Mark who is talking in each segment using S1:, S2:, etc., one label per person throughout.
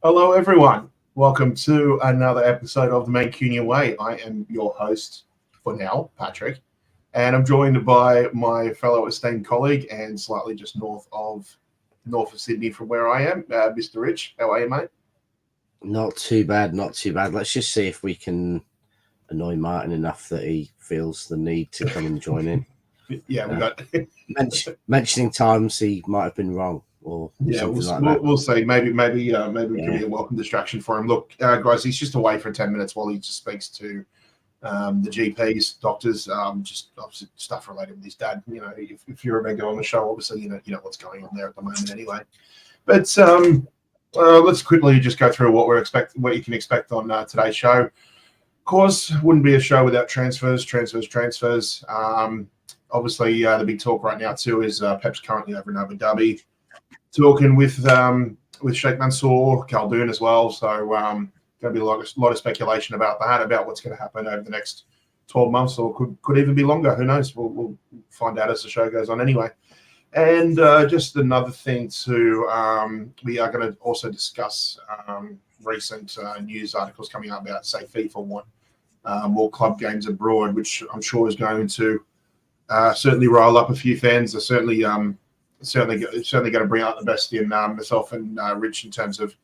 S1: Hello, everyone. Welcome to another episode of the Mancunian Way. I am your host for now, Patrick, and I'm joined by my fellow esteemed colleague and slightly just north of Sydney from where I am, Mr. Rich. How are you, mate?
S2: Not too bad, not too bad. Let's just see if we can annoy Martin enough that he feels the need to come and join in.
S1: Yeah, we got
S2: mentioning times he might have been wrong or something like that.
S1: We'll see. Maybe it could be a welcome distraction for him. Look, guys, he's just away for 10 minutes while he just speaks to the GPs, doctors, just obviously stuff related with his dad. You know, if you're a regular on the show, obviously you know what's going on there at the moment anyway. But let's quickly just go through what you can expect on today's show. Of course, wouldn't be a show without transfers. Obviously, the big talk right now too is Pep's currently over in Abu Dhabi, talking with Sheikh Mansour, Khaldoon as well. So going to be a lot of speculation about that, about what's going to happen over the next 12 months, or could even be longer. Who knows? We'll find out as the show goes on anyway. And just another thing too, we are going to also discuss recent news articles coming out about, say, FIFA want more club games abroad, which I'm sure is going to certainly roll up a few fans. They're certainly going to bring out the best in myself and Rich in terms of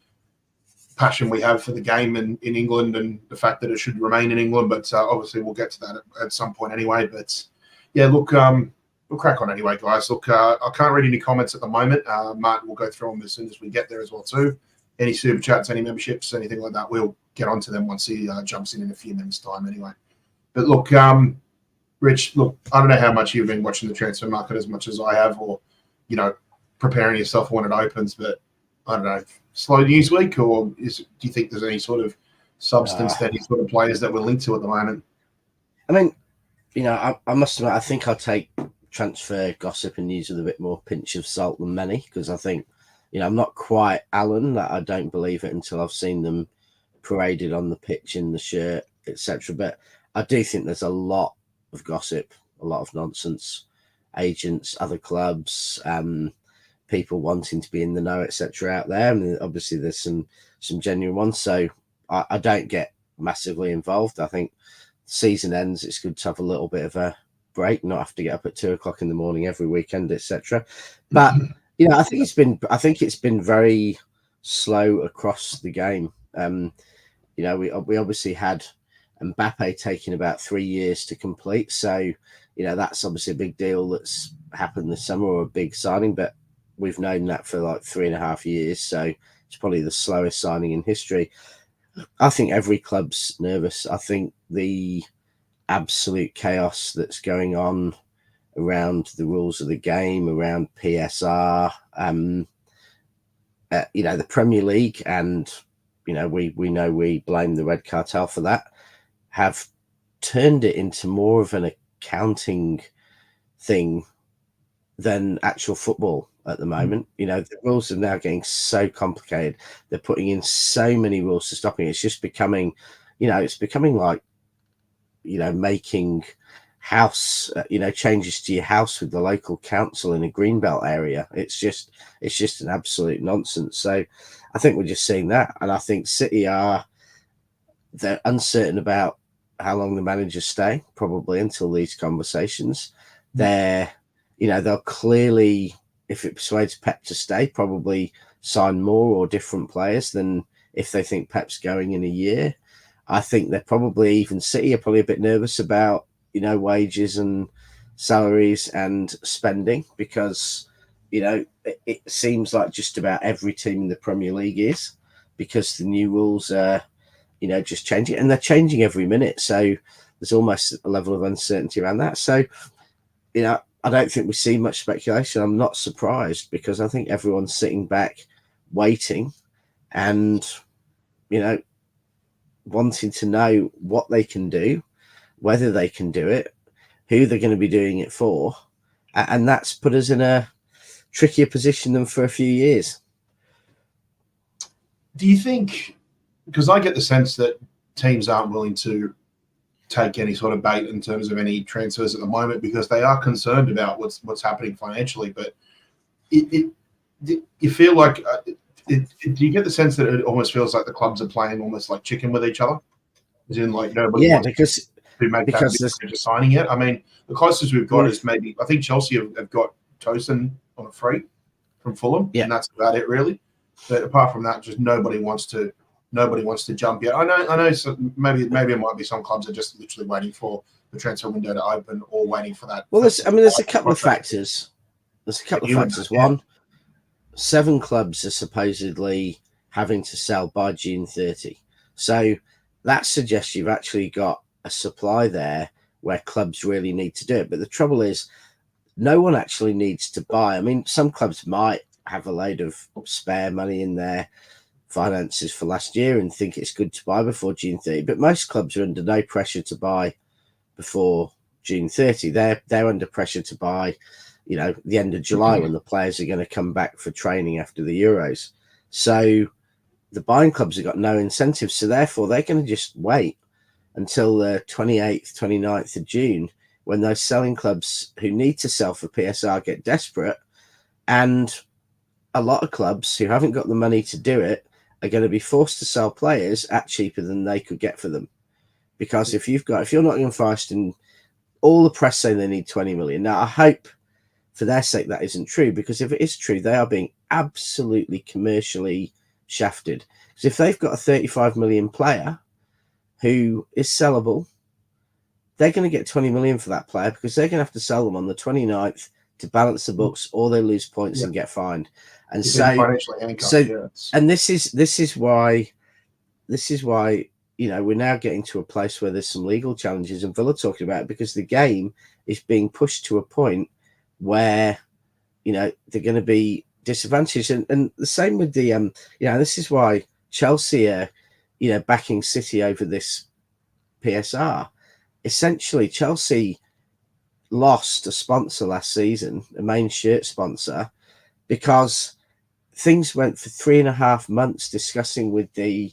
S1: passion we have for the game in England and the fact that it should remain in England. But obviously we'll get to that at some point anyway. But yeah, look, we'll crack on anyway, guys. Look, I can't read any comments at the moment. Martin will go through them as soon as we get there as well too. Any super chats, any memberships, anything like that, we'll get onto them once he jumps in a few minutes' time anyway. But look, Rich, look, I don't know how much you've been watching the transfer market as much as I have, or preparing yourself for when it opens. But I don't know, slow news week, or do you think there's any sort of substance to any sort of players that we're linked to at the moment?
S2: I mean, I must admit, I think I'll take transfer gossip and news with a bit more pinch of salt than many, because I think, I'm not quite Alan that I don't believe it until I've seen them paraded on the pitch in the shirt, etc. But I do think there's a lot of gossip, a lot of nonsense, agents, other clubs, people wanting to be in the know, etc. out there. I mean, obviously there's some genuine ones, so I don't get massively involved. I think season ends, it's good to have a little bit of a break, not have to get up at 2:00 in the morning every weekend, etc. But I think it's been very slow across the game. We obviously had Mbappe taking about 3 years to complete, so that's obviously a big deal that's happened this summer, or a big signing, but we've known that for like 3.5 years, so it's probably the slowest signing in history. I think every club's nervous. I think the absolute chaos that's going on around the rules of the game, around PSR, the Premier League, and we know we blame the Red Cartel for that, have turned it into more of an accounting thing than actual football at the moment. The rules are now getting so complicated. They're putting in so many rules to stop it. It's just becoming, it's becoming like, making house, changes to your house with the local council in a greenbelt area. It's just an absolute nonsense. So I think we're just seeing that. And I think City they're uncertain about how long the managers stay, probably until these conversations. They'll clearly, if it persuades Pep to stay, probably sign more or different players than if they think Pep's going in a year. I think they're probably, even City are probably a bit nervous about, wages and salaries and spending, because, it seems like just about every team in the Premier League is, because the new rules are, just changing, and they're changing every minute. So there's almost a level of uncertainty around that. So, I don't think we see much speculation. I'm not surprised, because I think everyone's sitting back, waiting, and, wanting to know what they can do, whether they can do it, who they're going to be doing it for. And that's put us in a trickier position than for a few years.
S1: Do you think, because I get the sense that teams aren't willing to take any sort of bait in terms of any transfers at the moment, because they are concerned about what's happening financially, but you feel like do you get the sense that it almost feels like the clubs are playing almost like chicken with each other? As in, like, nobody wants to make that just signing it. I mean, the closest we've got is maybe, I think Chelsea have got Tosin on a free from Fulham, and that's about it, really. But apart from that, just nobody wants to jump yet. I know. So maybe it might be some clubs are just literally waiting for the transfer window to open or waiting for that.
S2: Well, there's a couple of factors. There's a couple of factors. One, 7 clubs are supposedly having to sell by June 30. So that suggests you've actually got a supply there where clubs really need to do it. But the trouble is, no one actually needs to buy. I mean, some clubs might have a load of spare money in their finances for last year and think it's good to buy before June 30. But most clubs are under no pressure to buy before June 30. They're under pressure to buy, the end of July when the players are going to come back for training after the Euros. So the buying clubs have got no incentive. So therefore, they're going to just wait until the 28th, 29th of June when those selling clubs who need to sell for PSR get desperate. And a lot of clubs who haven't got the money to do it are going to be forced to sell players at cheaper than they could get for them. Because if you're Nottingham Forest and all the press say they need 20 million. Now, I hope for their sake that isn't true, because if it is true, they are being absolutely commercially shafted. Because if they've got a 35 million player who is sellable, they're going to get 20 million for that player because they're going to have to sell them on the 29th to balance the books, or they lose points and get fined. And and this is why we're now getting to a place where there's some legal challenges, and Villa talking about it, because the game is being pushed to a point where they're going to be disadvantaged, and the same with the this is why Chelsea are backing City over this PSR. Essentially, Chelsea lost a sponsor last season, a main shirt sponsor, because things went for 3.5 months discussing with the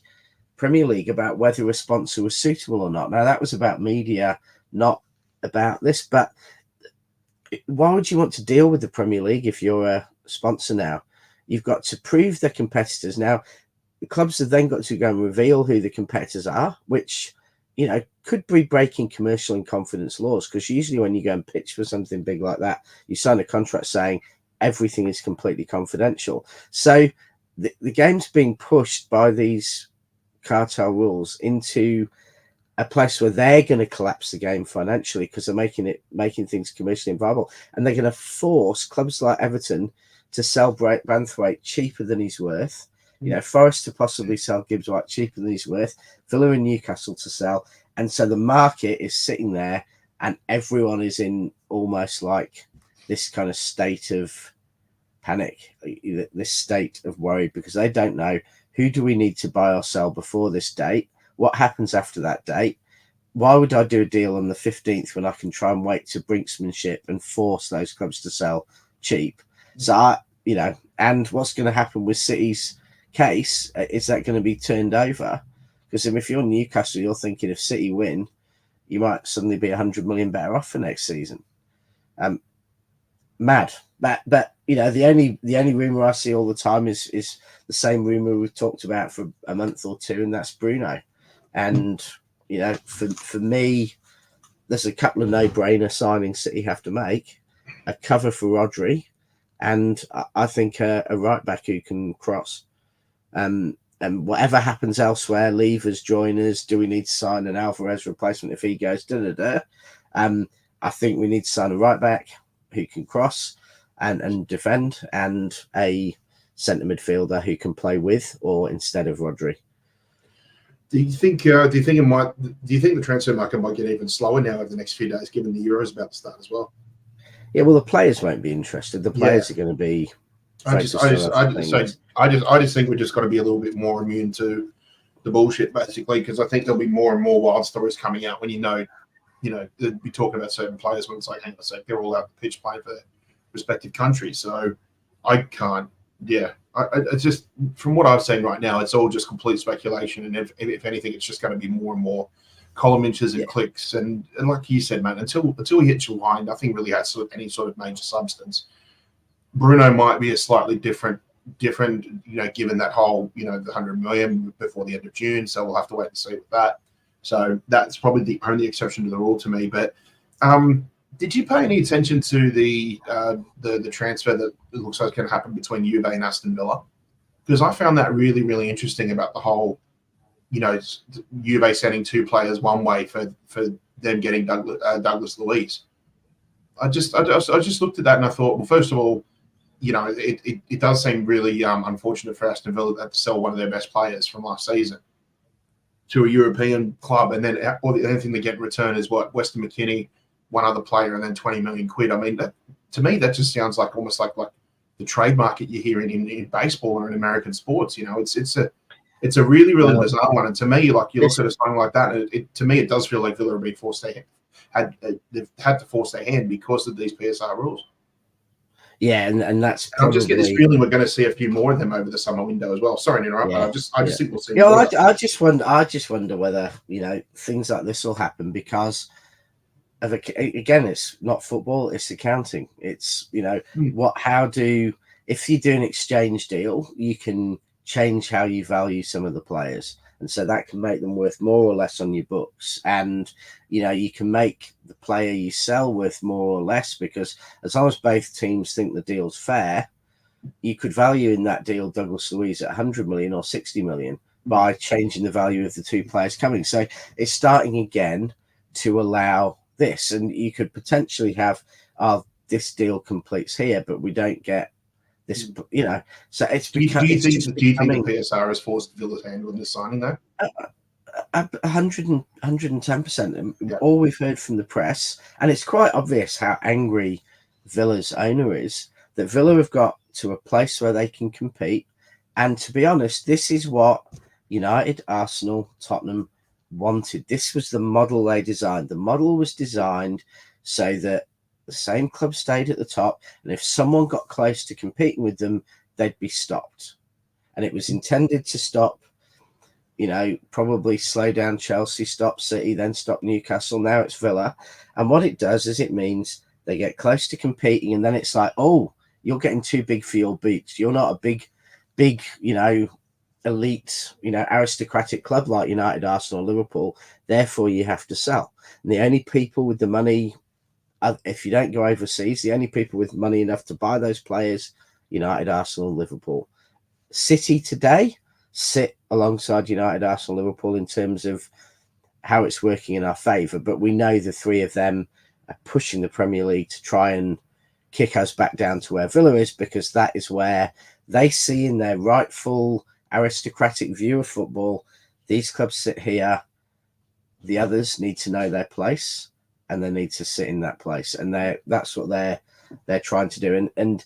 S2: Premier League about whether a sponsor was suitable or not. Now, that was about media, not about this, but why would you want to deal with the Premier League if you're a sponsor now? You've got to prove their competitors. Now, the clubs have then got to go and reveal who the competitors are, which, could be breaking commercial and confidence laws, because usually when you go and pitch for something big like that, you sign a contract saying everything is completely confidential. So the game's being pushed by these cartel rules into a place where they're going to collapse the game financially because they're making things commercially inviable, and they're going to force clubs like Everton to sell Banthwaite cheaper than he's worth. Forest to possibly sell Gibbs White cheaper than he's worth. Villa and Newcastle to sell, and so the market is sitting there, and everyone is in almost like this kind of state of panic, this state of worry, because they don't know who do we need to buy or sell before this date. What happens after that date? Why would I do a deal on the 15th when I can try and wait to brinksmanship and force those clubs to sell cheap? So, and what's going to happen with City's case? Is that going to be turned over? Because if you're Newcastle, you're thinking if City win, you might suddenly be 100 million better off for next season. Mad. But the only rumor I see all the time is the same rumor we've talked about for a month or two, and that's Bruno. And for me, there's a couple of no-brainer signings City have to make: a cover for Rodri, and I think a right back who can cross. And whatever happens elsewhere, leavers, joiners, do we need to sign an Alvarez replacement if he goes? I think we need to sign a right back who can cross and defend, and a centre midfielder who can play with or instead of Rodri.
S1: Do you think the transfer market might get even slower now over the next few days, given the Euros about to start as well?
S2: Yeah, well, the players won't be interested. The players are going to be.
S1: I just think we've just got to be a little bit more immune to the bullshit, basically, because I think there'll be more and more wild stories coming out when they'll be talking about certain players when it's like, hang on a sec, they're all out the pitch playing for their respective countries. So I can't. Yeah, I just, from what I've seen right now, it's all just complete speculation, and if anything, it's just going to be more and more column inches and clicks, and like you said, man, until we hit July, nothing really has any sort of major substance. Bruno might be a slightly different different, given that whole, the 100 million before the end of June. So we'll have to wait and see with that. So that's probably the only exception to the rule to me. But did you pay any attention to the transfer that it looks like can happen between Juve and Aston Villa? Because I found that really, really interesting about the whole, Juve sending 2 players one way for them getting Douglas Luiz. I just looked at that and I thought, well, first of all, it does seem really unfortunate for Aston Villa to sell one of their best players from last season to a European club, and then the only thing they get in return is what, Weston McKennie, one other player, and then 20 million quid. I mean, to me, that just sounds like almost like the trade market you hear in baseball or in American sports. It's a really, really bizarre one. And to me, like, you look at something like that, to me, it does feel like Villa have been forced they've had to force their hand because of these PSR rules.
S2: Yeah, and that's
S1: I'm just getting this feeling we're going to see a few more of them over the summer window as well. Sorry to interrupt, but I just think we'll see.
S2: Yeah, I just wonder whether things like this will happen because of again, it's not football, it's accounting. It's if you do an exchange deal, you can change how you value some of the players. And so that can make them worth more or less on your books. And, you can make the player you sell worth more or less, because as long as both teams think the deal's fair, you could value in that deal Douglas Luiz at 100 million or 60 million by changing the value of the 2 players coming. So it's starting again to allow this. And you could potentially have, this deal completes here, but we don't get this, so it's
S1: do you think the PSR has forced Villa's hand on this signing though?
S2: 110%. All we've heard from the press, and it's quite obvious how angry Villa's owner is, that Villa have got to a place where they can compete. And to be honest, this is what United, Arsenal, Tottenham wanted. This was the model they designed. The model was designed so that the same club stayed at the top, and if someone got close to competing with them, they'd be stopped. And it was intended to stop, probably slow down Chelsea, stop City, then stop Newcastle. Now it's Villa. And what it does is it means they get close to competing, and then it's like, oh, you're getting too big for your boots. You're not a big, elite, aristocratic club like United, Arsenal, Liverpool. Therefore, you have to sell. And the only people with the money, if you don't go overseas, the only people with money enough to buy those players, United, Arsenal, Liverpool. City today sit alongside United, Arsenal, Liverpool in terms of how it's working in our favour. But we know the 3 of them are pushing the Premier League to try and kick us back down to where Villa is, because that is where they see in their rightful aristocratic view of football, these clubs sit here, the others need to know their place, and they need to sit in that place, and that's what they're trying to do. And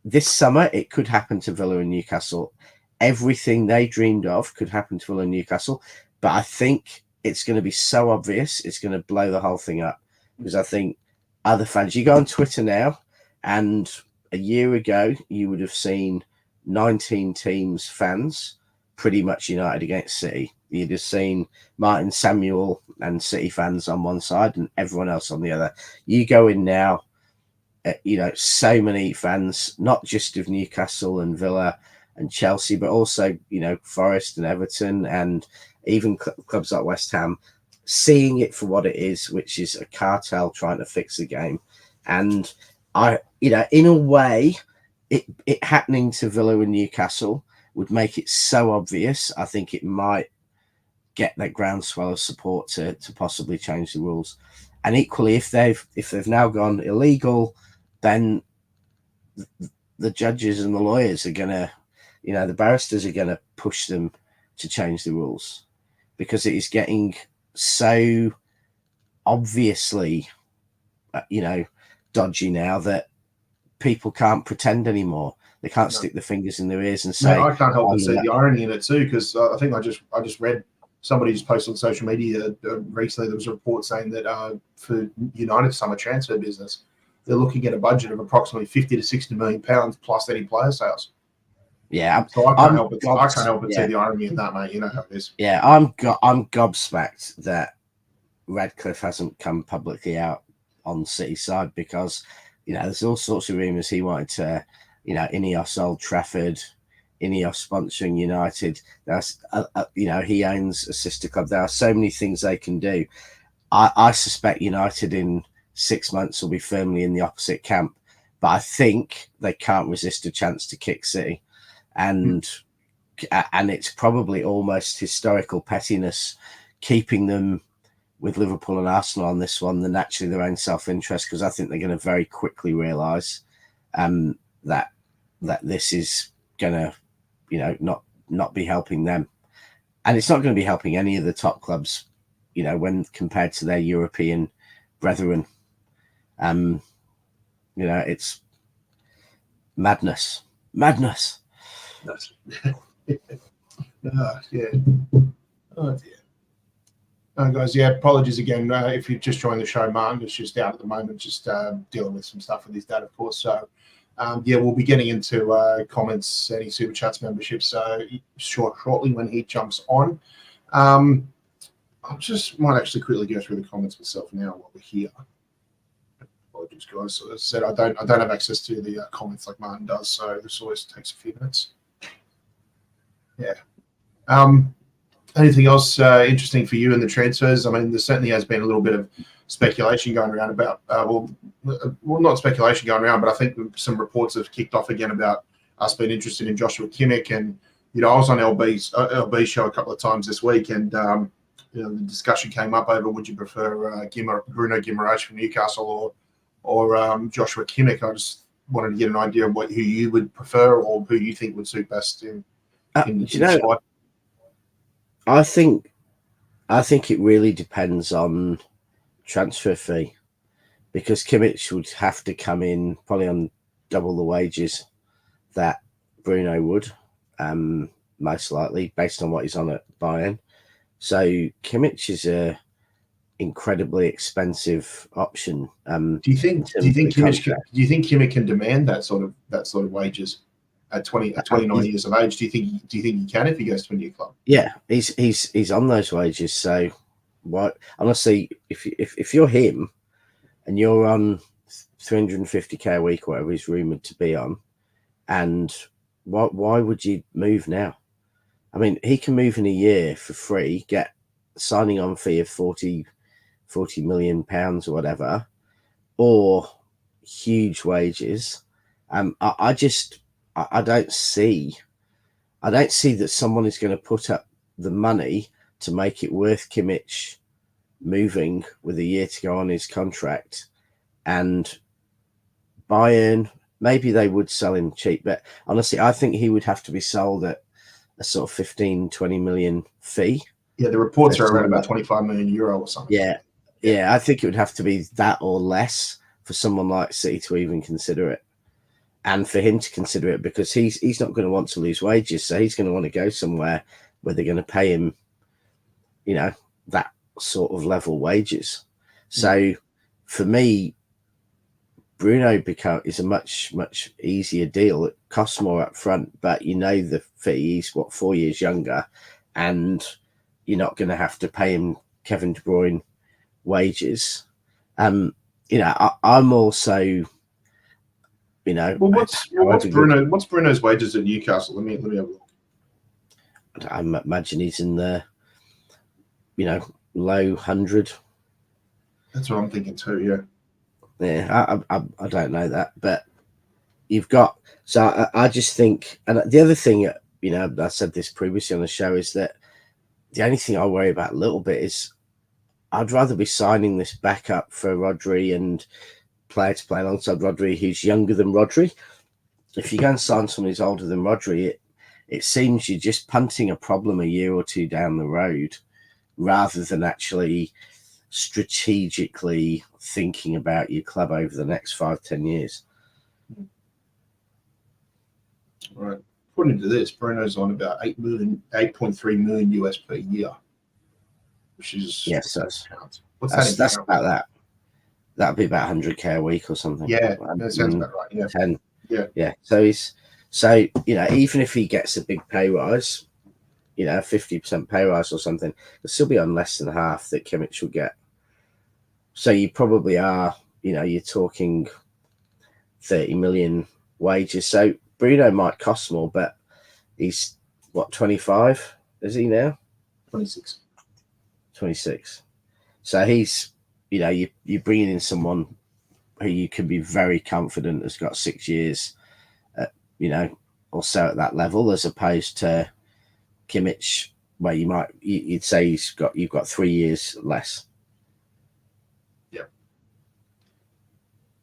S2: this summer, it could happen to Villa and Newcastle. Everything they dreamed of could happen to Villa and Newcastle, but I think it's going to be so obvious, it's going to blow the whole thing up, because I think other fans, you go on Twitter now, and a year ago, you would have seen 19 teams fans, pretty much United against City. You'd have seen Martin Samuel and City fans on one side and everyone else on the other. You go in now, so many fans, not just of Newcastle and Villa and Chelsea, but also, Forest and Everton, and even clubs like West Ham, seeing it for what it is, which is a cartel trying to fix the game. And in a way, it happening to Villa and Newcastle would make it so obvious. I think it might get that groundswell of support to possibly change the rules. And equally, if they've now gone illegal, then the judges and the lawyers are gonna, the barristers are gonna push them to change the rules, because it is getting so obviously, dodgy now that people can't pretend anymore. They can't stick their fingers in their ears and say,
S1: I can't help but see the irony in it too, because I think I just read somebody just posted on social media recently. There was a report saying that for United's summer transfer business, they're looking at a budget of approximately 50 to 60 million pounds plus any player sales.
S2: Yeah,
S1: so I can't help but see the irony in that, mate. You know how it is.
S2: Yeah, I'm gobsmacked that Radcliffe hasn't come publicly out on City's side, because there's all sorts of rumours he wanted to you know, Ineos Old Trafford, Ineos sponsoring United. There's, you know, he owns a sister club. There are so many things they can do. I suspect United in 6 months will be firmly in the opposite camp, but I think they can't resist a chance to kick City, and it's probably almost historical pettiness keeping them with Liverpool and Arsenal on this one than actually their own self-interest, because I think they're going to very quickly realise that this is going to, you know, not be helping them, and it's not going to be helping any of the top clubs, you know, when compared to their European brethren. You know, it's madness.
S1: That's yeah. Oh dear. Guys, yeah, apologies again if you've just joined the show. Martin is just out at the moment, just dealing with some stuff with his dad, of course. So, yeah, we'll be getting into comments, any super chats, memberships shortly when he jumps on. I just might actually quickly go through the comments myself now while we're here. Apologies, guys. So as I said, I don't have access to the comments like Martin does, so this always takes a few minutes. Yeah. Anything else interesting for you in the transfers? I mean, there certainly has been a little bit of speculation going around about, well, not speculation going around, but I think some reports have kicked off again about us being interested in Joshua Kimmich. And, you know, I was on LB's show a couple of times this week, and, you know, the discussion came up over would you prefer Bruno Guimarães from Newcastle or Joshua Kimmich. I just wanted to get an idea of who you would prefer or who you think would suit best in the squad.
S2: I think it really depends on transfer fee, because Kimmich would have to come in probably on double the wages that Bruno would, most likely, based on what he's on at Bayern. So Kimmich is a incredibly expensive option.
S1: Do you think Kimmich can demand that sort of wages at 29 years of age? Do you think he can if he goes to a new club?
S2: Yeah, he's on those wages. So what? Honestly, if you're him and you're on 350k a week, or whatever he's rumored to be on, and why would you move now? I mean, he can move in a year for free, get a signing on fee of 40 million pounds or whatever, or huge wages. I don't see that someone is going to put up the money to make it worth Kimmich moving with a year to go on his contract. And Bayern, maybe they would sell him cheap, but honestly, I think he would have to be sold at a sort of 15-20 million fee.
S1: Yeah, the reports are around about 25 million euro or something.
S2: Yeah, I think it would have to be that or less for someone like City to even consider it. And for him to consider it, because he's not going to want to lose wages, so he's going to want to go somewhere where they're going to pay him, you know, that sort of level wages. So for me, Bruno is a much easier deal. It costs more up front, but you know the fee. He's 4 years younger, and you're not going to have to pay him Kevin De Bruyne wages. You know, I'm also, you know,
S1: well, what's Bruno's wages at Newcastle? Let me have a look.
S2: I imagine he's in the, you know, low 100.
S1: That's what I'm thinking too. Yeah.
S2: Yeah, I don't know that, but you've got. So I just think, and the other thing, you know, I said this previously on the show, is that the only thing I worry about a little bit is I'd rather be signing this backup for Rodri and player to play alongside Rodri who's younger than Rodri. If you go and sign someone who's older than Rodri, it seems you're just punting a problem a year or two down the road rather than actually strategically thinking about your club over the next 5-10 years.
S1: Right. According to this, Bruno's on about 8.3 million US per year, which is pounds.
S2: That's about that. That'd be about 100k a week or something.
S1: Yeah, that sounds about right. Yeah,
S2: 10.
S1: Yeah.
S2: So you know, even if he gets a big pay rise, you know, 50% pay rise or something, he'll still be on less than half that Kimmich will get. So you probably are, you know, you're talking 30 million wages. So Bruno might cost more, but he's what, 25? Is he now?
S1: 26.
S2: 26. So he's, you're bringing in someone who you can be very confident has got 6 years, or so at that level, as opposed to Kimmich, where you'd say you've got 3 years less.
S1: Yeah.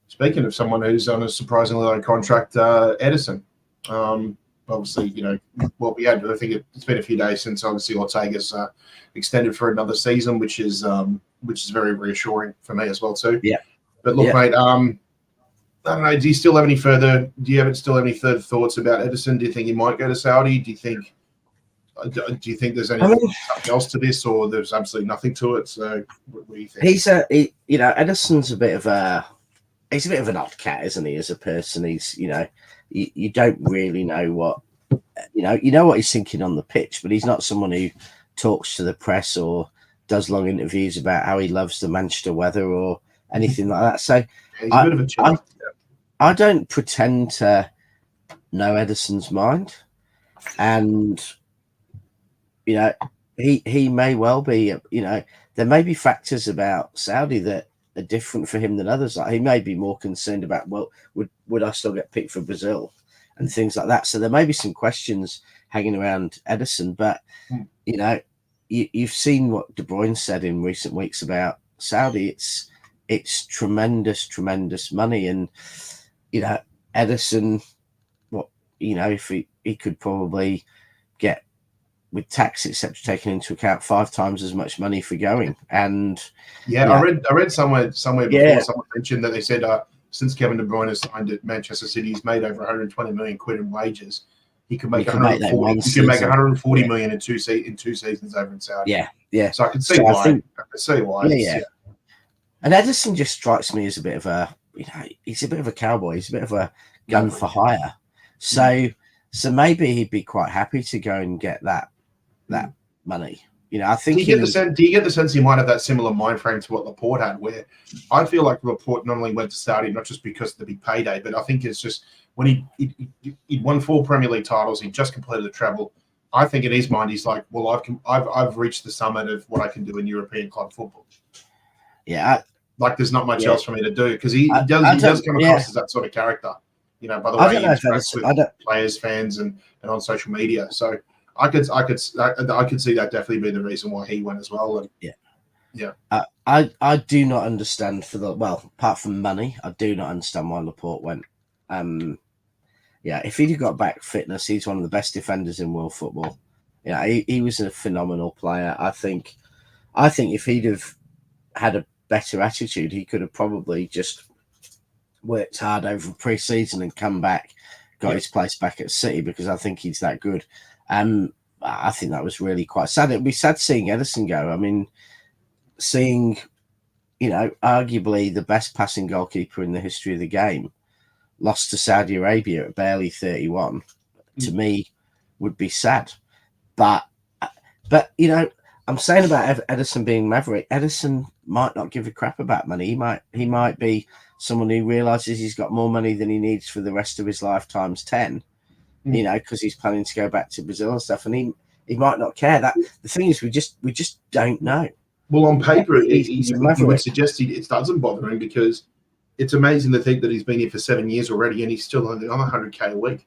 S1: Speaking of someone who's on a surprisingly low contract, Ederson. Obviously, what we had, I think it's been a few days since obviously Ortega's extended for another season, which is very reassuring for me as well too.
S2: Yeah.
S1: But look, mate, I don't know. Do you still have any further thoughts about Ederson? Do you think he might go to Saudi? Do you think there's anything else to this, or there's absolutely nothing to it? So, what do you think?
S2: Ederson's a bit of an odd cat, isn't he? As a person, he's you don't really know what what he's thinking on the pitch, but he's not someone who talks to the press or does long interviews about how he loves the Manchester weather or anything like that. So
S1: he's a bit of a chiller.
S2: I don't pretend to know Ederson's mind, and he may well be. There may be factors about Saudi that are different for him than others. Like, he may be more concerned about, well, would I still get picked for Brazil and things like that. So there may be some questions hanging around Ederson, but you've seen what De Bruyne said in recent weeks about Saudi. It's tremendous money, and Ederson, if he could probably get, with tax etc. taken into account, 5 times as much money for going. And
S1: I read somewhere before someone mentioned that they said since Kevin De Bruyne has signed at Manchester City, he's made over 120 million quid in wages. He could make 140. He could make 140 million in two seasons over in Saudi.
S2: Yeah.
S1: So I can see why. I can see why.
S2: Yeah. And Ederson just strikes me as a bit of a, he's a bit of a cowboy. He's a bit of a gun for hire. So maybe he'd be quite happy to go and get that money. I think. Do you
S1: get the sense he might have that similar mind frame to what Laporte had, where I feel like Laporte not only went to Saudi not just because of the big payday, but I think it's just when he won 4 Premier League titles, he just completed the treble. I think in his mind he's like, well, I've reached the summit of what I can do in European club football.
S2: Yeah,
S1: there's not much else for me to do, because he does come across as that sort of character. By the way he interacts with players, fans, and on social media. So I could see that definitely be the reason why he went as well. And
S2: I do not understand apart from money, I do not understand why Laporte went. If he'd got back fitness, he's one of the best defenders in world football. He was a phenomenal player. I think if he'd have had a better attitude, he could have probably just worked hard over pre-season and come back, got his place back at City, because I think he's that good. I think that was really quite sad. It'd be sad seeing Ederson go. I mean, seeing, arguably the best passing goalkeeper in the history of the game lost to Saudi Arabia at barely 31, to me would be sad. But I'm saying about Ederson being maverick. Ederson might not give a crap about money. He might be someone who realizes he's got more money than he needs for the rest of his life times 10. Because he's planning to go back to Brazil and stuff, and he might not care. That the thing is, we just don't know.
S1: Well, on paper, you would suggest it doesn't bother him, because it's amazing to think that he's been here for 7 years already, and he's still on 100K a week.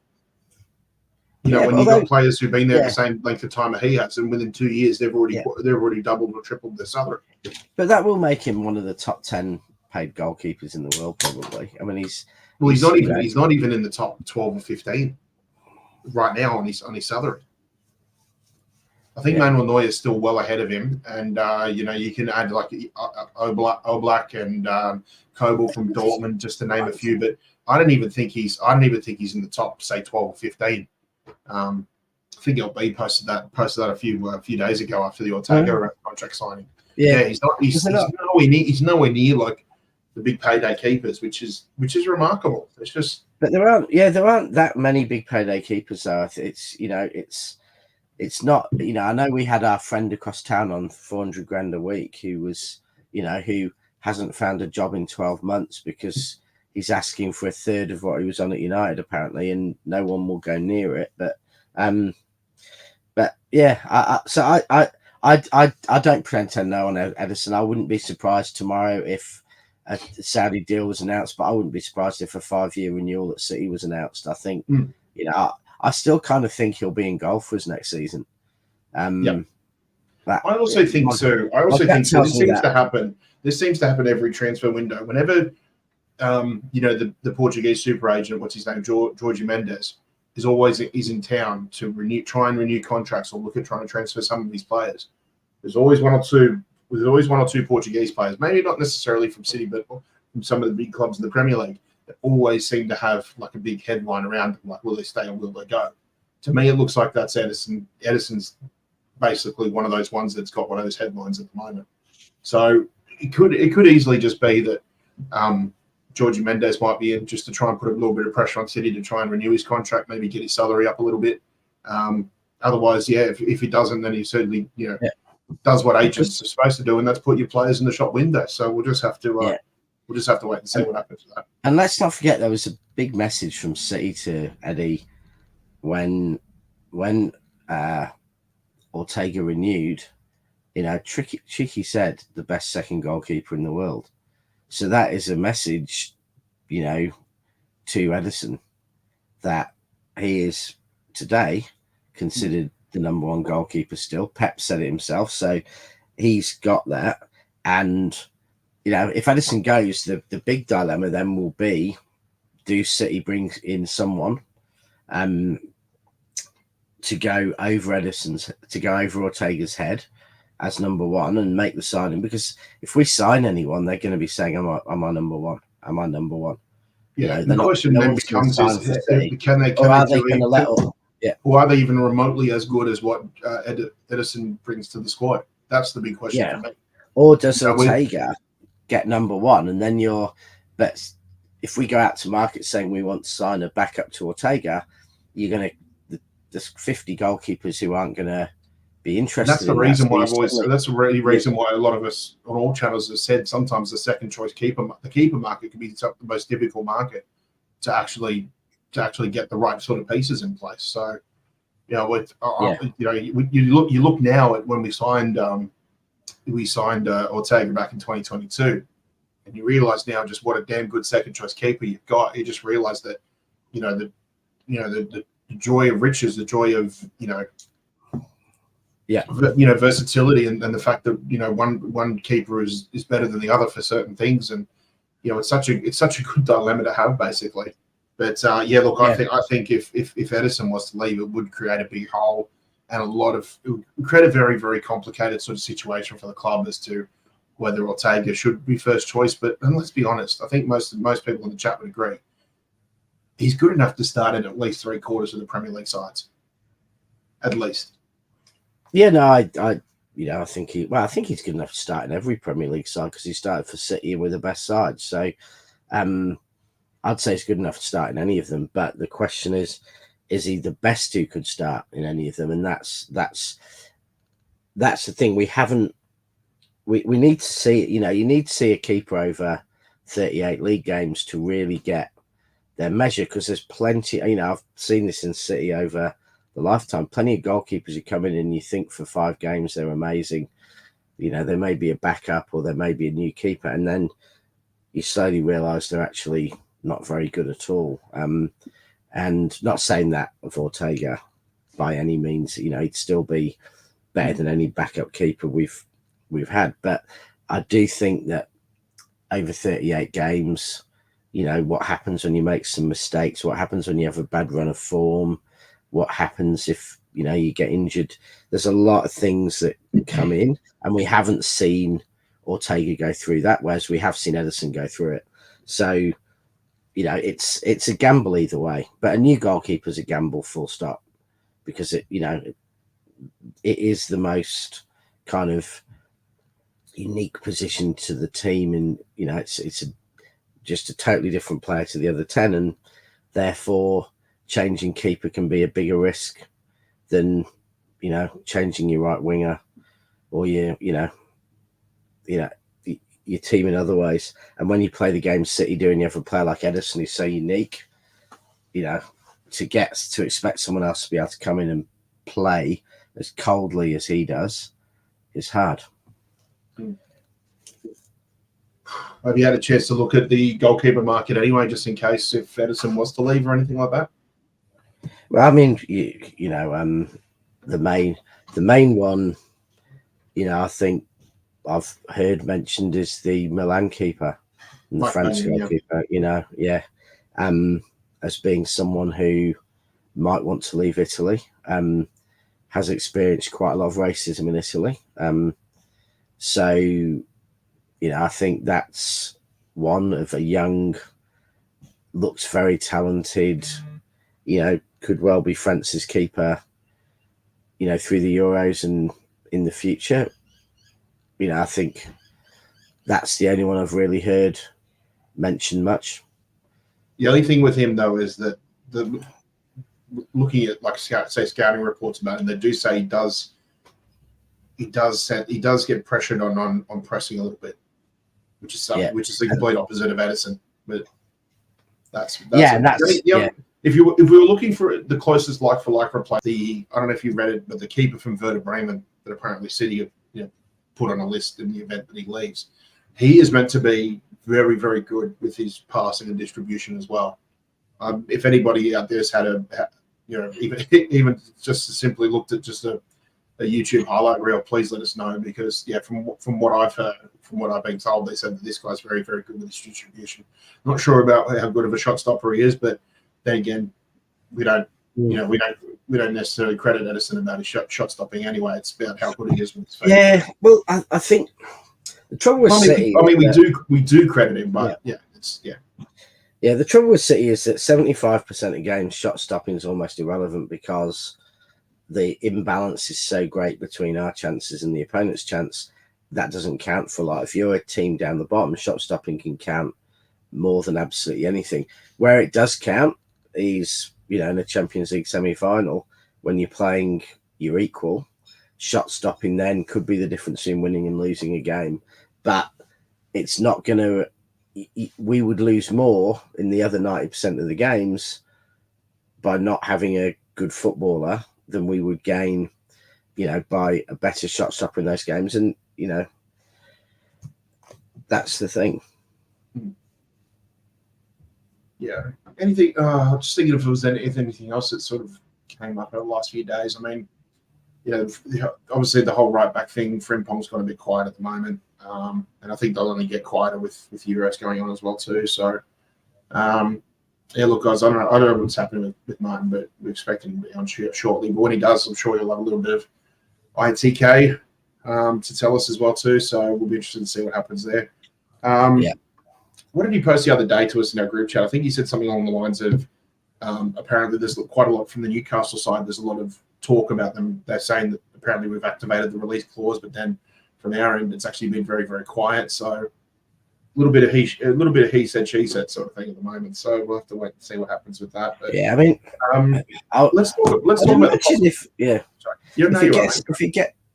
S1: When you've got players who've been there the same length of time that he has, and within 2 years they've already doubled or tripled their salary. But
S2: that will make him one of the top 10 paid goalkeepers in the world, probably. I mean, he's
S1: not even in the top 12 or 15 right now on his salary. I think Manuel Neuer is still well ahead of him, and you can add like Oblak and Kobel from Dortmund, just to name a few. But I don't even think he's in the top, say, 12 or 15. I think LB posted that a few days ago after the Ortega contract signing. He's nowhere near like the big payday keepers, which is remarkable. It's just,
S2: but there aren't that many big payday keepers though. It's not, I know we had our friend across town on 400 grand a week who was, who hasn't found a job in 12 months because he's asking for a third of what he was on at United apparently, and no one will go near it. But yeah, I don't pretend to know on Ederson. I wouldn't be surprised tomorrow if a Saudi deal was announced, but I wouldn't be surprised if a 5-year renewal at City was announced. I think, I still kind of think he'll be in goal for us next season.
S1: I also think so. I also think so. This seems to happen. This seems to happen every transfer window. Whenever, the Portuguese super agent, what's his name, Jorge Mendes, is in town to try and renew contracts or look at trying to transfer some of these players. There's always one or two Portuguese players, maybe not necessarily from City, but from some of the big clubs in the Premier League, that always seem to have like a big headline around them, like will they stay or will they go? To me, it looks like that's Ederson. Ederson's basically one of those ones that's got one of those headlines at the moment. So it could easily just be that Jorge Mendes might be in just to try and put a little bit of pressure on City to try and renew his contract, maybe get his salary up a little bit. Otherwise, if he doesn't, then he certainly does what agents are supposed to do, and that's put your players in the shop window. So we'll just have to wait and see what happens to that.
S2: And let's not forget there was a big message from City to Eddie when Ortega renewed. Tricky said the best second goalkeeper in the world. So that is a message, to Ederson that he is today considered the number one goalkeeper still. Pep said it himself, so he's got that. And if Ederson goes, the big dilemma then will be: do City bring in someone to go over Ortega's head as number one and make the signing? Because if we sign anyone, they're going to be saying, "Am I number one? Am I number one?"
S1: Yeah. The question then becomes: can they or are they even remotely as good as what Ederson brings to the squad? That's the big question for me.
S2: Or does Ortega get number one, and then if we go out to market saying we want to sign a backup to Ortega, you're going to there's 50 goalkeepers who aren't going to be interested.
S1: That's the reason why that's the reason why a lot of us on all channels have said sometimes the second choice keeper market can be the most difficult market to actually get the right sort of pieces in place. So, you look now at when we signed Ortega back in 2022, and you realise now just what a damn good second choice keeper you've got. You just realise that, the joy of riches, the joy of versatility, and the fact that one keeper is better than the other for certain things, and it's such a good dilemma to have basically. But I think if Ederson was to leave, it would create a big hole and it would create a very, very complicated sort of situation for the club as to whether Ortega should be first choice. And let's be honest, I think most people in the chat would agree he's good enough to start in at least 3/4 of the Premier League sides, at least.
S2: Yeah, no, I think he's good enough to start in every Premier League side because he started for City with the best side. So, I'd say he's good enough to start in any of them. But the question is he the best who could start in any of them? And that's the thing. We need to see, you need to see a keeper over 38 league games to really get their measure, because there's plenty, I've seen this in City over the lifetime, plenty of goalkeepers who come in and you think for 5 games they're amazing. There may be a backup or there may be a new keeper, and then you slowly realise they're actually not very good at all. And not saying that of Ortega by any means, he'd still be better than any backup keeper we've had. But I do think that over 38 games, what happens when you make some mistakes? What happens when you have a bad run of form? What happens if, you get injured? There's a lot of things that come in, and we haven't seen Ortega go through that, whereas we have seen Ederson go through it. So, it's a gamble either way. But a new goalkeeper is a gamble, full stop, because it is the most kind of unique position to the team, and it's just a totally different player to the other 10, and therefore changing keeper can be a bigger risk than changing your right winger or your your team in other ways. And when you play the game City do, and you have a player like Ederson who's so unique, you know, to expect someone else to be able to come in and play as coldly as he does is hard.
S1: Have you had a chance to look at the goalkeeper market anyway, just in case if Ederson was to leave or anything like that?
S2: Well, I mean, you know, the main one, you know, I think I've heard mentioned is the Milan keeper and the French goalkeeper. You know, yeah, as being someone who might want to leave Italy, has experienced quite a lot of racism in Italy. So, you know, I think that's one of a young, looks very talented, you know, could well be France's keeper, you know, through the Euros and in the future. You know, I think that's the only one I've really heard mentioned much.
S1: The only thing with him, though, is that looking at, like, scouting reports about him, they do say he does get pressured on pressing a little bit, which is something, which is the complete opposite of Ederson. But that's If we were looking for the closest like for like replacement, I don't know if you read it, but the keeper from Werder Bremen that apparently City have, you know, put on a list in the event that he leaves, he is meant to be very, very good with his passing and distribution as well. If anybody out there has had you know, even just simply looked at just a YouTube highlight reel, please let us know, because from what I've heard, from what I've been told, they said that this guy's very, very good with his distribution. Not sure about how good of a shot stopper he is, but then again, we don't necessarily credit Ederson about his shot stopping anyway. It's about how good he is with his feet.
S2: Yeah, well, I think the trouble with City.
S1: I mean, we do credit him, but
S2: yeah, the trouble with City is that 75% of games shot stopping is almost irrelevant because the imbalance is so great between our chances and the opponent's chance. That doesn't count for a lot. If you're a team down the bottom, shot stopping can count more than absolutely anything. Where it does count is, you know, in a Champions League semi-final, when you're playing your equal, shot stopping then could be the difference in winning and losing a game. But it's not going to. We would lose more in the other 90% of the games by not having a good footballer than we would gain, you know, by a better shot stopper in those games. And, you know, that's the thing.
S1: Yeah. Anything, just thinking if there was anything else that sort of came up over the last few days. I mean, you know, obviously the whole right back thing, Frimpong's got a bit quiet at the moment. And I think they'll only get quieter with Euros going on as well too. So, yeah, look, guys, I don't know what's happening with Martin, but we expect him to be on shortly. But when he does, I'm sure he'll have a little bit of ITK to tell us as well too. So we'll be interested to see what happens there. What did you post the other day to us in our group chat? I think you said something along the lines of apparently there's quite a lot from the Newcastle side. There's a lot of talk about them. They're saying that apparently we've activated the release clause, but then from our end, it's actually been very, very quiet. So a little bit of he said, she said sort of thing at the moment. So we'll have to wait and see what happens with that. But,
S2: yeah, I mean,
S1: let's talk about the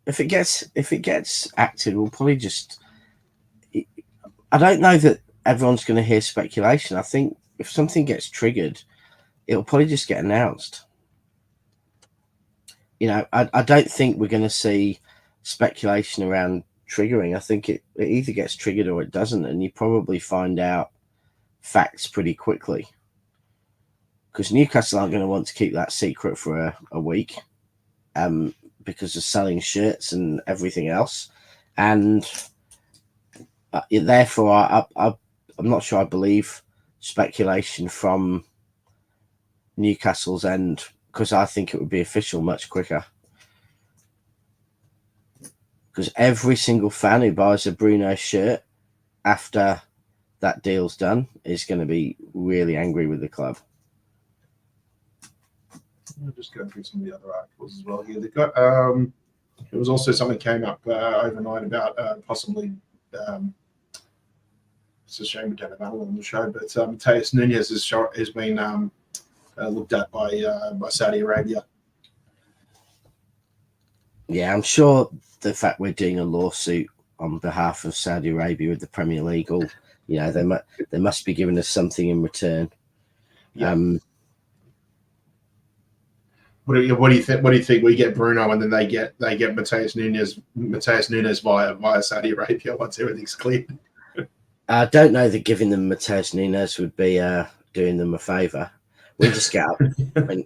S2: if it gets acted, we'll probably just. I don't know that everyone's going to hear speculation. I think if something gets triggered, it'll probably just get announced. You know, I don't think we're going to see speculation around triggering. I think it either gets triggered or it doesn't, and you probably find out facts pretty quickly because Newcastle aren't going to want to keep that secret for a week because of selling shirts and everything else, and therefore I'm not sure I believe speculation from Newcastle's end because I think it would be official much quicker. Because every single fan who buys a Bruno shirt after that deal's done is going to be really angry with the club.
S1: I'll just go through some of the other articles as well here. They've got there was also something came up overnight about possibly. It's a shame we don't have Alan on the show, but Mateus Nunes has been looked at by Saudi Arabia.
S2: Yeah, I'm sure the fact we're doing a lawsuit on behalf of Saudi Arabia with the Premier League. Or, you know, they must be giving us something in return.
S1: Yeah. What do you think? What do you think? We get Bruno, and then they get Mateus Nunes via Saudi Arabia once everything's cleared.
S2: I don't know that giving them Mateus Nunes would be doing them a favour. We just get up. I mean,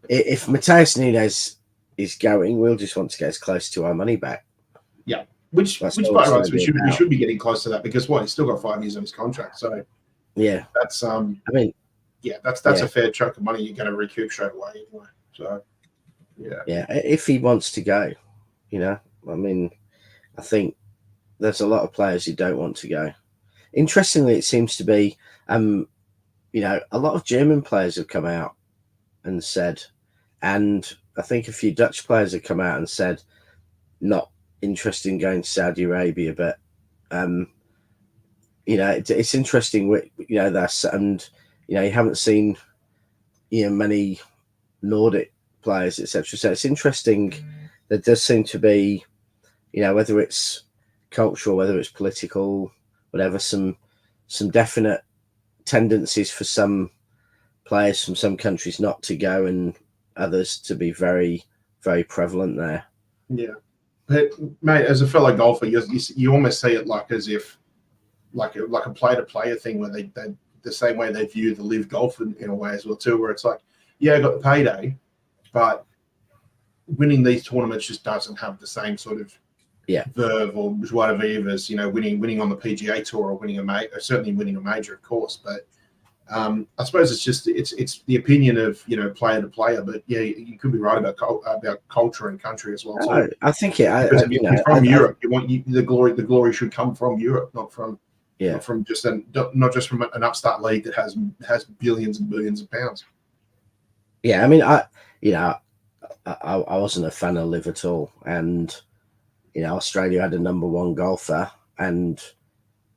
S2: if Mateus Nunes is going, we'll just want to get as close to our money back.
S1: Yeah, which by rights we should be getting close to that, because he's still got 5 years on his contract. So
S2: yeah,
S1: that's
S2: I mean,
S1: yeah, that's a fair chunk of money you're going to recoup straight away anyway. So yeah,
S2: if he wants to go, you know, I mean, I think there's a lot of players who don't want to go. Interestingly, it seems to be, you know, a lot of German players have come out and said, and I think a few Dutch players have come out and said, not interested in going to Saudi Arabia, but you know, it's interesting. You know, that's, and you know, you haven't seen, you know, many Nordic players, etc. So it's interesting. There does seem to be, you know, whether it's cultural, whether it's political, whatever, some definite tendencies for some players from some countries not to go, and others to be very, very prevalent there.
S1: Yeah, but mate, as a fellow golfer, you almost see it like as if like a player-to-player thing, where they the same way they view the live golf in a way as well too, where it's like, yeah, I got the payday, but winning these tournaments just doesn't have the same sort of verve or whatever as, you know, winning on the PGA Tour, or winning certainly winning a major, of course. But I suppose it's just it's the opinion of, you know, player to player. But yeah, you could be right about culture and country as well too.
S2: I think it.
S1: Because if you're from Europe, the glory should come from Europe, not from not just from an upstart league that has billions and billions of pounds.
S2: Yeah, I mean, I wasn't a fan of live at all, and you know, Australia had a #1 golfer, and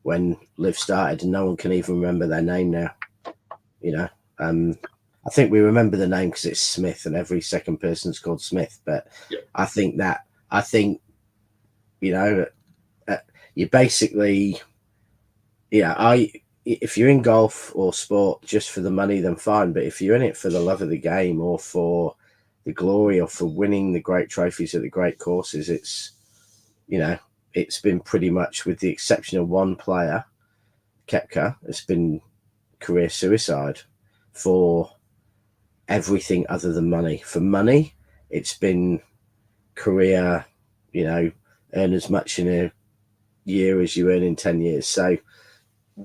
S2: when live started, no one can even remember their name now. You know, I think we remember the name because it's Smith, and every second person's called Smith. But I think, you know, you basically, if you're in golf or sport just for the money, then fine. But if you're in it for the love of the game, or for the glory, or for winning the great trophies at the great courses, it's, you know, it's been pretty much, with the exception of one player, Koepka, it's been career suicide for everything other than money. For money, it's been career, you know, earn as much in a year as you earn in 10 years. So,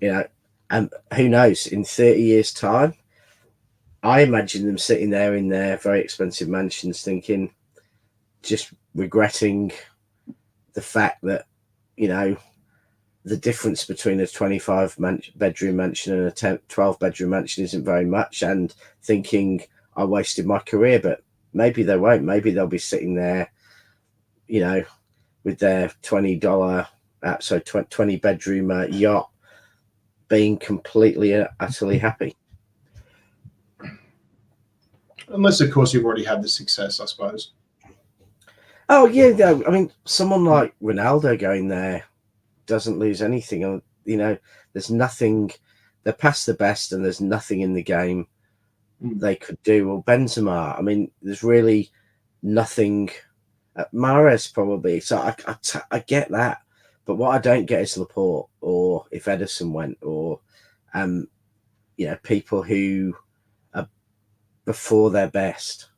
S2: you know, and who knows, in 30 years' time, I imagine them sitting there in their very expensive mansions thinking, just regretting the fact that, you know, the difference between a 25-bedroom mansion and a 12-bedroom mansion isn't very much, and thinking, I wasted my career. But maybe they won't. Maybe they'll be sitting there, you know, with their $20-bedroom yacht, being completely, utterly happy.
S1: Unless, of course, you've already had the success, I suppose.
S2: Oh, yeah. I mean, someone like Ronaldo going there doesn't lose anything. You know, there's nothing. They're past the best, and there's nothing in the game they could do. Or Benzema, I mean, there's really nothing. Mahrez probably. So I get that. But what I don't get is Laporte, or if Ederson went, or, you know, people who are before their best.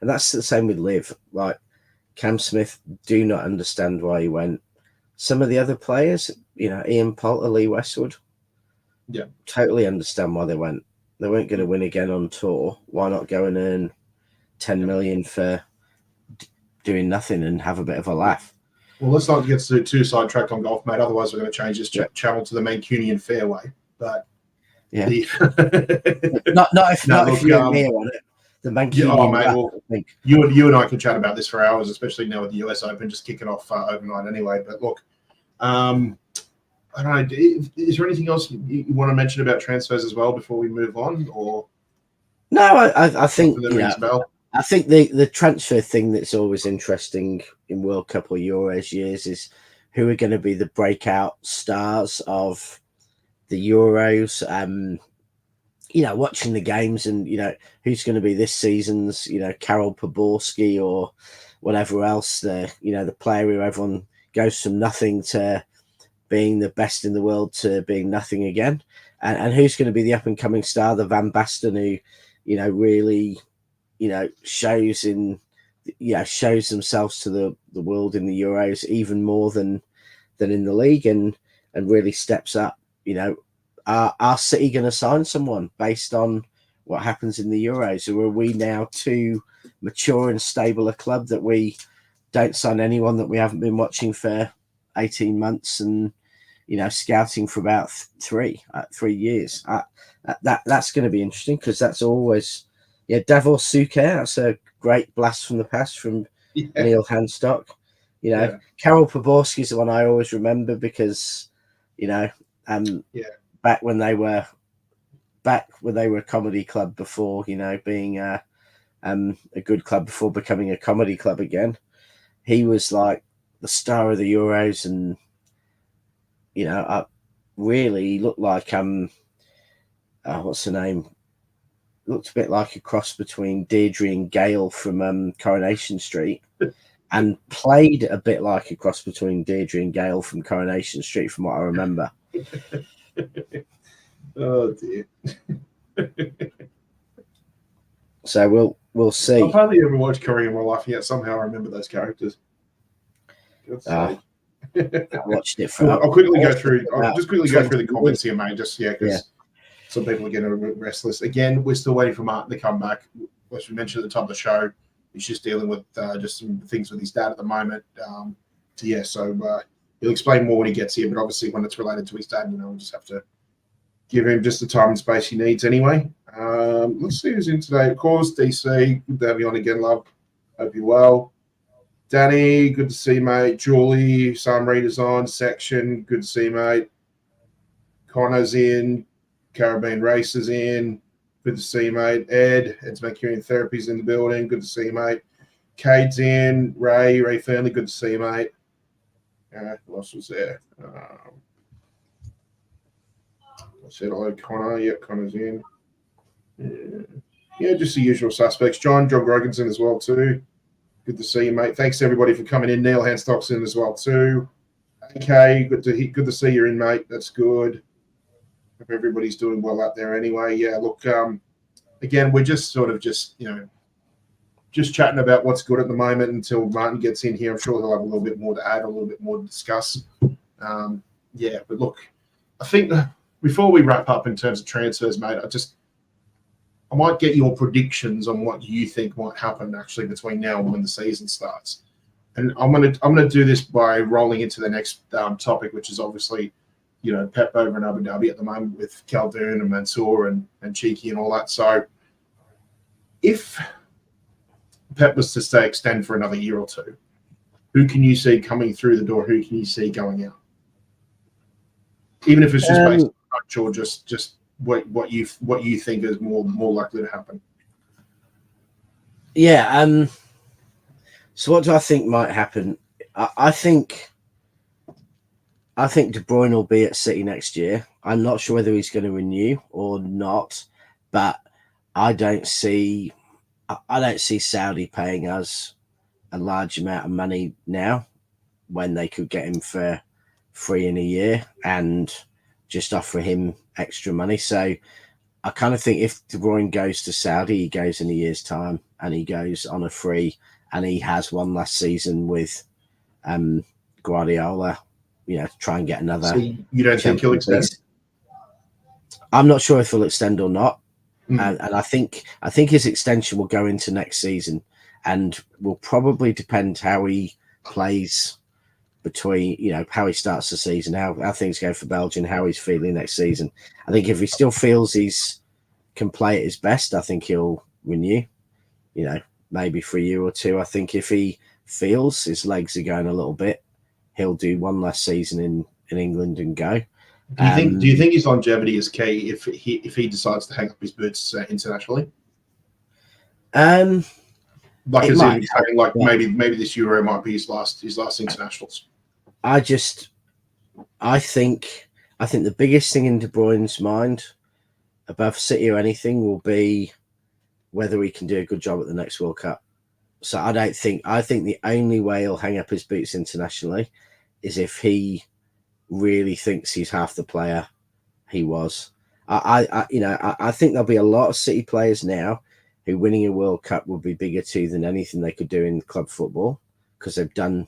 S2: And that's the same with Liv. Like, Cam Smith, do not understand why he went. Some of the other players, you know, Ian Poulter, Lee Westwood, totally understand why they went. They weren't going to win again on tour. Why not go and earn 10 million for doing nothing and have a bit of a laugh?
S1: Well, let's not get too sidetracked on golf, mate. Otherwise, we're going to change this channel to the Mancunian fairway. But
S2: not if you're here on it. The Mancunian.
S1: Mate, well, you and I could chat about this for hours, especially now with the US Open just kicking off overnight anyway. But look, I don't know. Is there anything else you want to mention about transfers as well before we move on? Or
S2: no, I think, you know, I think the transfer thing that's always interesting in World Cup or Euros years is who are going to be the breakout stars of the Euros. Watching the games and, who's going to be this season's, Karol Poborski or whatever else, the player who everyone goes from nothing to being the best in the world to being nothing again. And who's going to be the up and coming star, the Van Basten, who, really, shows themselves to the world in the Euros even more than in the league and really steps up. Are City going to sign someone based on what happens in the Euros, or are we now too mature and stable a club that we don't sign anyone that we haven't been watching for 18 months and scouting for about 3 years? That's going to be interesting, because that's always Davor Suker. That's a great blast from the past from Neil Handstock. Karol Poborski is the one I always remember because back when they were a comedy club before being a good club before becoming a comedy club again, he was like the star of the Euros, and really looked like what's the name? Looked a bit like a cross between Deirdre and Gail from Coronation Street, and played a bit like a cross between Deirdre and Gail from Coronation Street, from what I remember.
S1: Oh dear.
S2: So we'll see.
S1: I've hardly ever watched Korea in my life, yet somehow I remember those characters.
S2: I watched it for.
S1: I'll just quickly go through the comments here, mate. Because some people are getting a bit restless. Again, we're still waiting for Martin to come back. As we mentioned at the top of the show, he's just dealing with just some things with his dad at the moment. So he'll explain more when he gets here. But obviously, when it's related to his dad, we'll just have to give him just the time and space he needs anyway. Let's see who's in today. Of course, DC, good to have you on again, love. Hope you're well. Danny, good to see you, mate. Julie, some redesign section, good to see you, mate. Connor's in. Caribbean Racers in. Good to see you, mate. Ed's Mancunian Therapy's in the building. Good to see you, mate. Cade's in. Ray Fernley, good to see you, mate. Who else was there? I said hello, Connor. Yep, Connor's in. Just the usual suspects. John Grogan's as well too. Good to see you, mate. Thanks to everybody for coming in. Neil Handstock's in as well too. Okay, good to see you in, mate. That's good. Hope everybody's doing well out there anyway. Yeah, look, again, we're just just chatting about what's good at the moment until Martin gets in here. I'm sure he'll have a little bit more to add, a little bit more to discuss. But look, I think before we wrap up in terms of transfers, mate, I might get your predictions on what you think might happen actually between now and when the season starts. And I'm gonna do this by rolling into the next topic, which is obviously, Pep over in Abu Dhabi at the moment with Khaldoon and Mansour and Cheeky and all that. So if Pep was to extend for another year or two, who can you see coming through the door? Who can you see going out? Even if it's just based on coach or just what you think is more likely to happen.
S2: Yeah. So what do I think might happen? I think De Bruyne will be at City next year. I'm not sure whether he's going to renew or not, but I don't see Saudi paying us a large amount of money now when they could get him for free in a year and just offer him extra money. So I kind of think if De Bruyne goes to Saudi, he goes in a year's time and he goes on a free and he has one last season with Guardiola, to try and get another.
S1: So you don't think he'll extend?
S2: I'm not sure if he'll extend or not. And I think his extension will go into next season and will probably depend how he plays between, how he starts the season, how things go for Belgium, how he's feeling next season. I think if he still feels can play at his best, I think he'll renew, maybe for a year or two. I think if he feels his legs are going a little bit, he'll do one last season in England and go.
S1: Do you think his longevity is key if he decides to hang up his boots internationally? Maybe this Euro might be his last internationals.
S2: I think the biggest thing in De Bruyne's mind above City or anything will be whether he can do a good job at the next World Cup. So I think the only way he'll hang up his boots internationally is if he really thinks he's half the player he was. I think there'll be a lot of City players now who winning a World Cup will be bigger to than anything they could do in club football, because they've done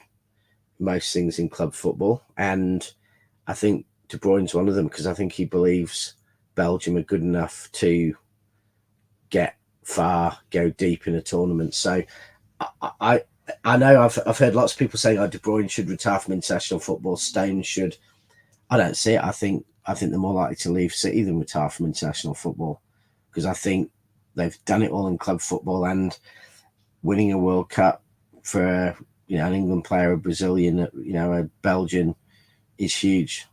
S2: most things in club football. And I think De Bruyne's one of them, because I think he believes Belgium are good enough to get far, go deep in a tournament. So I know I've heard lots of people saying, De Bruyne should retire from international football, Stones should. I don't see it. I think they're more likely to leave City than retire from international football, because I think they've done it all in club football, and winning a World Cup for an England player, a Brazilian, a Belgian is huge.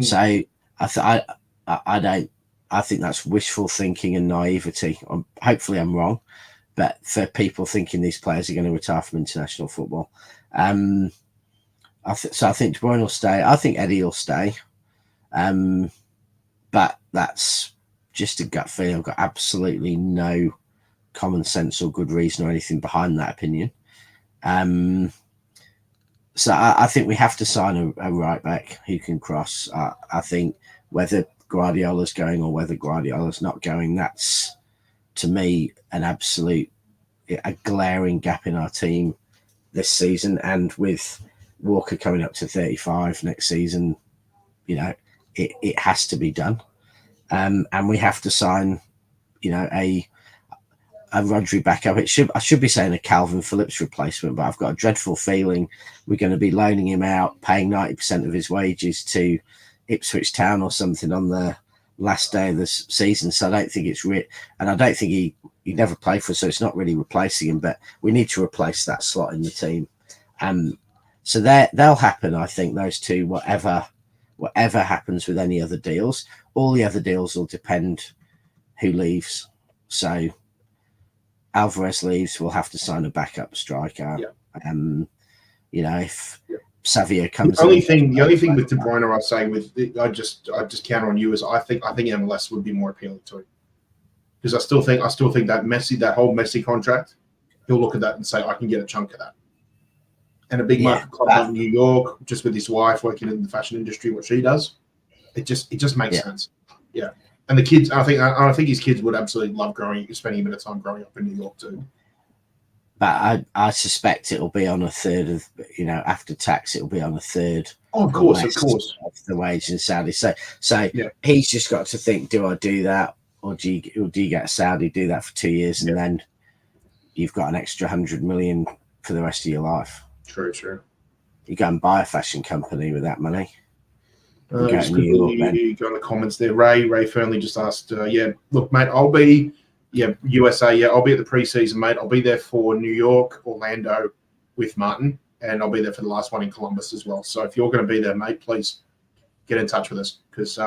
S2: So I think that's wishful thinking and naivety. Hopefully I'm wrong, but for people thinking these players are going to retire from international football. I think De Bruyne will stay. I think Eddie will stay. But that's just a gut feeling. I've got absolutely no common sense or good reason or anything behind that opinion. So I think we have to sign a right back who can cross. I think whether Guardiola's going or whether Guardiola's not going, that's, to me, a glaring gap in our team this season. And with Walker coming up to 35 next season, it has to be done. And we have to sign, a Rodri backup. I should be saying a Calvin Phillips replacement, but I've got a dreadful feeling we're going to be loaning him out, paying 90% of his wages to Ipswich Town or something on the last day of the season. So I don't think it's and I don't think he never played for us, so it's not really replacing him. But we need to replace that slot in the team. So they'll happen. I think those two, whatever happens with any other deals, all the other deals will depend who leaves. So Alvarez leaves, we'll have to sign a backup striker.
S1: Yeah.
S2: If Savio comes,
S1: the only thing with De Bruyne, I'd say I just counter on you is I think MLS would be more appealing to him, because I still think that whole Messi contract, he'll look at that and say, I can get a chunk of that. And a big market club like New York, just with his wife working in the fashion industry, what she does, it just makes sense. Yeah. And the kids, I think his kids would absolutely love spending a bit of time growing up in New York too.
S2: But I suspect it'll be on a third of, after tax, it'll be on a third.
S1: Oh, of course.
S2: Of the wage in Saudi. So he's just got to think: do I do that, or do you get Saudi, do that for 2 years, and then you've got an extra 100 million for the rest of your life?
S1: True.
S2: You go and buy a fashion company with that money.
S1: Just quickly, you got in the comments there. Ray Fernley just asked, look, mate, I'll be, USA, I'll be at the preseason, mate. I'll be there for New York, Orlando with Martin, and I'll be there for the last one in Columbus as well. So if you're going to be there, mate, please get in touch with us, because,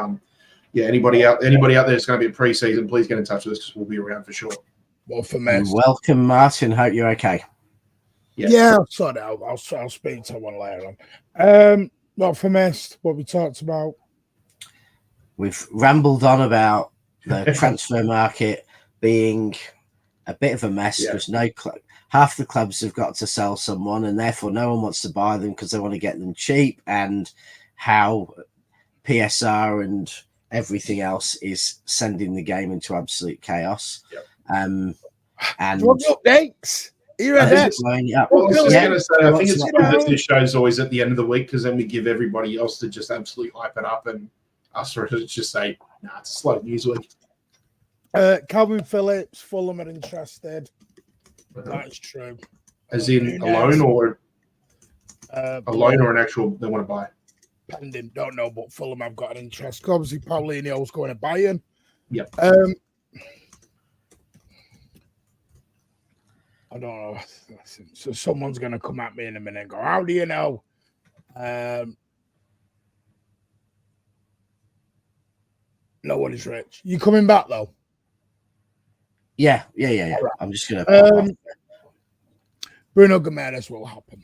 S1: anybody out there that's going to be at preseason, please get in touch with us, because we'll be around for sure.
S3: Well, for me,
S2: welcome, Martin. Hope you're okay.
S3: Yeah, I'll sort it out. I'll speak to one later on. Not for missed what we talked about.
S2: We've rambled on about the transfer market being a bit of a mess, because half the clubs have got to sell someone, and therefore no one wants to buy them because they want to get them cheap, and how PSR and everything else is sending the game into absolute chaos. And
S3: updates.
S1: I was going to say, I think it's good that this show's always at the end of the week, because then we give everybody else to just absolutely hype it up, and us to just say, it's a slow news week.
S3: Calvin Phillips, Fulham are interested. That's true.
S1: As in a loan or an actual they want to buy?
S3: Pending, don't know, but Fulham have got an interest. Obviously, Paulinho's going to Bayern.
S1: Yep.
S3: I don't know. So someone's going to come at me in a minute and go, how do you know? No one is rich. You coming back, though?
S2: Yeah. Right. I'm just going to
S3: Bruno Guimarães will happen.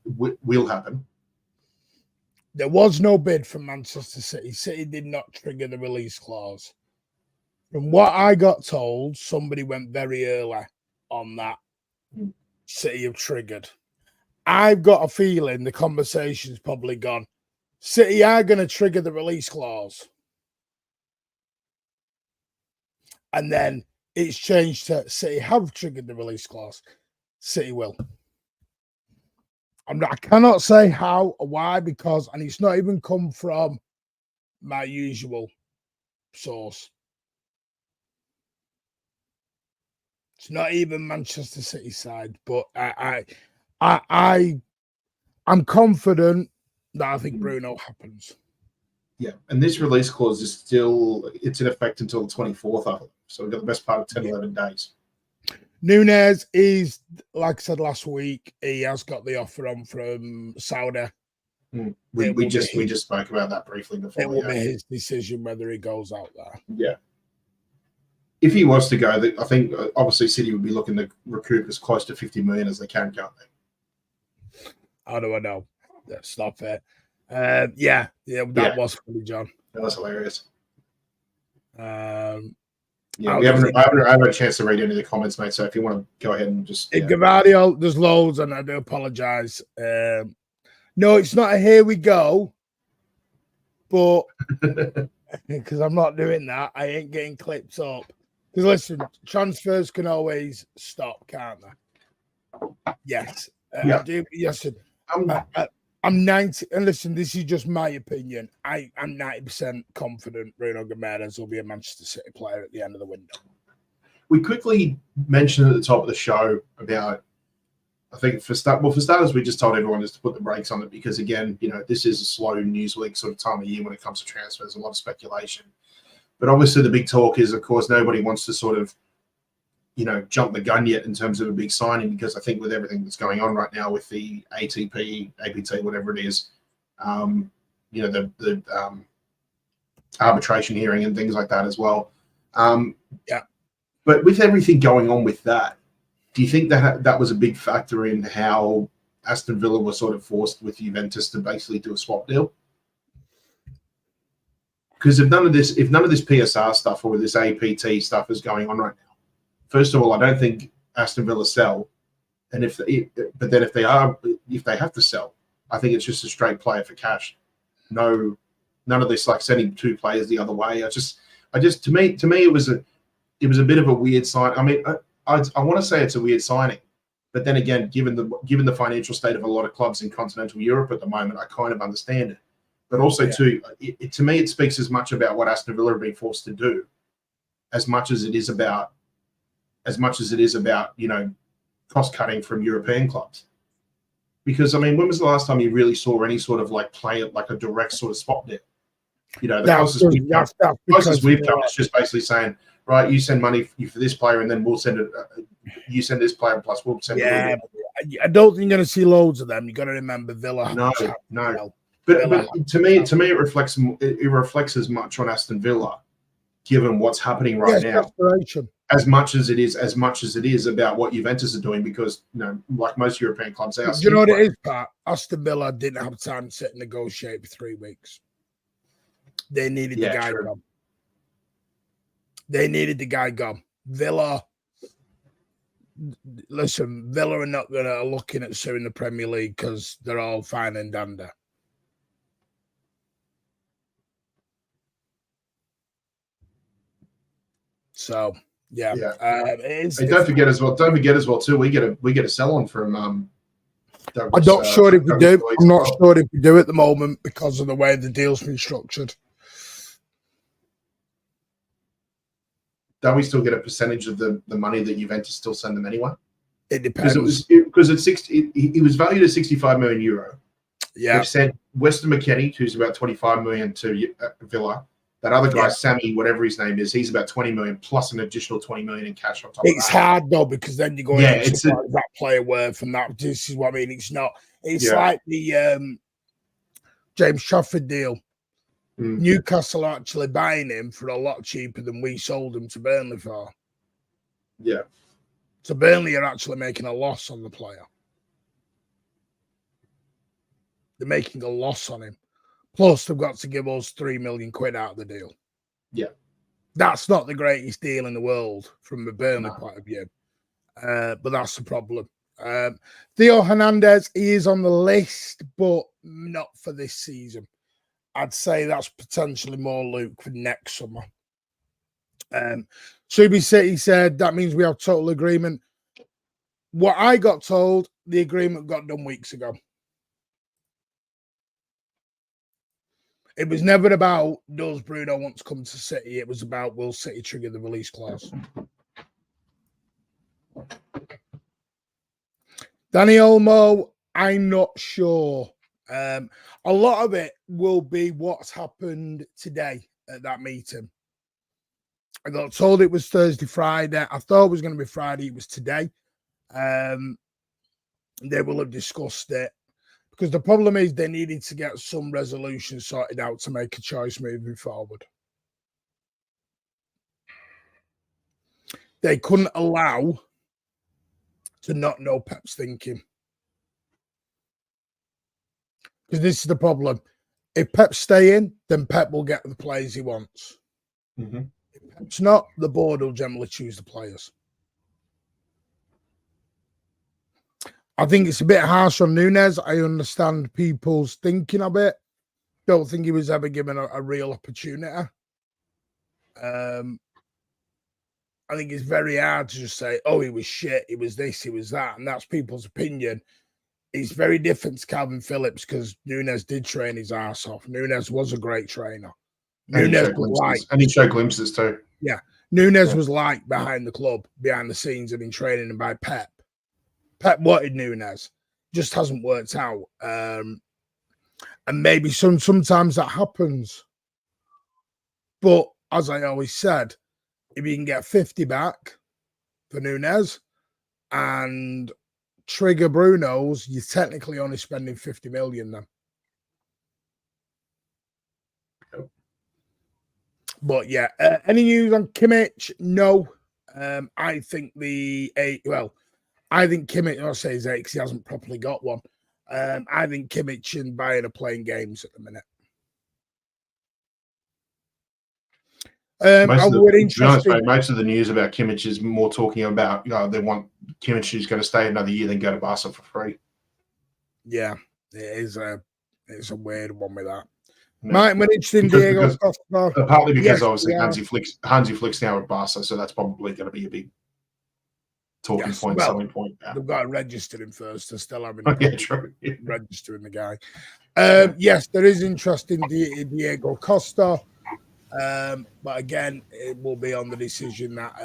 S1: will happen.
S3: There was no bid from Manchester City. City did not trigger the release clause. From what I got told, somebody went very early on that. City have triggered. I've got a feeling the conversation's probably gone. City are going to trigger the release clause. And then it's changed to City have triggered the release clause. City will. I cannot say how or why, because, and it's not even come from my usual source. It's not even Manchester City side, but I'm confident that I think Bruno happens.
S1: Yeah, and this release clause is still, it's in effect until the 24th, I think. So we've got the best part of 10, 11 days.
S3: Nunez is, like I said last week, he has got the offer on from Saudi.
S1: We just spoke about that briefly before.
S3: It will be his decision whether he goes out there.
S1: Yeah. If he was to go, I think obviously City would be looking to recoup as close to 50 million as they can, can't they?
S3: How do I know? That's not fair. That was funny, John.
S1: That was hilarious.
S3: I
S1: haven't had a chance to read any of the comments, mate. So if you want to go ahead and just
S3: Gavardio, there's loads, and I do apologize. No, it's not a here we go, but because I'm not doing that, I ain't getting clips up. Because listen, transfers can always stop, can't they? Yes, I do. Yes, I'm 90, and listen, this is just my opinion. I'm 90% confident Bruno Guimarães will be a Manchester City player at the end of the window.
S1: We quickly mentioned at the top of the show about, I think for starters, we just told everyone just to put the brakes on it because, again, this is a slow news week sort of time of year when it comes to transfers, a lot of speculation. But obviously the big talk is, of course, nobody wants to sort of, jump the gun yet in terms of a big signing, because I think with everything that's going on right now with the ATP, APT, whatever it is, the arbitration hearing and things like that as well. But with everything going on with that, do you think that was a big factor in how Aston Villa was sort of forced with Juventus to basically do a swap deal? Because if none of this PSR stuff or this APT stuff is going on right now, first of all, I don't think Aston Villa sell, and if they have to sell, I think it's just a straight player for cash. No, none of this like sending two players the other way. To me, it was a bit of a weird sign. I mean, I want to say it's a weird signing, but then again, given the financial state of a lot of clubs in continental Europe at the moment, I kind of understand it. But also to me, it speaks as much about what Aston Villa have been forced to do, as much as it is about cost cutting from European clubs. Because I mean, when was the last time you really saw any sort of like play at like a direct sort of spot deal? The closest we've come is just basically saying, right, you send money for this player, and then we'll send it. You send this player, plus we'll send.
S3: Yeah, I don't think you're going to see loads of them. You got to remember Villa.
S1: No. But to me, it reflects as much on Aston Villa, given what's happening right now. As much as it is about what Juventus are doing, because like most European clubs,
S3: do you know what it is, Pat? Aston Villa didn't have time to sit and negotiate for 3 weeks. They needed the guy gone. They needed the guy gone. Villa are not going to looking at suing the Premier League because they're all fine and dandy. So
S1: don't forget as well too. We get a sell on from.
S3: I'm not sure if we do. I'm not sure if we do at the moment because of the way the deal's been structured.
S1: Don't we still get a percentage of the money that Juventus still send them anyway?
S3: It depends.
S1: Because it's 60. It was valued at 65 million euro.
S3: Yeah.
S1: They've sent Weston McKennie, who's about 25 million to Villa. That other guy, Sammy, whatever his name is, he's about 20 million plus an additional 20 million in cash on top of that.
S3: It's hard though, because then you're going that player worth, and that this is what I mean. It's not. It's like the James Trafford deal. Newcastle are actually buying him for a lot cheaper than we sold him to Burnley for.
S1: Yeah.
S3: So Burnley are actually making a loss on the player. They're making a loss on him. Plus, they've got to give us £3 million out of the deal.
S1: Yeah.
S3: That's not the greatest deal in the world from a Burnley
S1: No.
S3: point of view. But that's the problem. Theo Hernandez, he is on the list, but not for this season. I'd say that's potentially more Luke for next summer. Subi City said that means we have total agreement. What I got told, the agreement got done weeks ago. It was never about does Bruno want to come to City. It was about will City trigger the release clause. Danny Olmo, I'm not sure. A lot of it will be what's happened today at that meeting. I got told it was Thursday, Friday. I thought it was going to be Friday. It was today. They will have discussed it because the problem is they needed to get some resolution sorted out to make a choice moving forward. They couldn't allow to not know Pep's thinking. Because this is the problem. If Pep's staying, then Pep will get the players he wants.
S1: Mm-hmm.
S3: If Pep's not, the board will generally choose the players. I think it's a bit harsh on Núñez. I understand people's thinking of it. Don't think he was ever given a real opportunity. I think it's very hard to just say, oh, he was shit, he was this, he was that, and that's people's opinion. It's very different to Calvin Phillips because Núñez did train his ass off. Núñez was a great trainer.
S1: And he showed glimpses too.
S3: Yeah. Núñez was like behind the club, behind the scenes, and been training him by Pep. Pep wanted Núñez. Just hasn't worked out. And maybe sometimes that happens. But as I always said, if you can get 50 back for Núñez and trigger Bruno's, you're technically only spending 50 million then. But yeah, any news on Kimmich? No. I think I think Kimmich, I'll say his 8 because he hasn't properly got one. I think Kimmich and Bayern are playing games at the minute.
S1: Most of the news about Kimmich is more talking about, they want Kimmich who's going to stay another year than go to Barca for free.
S3: Yeah, it's a weird one with that. No. Mike, when it's in Diego Costa.
S1: Partly because obviously Hansi Flick's now at Barca, so that's probably going to be a big talking point, selling point. Yeah.
S3: They've got to register him first. They're still having registering the guy. Yes, there is interest in Diego Costa. But again, it will be on the decision that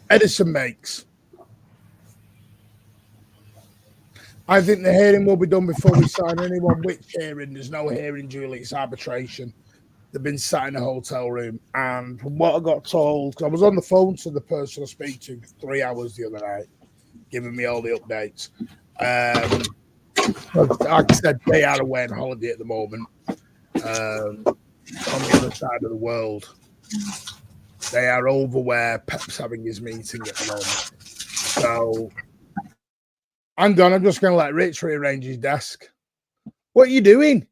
S3: Ederson makes. I think the hearing will be done before we sign anyone. Which hearing? There's no hearing, Julie. It's arbitration. They've been sat in a hotel room. And from what I got told, I was on the phone to the person I speak to for 3 hours the other night, giving me all the updates. Like I said, they are away on holiday at the moment. On the other side of the world. They are over where Pep's having his meeting at the moment. So, hang on, I'm just going to let Rich rearrange his desk. What are you doing?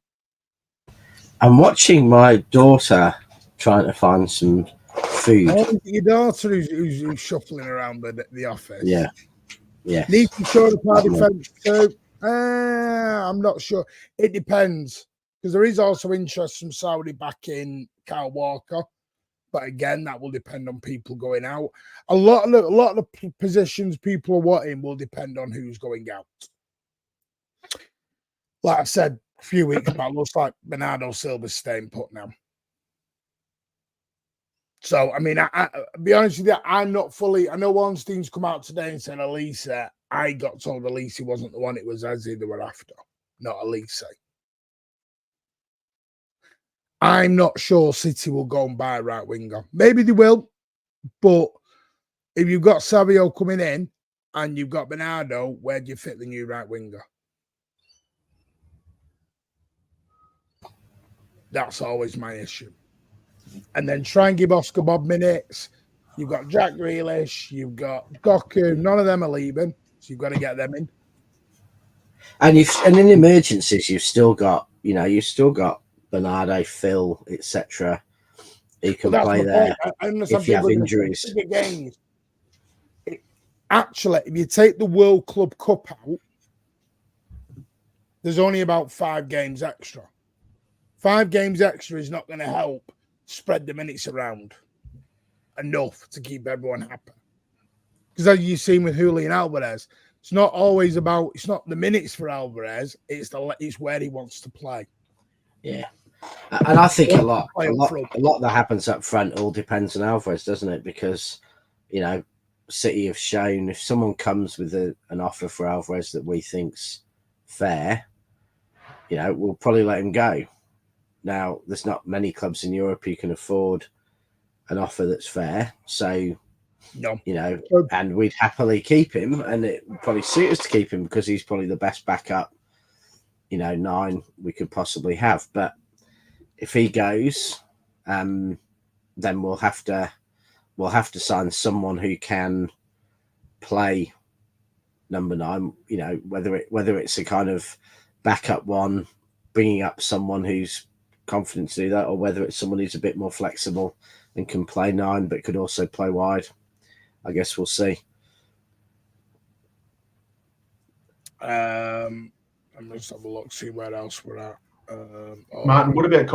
S2: I'm watching my daughter trying to find some food.
S3: Oh, your daughter who's shuffling around the office.
S2: Yeah. Yeah.
S3: Need to show the party defense too. I'm not sure. It depends. Because there is also interest from Saudi back in Kyle Walker. But again, that will depend on people going out. A lot of the positions people are wanting will depend on who's going out. Like I said a few weeks back, looks like Bernardo Silva's staying put now. So, I mean, I'll be honest with you, I'm not fully... I know Ornstein's come out today and said Elise. I got told Elise wasn't the one. It was Eze they were after, not Elise. I'm not sure City will go and buy a right winger. Maybe they will, but if you've got Savio coming in and you've got Bernardo, where do you fit the new right winger? That's always my issue. And then try and give Oscar Bob minutes. You've got Jack Grealish, you've got Goku. None of them are leaving, so you've got to get them in.
S2: And in emergencies, you've still got Bernardo, Phil, etc. Who can play there
S3: I understand
S2: if you have
S3: people
S2: injuries.
S3: bigger games. Actually, if you take the World Club Cup out, there's only about 5 games extra. 5 games extra is not going to help spread the minutes around enough to keep everyone happy. Because as you've seen with Julian Alvarez, it's not the minutes for Alvarez, it's where he wants to play.
S2: Yeah. And I think a lot that happens up front all depends on Alvarez, doesn't it? Because, City have shown if someone comes with an offer for Alvarez that we think's fair, we'll probably let him go. Now, there's not many clubs in Europe who can afford an offer that's fair. So,
S3: no.
S2: And we'd happily keep him, and it would probably suit us to keep him because he's probably the best backup, 9 we could possibly have. But if he goes, then we'll have to sign someone who can play number 9. Whether it's a kind of backup one, bringing up someone who's confident to do that, or whether it's someone who's a bit more flexible and can play 9 but could also play wide. I guess we'll see.
S3: I'm just have a look, see where else we're at.
S1: Martin, what about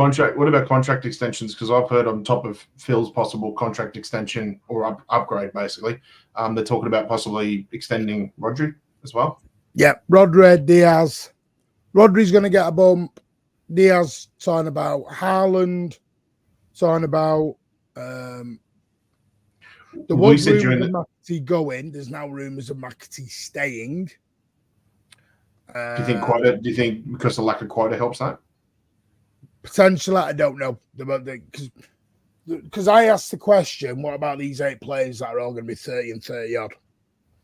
S1: contract extensions? Because I've heard on top of Phil's possible contract extension or upgrade, basically, they're talking about possibly extending Rodri as well.
S3: Yeah, Rodri, Diaz. Rodri's going to get a bump. Diaz talking about Haaland, talking about there was rumours of McAtee going. There's now rumours of McAtee staying.
S1: Do you think because the lack of quota helps that?
S3: Potentially, I don't know. Because I asked the question, what about these 8 players that are all going to be 30 and 30 odd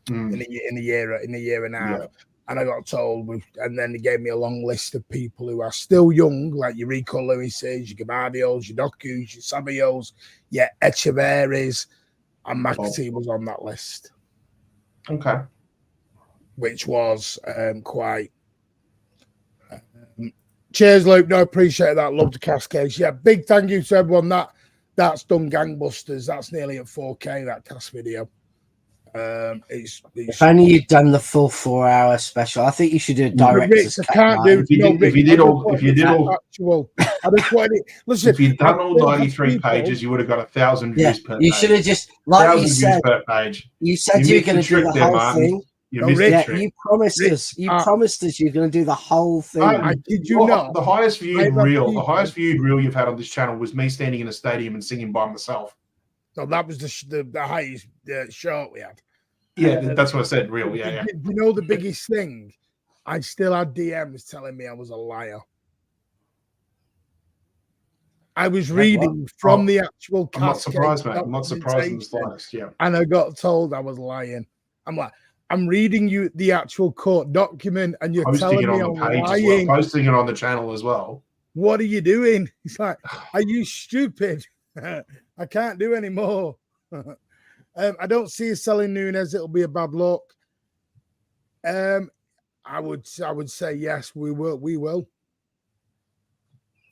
S3: in a year and a half? Yeah. And I got told, and then they gave me a long list of people who are still young, like your Rico Lewis's, your Gabardios, your Doku's, your Sabios, your Echeverries, and McAtee was on that list.
S1: Okay.
S3: Which was quite... Cheers, Luke. No, appreciate that. Love the cascades. Yeah, big thank you to everyone. That's done gangbusters. That's nearly at 4K, that cast video.
S2: If only you'd done the full 4-hour special. I think you should do a director's cut.
S1: If you did all,
S3: actual, I just wanted it. Listen,
S1: if you'd done all 93 pages, you would have got 1,000 views per page.
S2: You should have just, like you said,
S1: per page.
S2: You said you were going to do the whole thing. You promised us. You promised us you're going to do the whole thing.
S3: I kid you not.
S1: The highest viewed reel you've had on this channel was me standing in a stadium and singing by myself.
S3: So that was the highest short we had.
S1: Yeah, that's what I said. Real, yeah.
S3: You know the biggest thing? I still had DMs telling me I was a liar. I was reading from the actual
S1: I'm not surprised, mate. I'm not surprised in the slightest, yeah.
S3: And I got told I was lying. I'm like, I'm reading you the actual court document and you're telling me I'm lying.
S1: Posting it on the channel as well.
S3: What are you doing? He's like, are you stupid? I can't do any more. I don't see us selling Núñez. It'll be a bad look. I would say yes. We will. We will.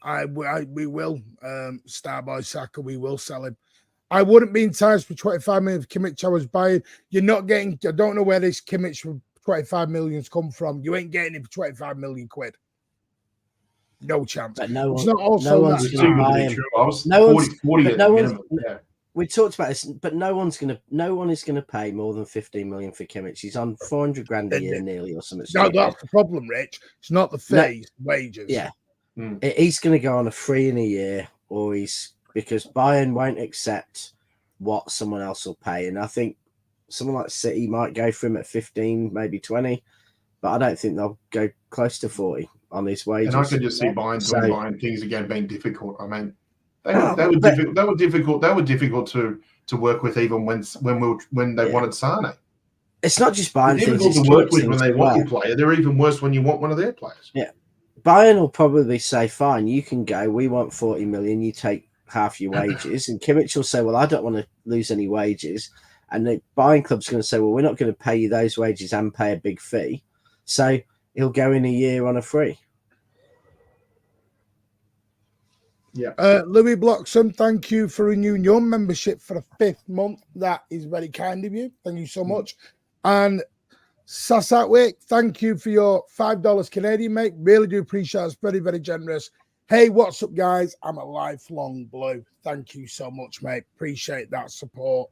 S3: We will. Starboy Saka. We will sell him. I wouldn't be enticed for 25 million for Kimmich. I was buying. You're not getting. I don't know where this Kimmich for 25 million's come from. You ain't getting it for 25 million quid. No chance.
S2: But no one,
S3: it's not also
S2: no one's going to buy him. We talked about this, but no one is going to pay more than 15 million for Kimmich. He's on 400 grand a year nearly or something.
S3: No, that's the problem, Rich. It's not the fees, wages.
S2: Yeah. He's going to go on a free in a year, because Bayern won't accept what someone else will pay. And I think someone like City might go for him at 15, maybe 20, but I don't think they'll go close to 40 on his wages.
S1: And I could just see Bayern things again being difficult. I mean, they were difficult to work with even when they wanted Sane.
S2: It's not just Bayern
S1: things. Difficult to work with when they want your player. They're even worse when you want one of their players.
S2: Yeah, Bayern will probably say, "Fine, you can go. We want 40 million. You take half your wages." And Kimmich will say, "Well, I don't want to lose any wages." And the Bayern club's going to say, "Well, we're not going to pay you those wages and pay a big fee." So he'll go in a year on a free.
S1: Yeah.
S3: Louis Bloxham, thank you for renewing your membership for the 5th month. That is very kind of you. Thank you so much. And Sasatwick, thank you for your $5 Canadian, mate. Really do appreciate it. It's very, very generous. Hey, what's up, guys? I'm a lifelong blue. Thank you so much, mate. Appreciate that support.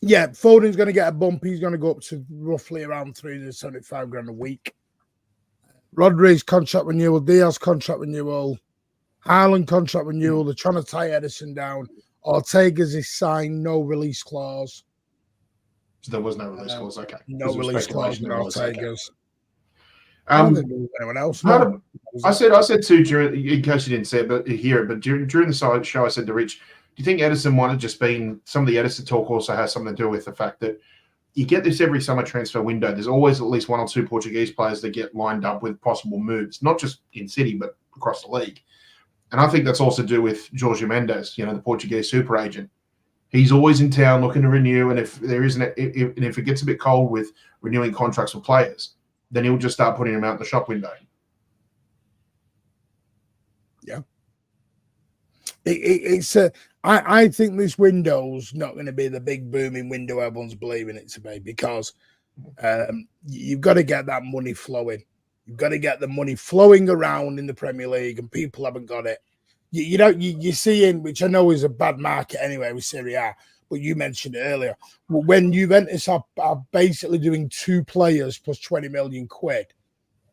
S3: Yeah, Foden's going to get a bump. He's going to go up to roughly around 375 grand a week. Rodri's contract renewal, Diaz contract renewal, Haaland contract renewal. They're trying to tie Ederson down. Ortega's is signed, no release clause.
S1: So there was no release clause. Okay.
S3: No release clause with Ortega's. Anyone else?
S1: I said too, during, in case you didn't say it, but hear it, but during the show, I said to Rich, do you think Ederson might have just been, some of the Ederson talk also has something to do with the fact that you get this every summer transfer window. There's always at least 1 or 2 Portuguese players that get lined up with possible moves, not just in City, but across the league. And I think that's also to do with Jorge Mendes, the Portuguese super agent. He's always in town looking to renew, and if it gets a bit cold with renewing contracts with players, then he'll just start putting them out in the shop window.
S3: Yeah. I think this window's not going to be the big booming window everyone's believing it to be, because you've got to get that money flowing. You've got to get the money flowing around in the Premier League, and people haven't got it. You're seeing, which I know is a bad market anyway with Serie A, but you mentioned it earlier. When Juventus are basically doing 2 players plus 20 million quid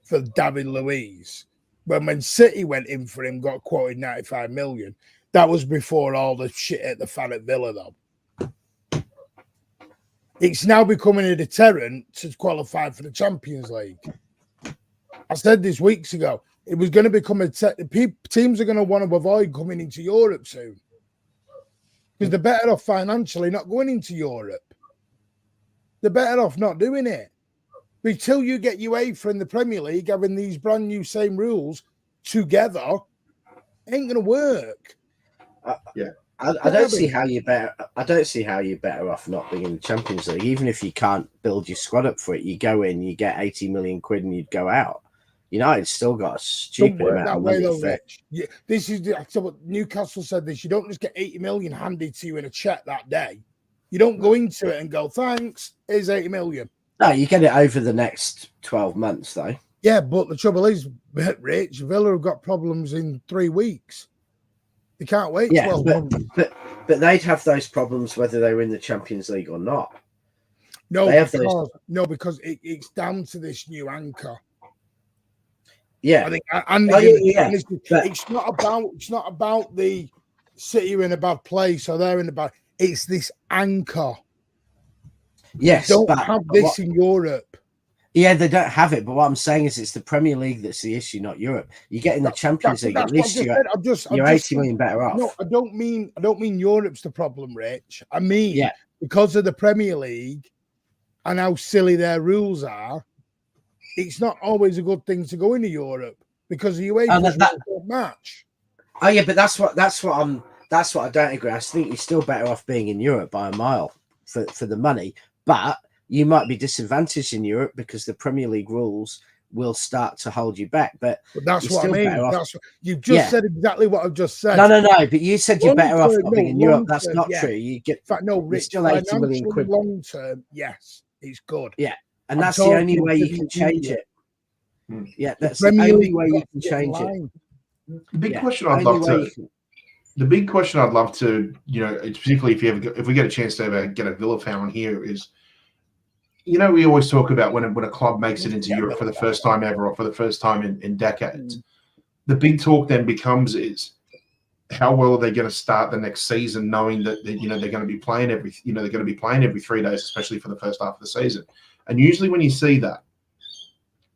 S3: for David Luiz, when City went in for him, got quoted 95 million. That was before all the shit at the fan at Villa, though. It's now becoming a deterrent to qualify for the Champions League. I said this weeks ago. It was going to become teams are going to want to avoid coming into Europe soon, because they're better off financially not going into Europe. They're better off not doing it. But until you get UEFA in the Premier League having these brand new same rules together, it ain't going to work.
S1: Yeah.
S2: I don't see how you're better. I don't see how you're better off not being in the Champions League. Even if you can't build your squad up for it, you go in, you get 80 million quid, and you'd go out. United's still got a stupid amount of money.
S3: Though, Rich. Yeah, this is what Newcastle said. This, you don't just get 80 million handed to you in a check that day. You don't go into it and go, "Thanks, here's 80 million."
S2: No, you get it over the next 12 months, though.
S3: Yeah, but the trouble is, Rich, Villa have got problems in 3 weeks. They can't wait 12 months.
S2: But they'd have those problems whether they were in the Champions League or not.
S3: No, because it's down to this new anchor.
S2: Yeah,
S3: I think, it's not about the City are in a bad place or they're in a bad. It's this anchor.
S2: Yes,
S3: they don't have this in Europe.
S2: Yeah, they don't have it. But what I'm saying is, it's the Premier League that's the issue, not Europe. You get in the Champions League, at least you're 80 million better off.
S3: No, I don't mean Europe's the problem, Rich. I mean, because of the Premier League and how silly their rules are, it's not always a good thing to go into Europe because the UEFA don't match.
S2: Oh yeah, but that's what I don't agree. I think you're still better off being in Europe by a mile for the money, but you might be disadvantaged in Europe because the Premier League rules will start to hold you back. But
S3: that's what I mean. You've just said exactly what I've just said.
S2: No. But you said you're better off not being in Europe. That's not true. You get
S3: Rich,
S2: still 80 million quid.
S3: Long term, yes, it's good.
S2: Yeah. And that's the only way you can change it. Yeah, that's the only way you can change it.
S1: The big question I'd love to, particularly if we get a chance to ever get a Villa fan on here, is, we always talk about when a club makes it into Europe for the first time ever or for the first time in decades. The big talk then becomes is how well are they going to start the next season, knowing that they're going to be playing every 3 days, especially for the first half of the season. And usually when you see that,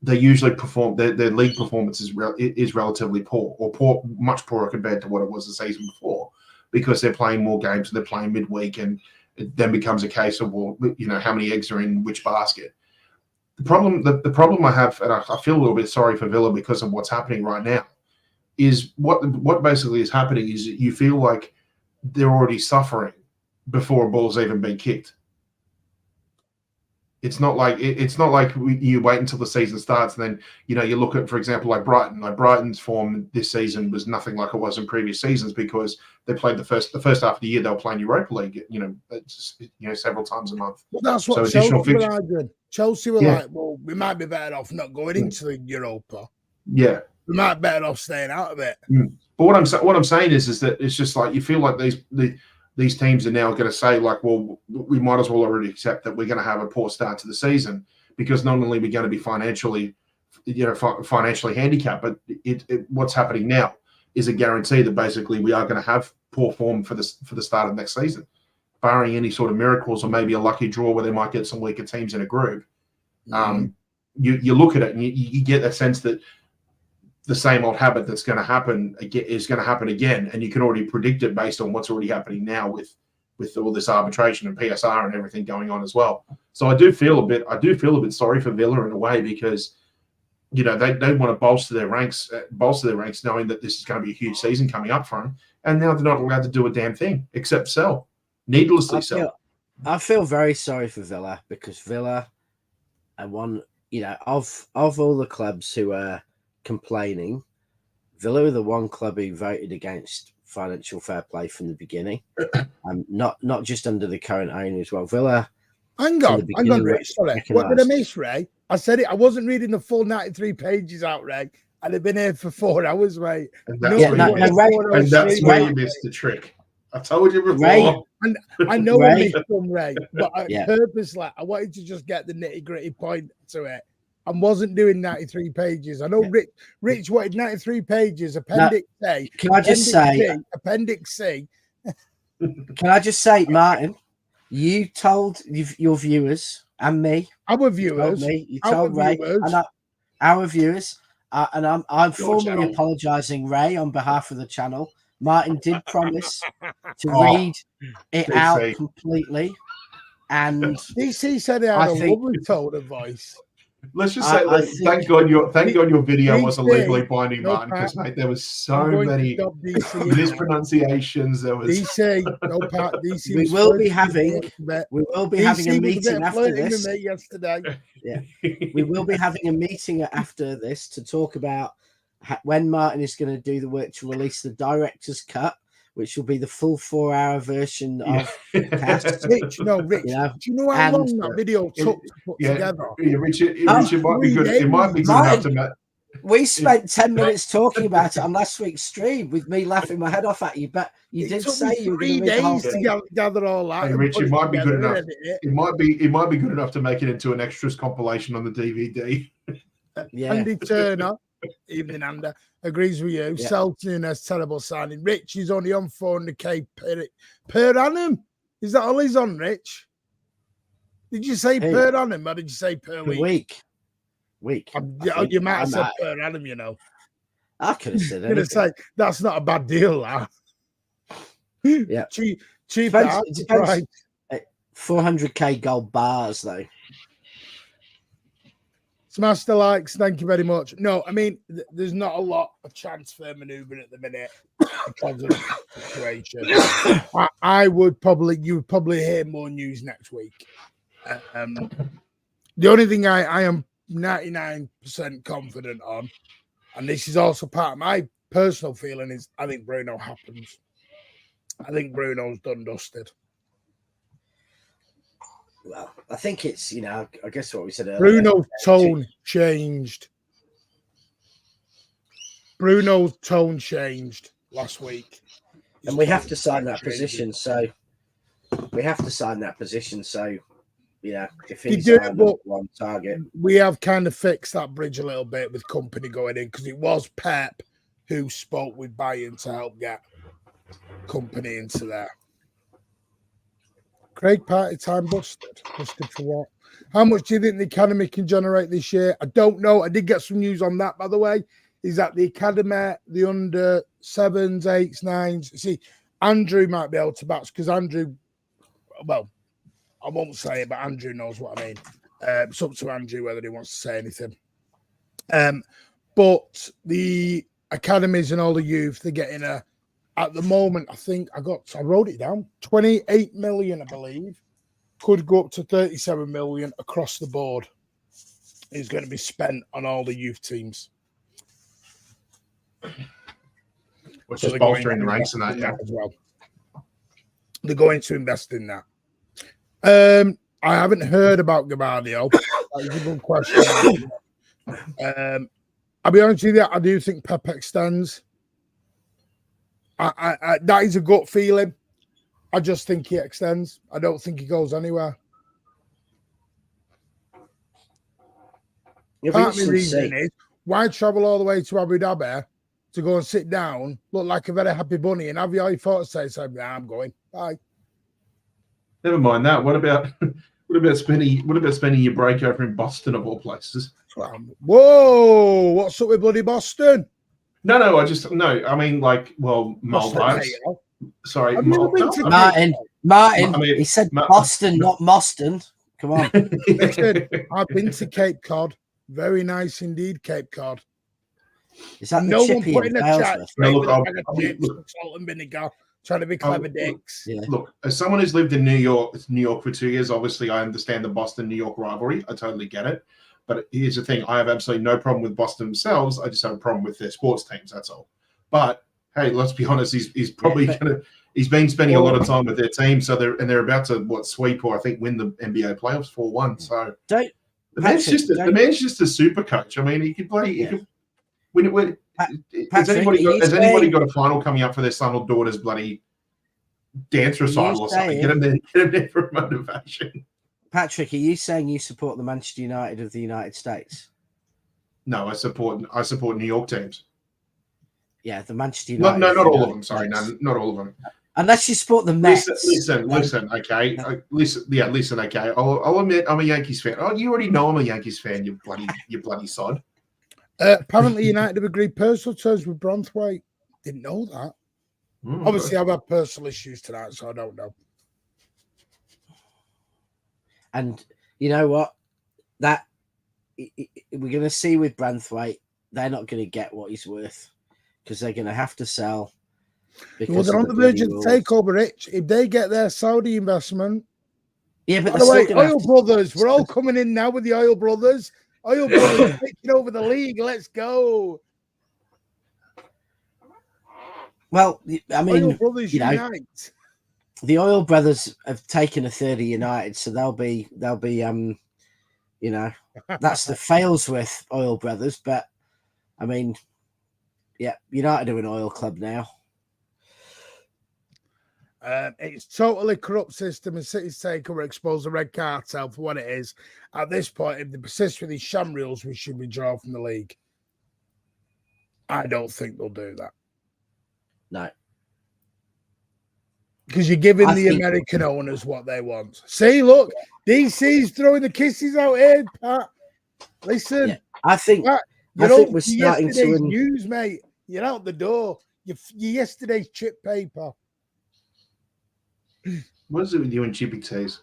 S1: they usually perform their league performance is relatively poor, or much poorer compared to what it was the season before, because they're playing more games and they're playing midweek, and it then becomes a case of, how many eggs are in which basket. The problem I have, and I feel a little bit sorry for Villa because of what's happening right now, is what basically is happening is you feel like they're already suffering before a ball's even been kicked. It's not like you wait until the season starts and then you look at, for example, like Brighton. Like Brighton's form this season was nothing like it was in previous seasons because they played the first half of the year they were playing Europa League. Several times a month.
S3: Well, that's what
S1: so
S3: Chelsea were arguing. Chelsea were
S1: Yeah.
S3: like, well, we might be better off not going into the Europa.
S1: Yeah,
S3: We might be better off staying out of it.
S1: But what I'm saying is that it's just like you feel like these teams are now going to say like, well, we might as well already accept that we're going to have a poor start to the season because not only are we going to be financially handicapped, but what's happening now is a guarantee that basically we are going to have poor form for the start of next season, barring any sort of miracles or maybe a lucky draw where they might get some weaker teams in a group. You look at it and you get that sense that the same old habit that's going to happen is going to happen again, and you can already predict it based on what's already happening now with all this arbitration and PSR and everything going on as well. So I do feel a bit sorry for Villa in a way because they want to bolster their ranks knowing that this is going to be a huge season coming up for them, and now they're not allowed to do a damn thing except sell, needlessly sell.
S2: I feel very sorry for Villa because Villa are one, of all the clubs who are complaining, Villa are the one club who voted against financial fair play from the beginning, not just under the current owner as well. Villa.
S3: Hang on, Ray. Sorry, what did I miss, Ray? I said it. I wasn't reading the full 93 pages out, Ray. I'd have been here for 4 hours, Ray.
S1: And that's where you missed the trick. I told you before.
S2: Ray,
S3: and I know I missed some, Ray, but purposely, I wanted to just get the nitty-gritty point to it. I wasn't doing 93 pages. I know Rich wanted 93 pages, Appendix A.
S2: Can I just say...
S3: Appendix C.
S2: Can I just say, Martin, you told your viewers and me...
S3: Our viewers.
S2: You told Ray and our viewers, and I'm formally apologising, Ray, on behalf of the channel. Martin did promise to read it out completely, and
S3: DC said he had a lovely tone of voice.
S1: Let's just say thank God your video wasn't legally binding, Martin, because mate, there was so many mispronunciations. There was
S3: DC.
S2: We will be having a meeting after this.
S3: Yesterday.
S2: Yeah, we will be having a meeting after this to talk about when Martin is going to do the work to release the director's cut, which will be the full 4-hour version of cast.
S3: Rich, do you know how long that video took to put together?
S1: Yeah, Richard, it might be good. It might be good enough to.
S2: We spent 10 minutes talking about it on last week's stream with me laughing my head off at you, but you did say you were going to read the whole thing.
S3: To gather all that.
S1: Hey, Rich, it might be good enough. It might be good enough to make it into an extras compilation on the DVD.
S2: Yeah.
S3: Andy Turner. Evening, Ander, agrees with you. Selton has terrible signing. Rich is only on 400k per annum. Is that all he's on, Rich? Did you say per annum or did you say per week?
S2: Week.
S3: You might have said per annum,
S2: I could have said
S3: anything. Say, that's not a bad deal, that.
S2: Yeah.
S3: Cheap.
S2: Depends. 400k gold bars, though.
S3: Smash the likes. Thank you very much. No, I mean, there's not a lot of transfer manoeuvring at the minute because of the situation. You would probably hear more news next week. The only thing I am 99% confident on, and this is also part of my personal feeling, is I think Bruno happens. I think Bruno's done dusted.
S2: Well, I think it's, I guess what we said earlier.
S3: Bruno's tone changed. Bruno's tone changed last week.
S2: And we have to sign that position. So, if he's on target.
S3: We have kind of fixed that bridge a little bit with company going in because it was Pep who spoke with Bayern to help get company into there. Craig, party time busted. Busted for what? How much do you think the academy can generate this year? I don't know. I did get some news on that, by the way. Is that the academy, the under 7s, 8s, 9s? See, Andrew might be able to bounce because Andrew, well, I won't say it, but Andrew knows what I mean. It's up to Andrew whether he wants to say anything. But the academies and all the youth, they're getting at the moment, I think I wrote it down, 28 million, I believe, could go up to 37 million across the board is going to be spent on all the youth teams.
S1: Which is bolstering the ranks in that, yeah.
S3: As well. They're going to invest in that. I haven't heard about Gabardio. That is a good question. I'll be honest with you, I do think Pep extends. That is a gut feeling. I just think he extends. I don't think he goes anywhere. Part of the reason is, why travel all the way to Abu Dhabi to go and sit down, look like a very happy bunny, and have your thoughts say, nah, I'm going. Bye.
S1: Never mind that. What about spending your break over in Boston of all places?
S3: Whoa! What's up with bloody Boston?
S1: No. I mean, like, well, Maldives. Sorry,
S2: Martin. I mean, he said Boston, not Moston. Come on.
S3: Listen, I've been to Cape Cod. Very nice indeed, Cape Cod.
S2: Is that
S3: no
S2: the
S3: one
S2: chippy
S3: put in a chat
S1: look,
S3: salt and vinegar, trying to be clever dicks.
S2: Yeah.
S1: Look, as someone who's lived in New York for 2 years, obviously I understand the Boston-New York rivalry. I totally get it. But here's the thing: I have absolutely no problem with Boston themselves. I just have a problem with their sports teams. That's all. But hey, let's be honest. He's probably he's been spending a lot of time with their team. So they're about to sweep or I think win the NBA playoffs 4-1. So the man's just a super coach. I mean, he could play. He could. Has anybody got a final coming up for their son or daughter's bloody dance recital or something? Get them there for motivation.
S2: Patrick, are you saying you support the Manchester United of the United States?
S1: No, I support New York teams.
S2: Yeah, the Manchester United.
S1: No, not all of them. Sorry, no, not all of them.
S2: Unless you support the Mets.
S1: Listen, okay. Listen, okay. I'll admit I'm a Yankees fan. Oh, you already know I'm a Yankees fan, you bloody sod.
S3: Apparently, United have agreed personal terms with Branthwaite. Didn't know that. Obviously, I've had personal issues tonight, so I don't know.
S2: And you know what? That we're going to see with Branthwaite, they're not going to get what he's worth because they're going to have to sell.
S3: Well, they're on the verge of the takeover, Rich. If they get their Saudi investment.
S2: Yeah, but
S3: by the way, Oil Brothers, we're all coming in now with the Oil Brothers. Oil Brothers taking over the league. Let's go.
S2: Well, I mean,
S3: Oil Brothers unite.
S2: The Oil Brothers have taken a third of United, so they'll be you know, that's the Failsworth Oil Brothers. But I mean, yeah, United are an oil club now.
S3: It's totally corrupt system, and City's takeover expose the red cartel for what it is. At this point, if they persist with these sham rules, we should withdraw from the league. I don't think they'll do that.
S2: No.
S3: Because you're giving the American owners what they want. See, look, DC's throwing the kisses out here, Pat. Listen,
S2: I think
S3: Pat,
S2: we're starting to
S3: news, mate. You're out the door. You're yesterday's chip paper.
S1: What is it with you and chippy teas?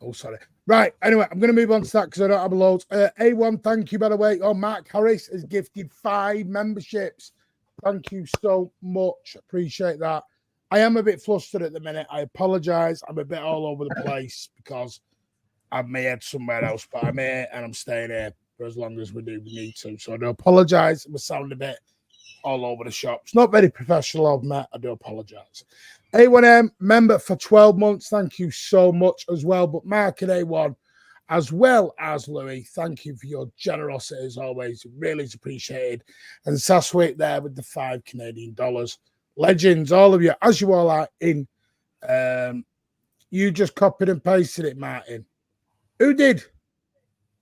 S3: Oh, sorry. Right. Anyway, I'm going to move on to that because I don't have loads. A1, thank you, by the way. Oh, Mark Harris has gifted 5 memberships. Thank you so much. Appreciate that. I am a bit flustered at the minute. I apologize. I'm a bit all over the place because I've my head somewhere else, but I'm here and I'm staying here for as long as we need to. So I do apologize. I sound a bit all over the shop. It's not very professional of me. I do apologize. A1M member for 12 months. Thank you so much as well. But Mark and A1, as well as Louis, thank you for your generosity as always. Really is appreciated. And Saswick there with the $5 Canadian. Legends, all of you, as you all are in. You just copied and pasted it, Martin. Who did?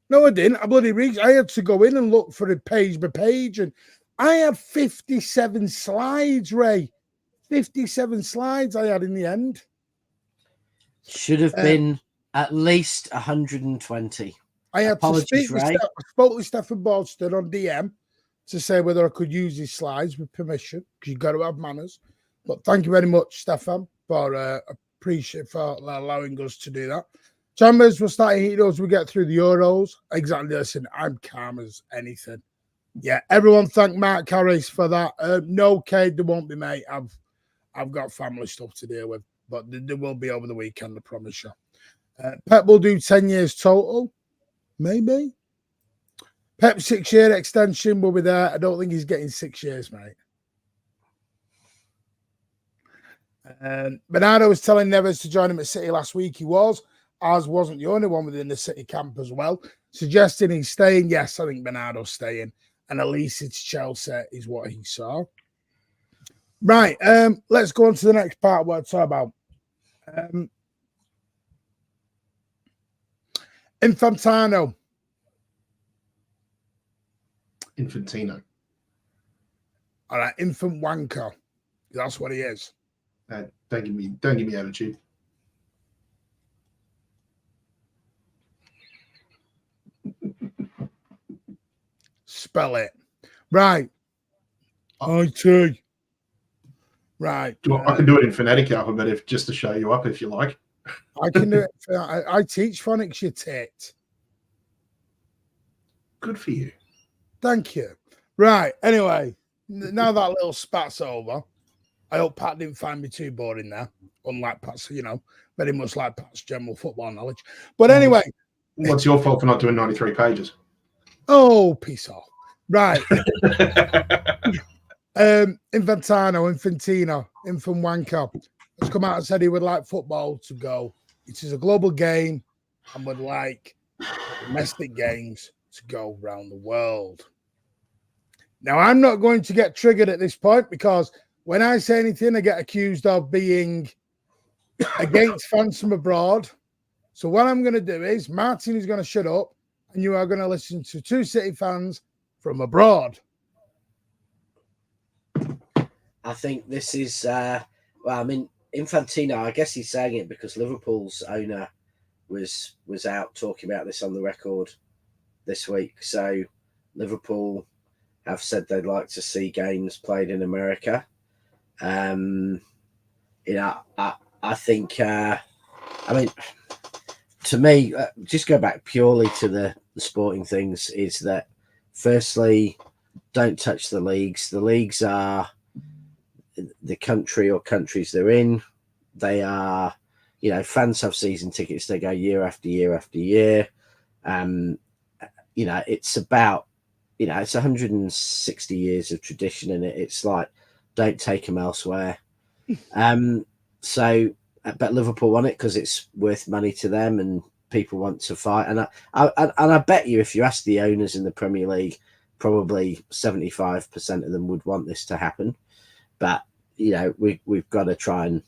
S3: No, I didn't. I had to go in and look for it page by page. And I have 57 slides, Ray. 57 slides I had in the end.
S2: Should have been at least 120.
S3: I had
S2: Apologies,
S3: to speak
S2: Ray.
S3: I spoke with Stefan Bodston on DM to say whether I could use his slides with permission, because you've got to have manners. But thank you very much, Stefan, for allowing us to do that. Chambers, we're starting heat as we get through the Euros. Exactly. Listen, I'm calm as anything. Yeah, everyone thank Mark Harris for that. No, Cade, there won't be, mate. I've got family stuff to deal with. but they will be over the weekend, I promise you. Pep will do 10 years total, maybe. Pep's 6-year extension will be there. I don't think he's getting 6 years, mate. Bernardo was telling Neves to join him at City last week. He was, as wasn't the only one within the City camp as well, suggesting he's staying. Yes, I think Bernardo's staying, and at least it's Chelsea is what he saw. Right, let's go on to the next part. What to talk about? Infantino. All right, infant wanker. That's what he is.
S1: Don't give me attitude.
S3: Spell it. Right. IT. Right.
S1: I can do it in phonetic alphabet just to show you up if you like.
S3: I can do it. I teach phonics, you tit.
S1: Good for you.
S3: Thank you. Right. Anyway, now that little spat's over, I hope Pat didn't find me too boring there. Unlike Pat's, very much like Pat's general football knowledge. But anyway.
S1: What's your fault for not doing 93 pages?
S3: Oh, peace off. Right. Infantino, infant wanker, has come out and said he would like football to go. It is a global game and would like domestic games to go around the world. Now, I'm not going to get triggered at this point because when I say anything, I get accused of being against fans from abroad. So what I'm going to do is Martin is going to shut up and you are going to listen to two City fans from abroad.
S2: I think this is, Infantino, I guess he's saying it because Liverpool's owner was out talking about this on the record this week. So Liverpool have said they'd like to see games played in America. I think, to me, just go back purely to the sporting things is that, firstly, don't touch the leagues. The leagues are the country or countries they're in. They are, fans have season tickets. They go year after year after year. It's about, it's 160 years of tradition in it. It's like, don't take them elsewhere. But Liverpool want it because it's worth money to them and people want to fight. And I bet you if you ask the owners in the Premier League, probably 75% of them would want this to happen. But, we've got to try and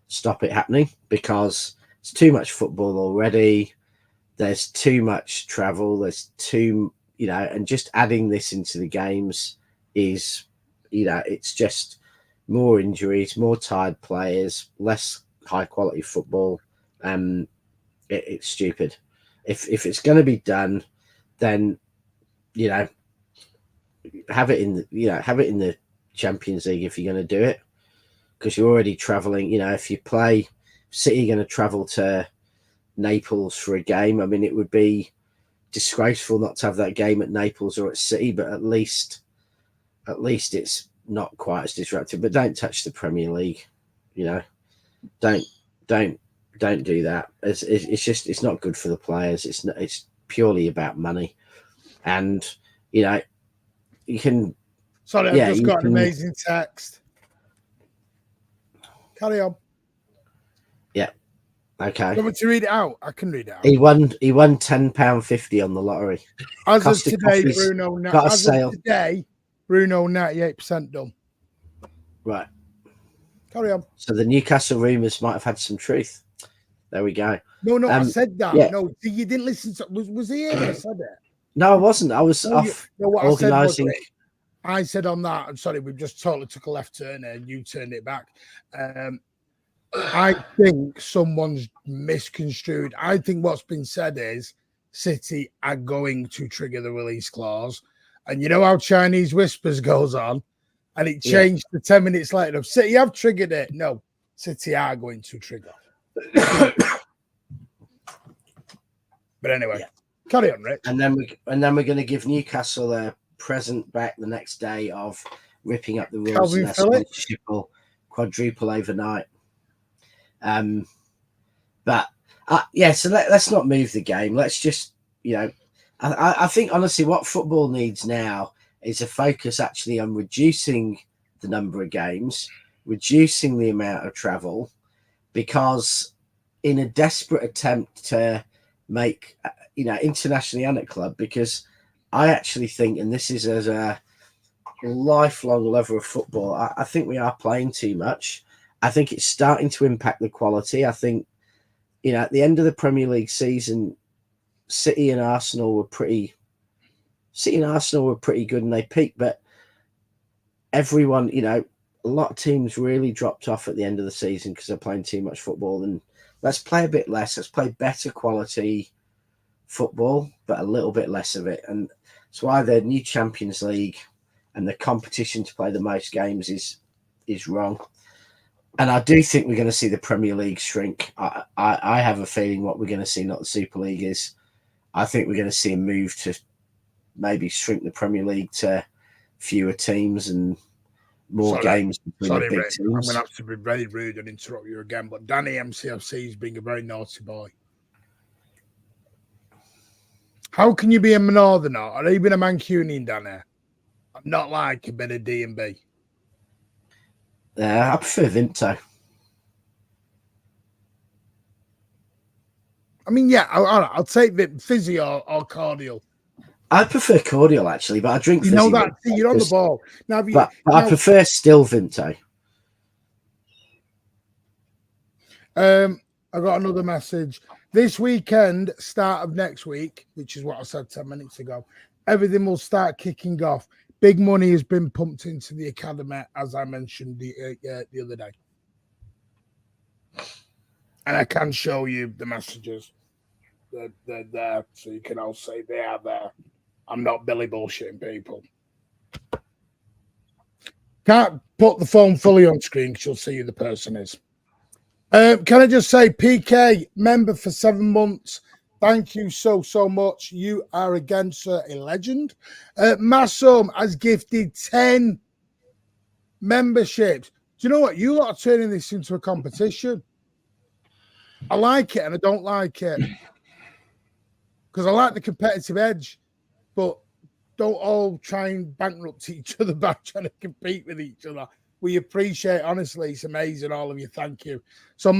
S2: stop it happening because it's too much football already. There's too much travel. There's and just adding this into the games is, it's just more injuries, more tired players, less high quality football. It's stupid. If it's going to be done, then, have it in the Champions League if you're going to do it, because you're already traveling. If you play City, you're going to travel to Naples for a game. I mean, it would be disgraceful not to have that game at Naples or at City, but at least it's not quite as disruptive. But don't touch the Premier League. Don't do that. It's not good for the players. It's purely about money, and you can.
S3: Sorry, I've just got an amazing text. Carry on.
S2: Yeah. Okay.
S3: You want me to read it out? I can read it out.
S2: He won £10.50 on the lottery.
S3: As of today, Bruno. Bruno 98% done.
S2: Right.
S3: Carry on.
S2: So the Newcastle rumours might have had some truth. There we go.
S3: No, I said that.
S2: Yeah.
S3: No, you didn't listen to. Was he here when I said it?
S2: No, I wasn't. I was off organising.
S3: I said on that, I'm sorry, we just totally took a left turn and you turned it back. I think someone's misconstrued. I think what's been said is City are going to trigger the release clause. And you know how Chinese whispers goes on? And it changed to 10 minutes later. City have triggered it. No, City are going to trigger. But anyway, carry on, Rich.
S2: And then we're going to give Newcastle a present back the next day of ripping up the rules and sponsorship quadruple overnight. But yeah, so let's not move the game. Let's just, I think honestly what football needs now is a focus actually on reducing the number of games, reducing the amount of travel, because in a desperate attempt to make, internationally and at club, because I actually think, and this is as a lifelong lover of football, I think we are playing too much. I think it's starting to impact the quality. I think, at the end of the Premier League season, City and Arsenal were pretty good and they peaked, but everyone, a lot of teams really dropped off at the end of the season because they're playing too much football. And let's play a bit less. Let's play better quality football, but a little bit less of it. And that's why the new Champions League and the competition to play the most games is wrong. And I do think we're going to see the Premier League shrink. I have a feeling what we're going to see, not the Super League, is I think we're going to see a move to maybe shrink the Premier League to fewer teams and more games between the big teams.
S3: I'm going to have to be very rude and interrupt you again, but Danny MCFC is being a very naughty boy. How can you be a Northerner or even a Mancunian, Danny? Not like a bit of D&B.
S2: I prefer Vinto.
S3: I mean, yeah, I'll take fizzy or cordial.
S2: I prefer cordial actually, but I drink fizzy.
S3: You know that you're on the ball now.
S2: But I prefer still Vinto.
S3: I got another message this weekend, start of next week, which is what I said 10 minutes ago. Everything will start kicking off. Big money has been pumped into the academy, as I mentioned the other day. And I can show you the messages. They're there, so you can all say they are there. I'm not Billy bullshitting people. Can't put the phone fully on screen because you'll see who the person is. Can I just say, PK, member for 7 months. Thank you so much. You are again, sir, a legend. Massum has gifted 10 memberships. Do you know what? You lot are turning this into a competition. I like it and I don't like it. Because I like the competitive edge, but don't all try and bankrupt each other by trying to compete with each other. We appreciate, honestly, it's amazing, all of you. Thank you. So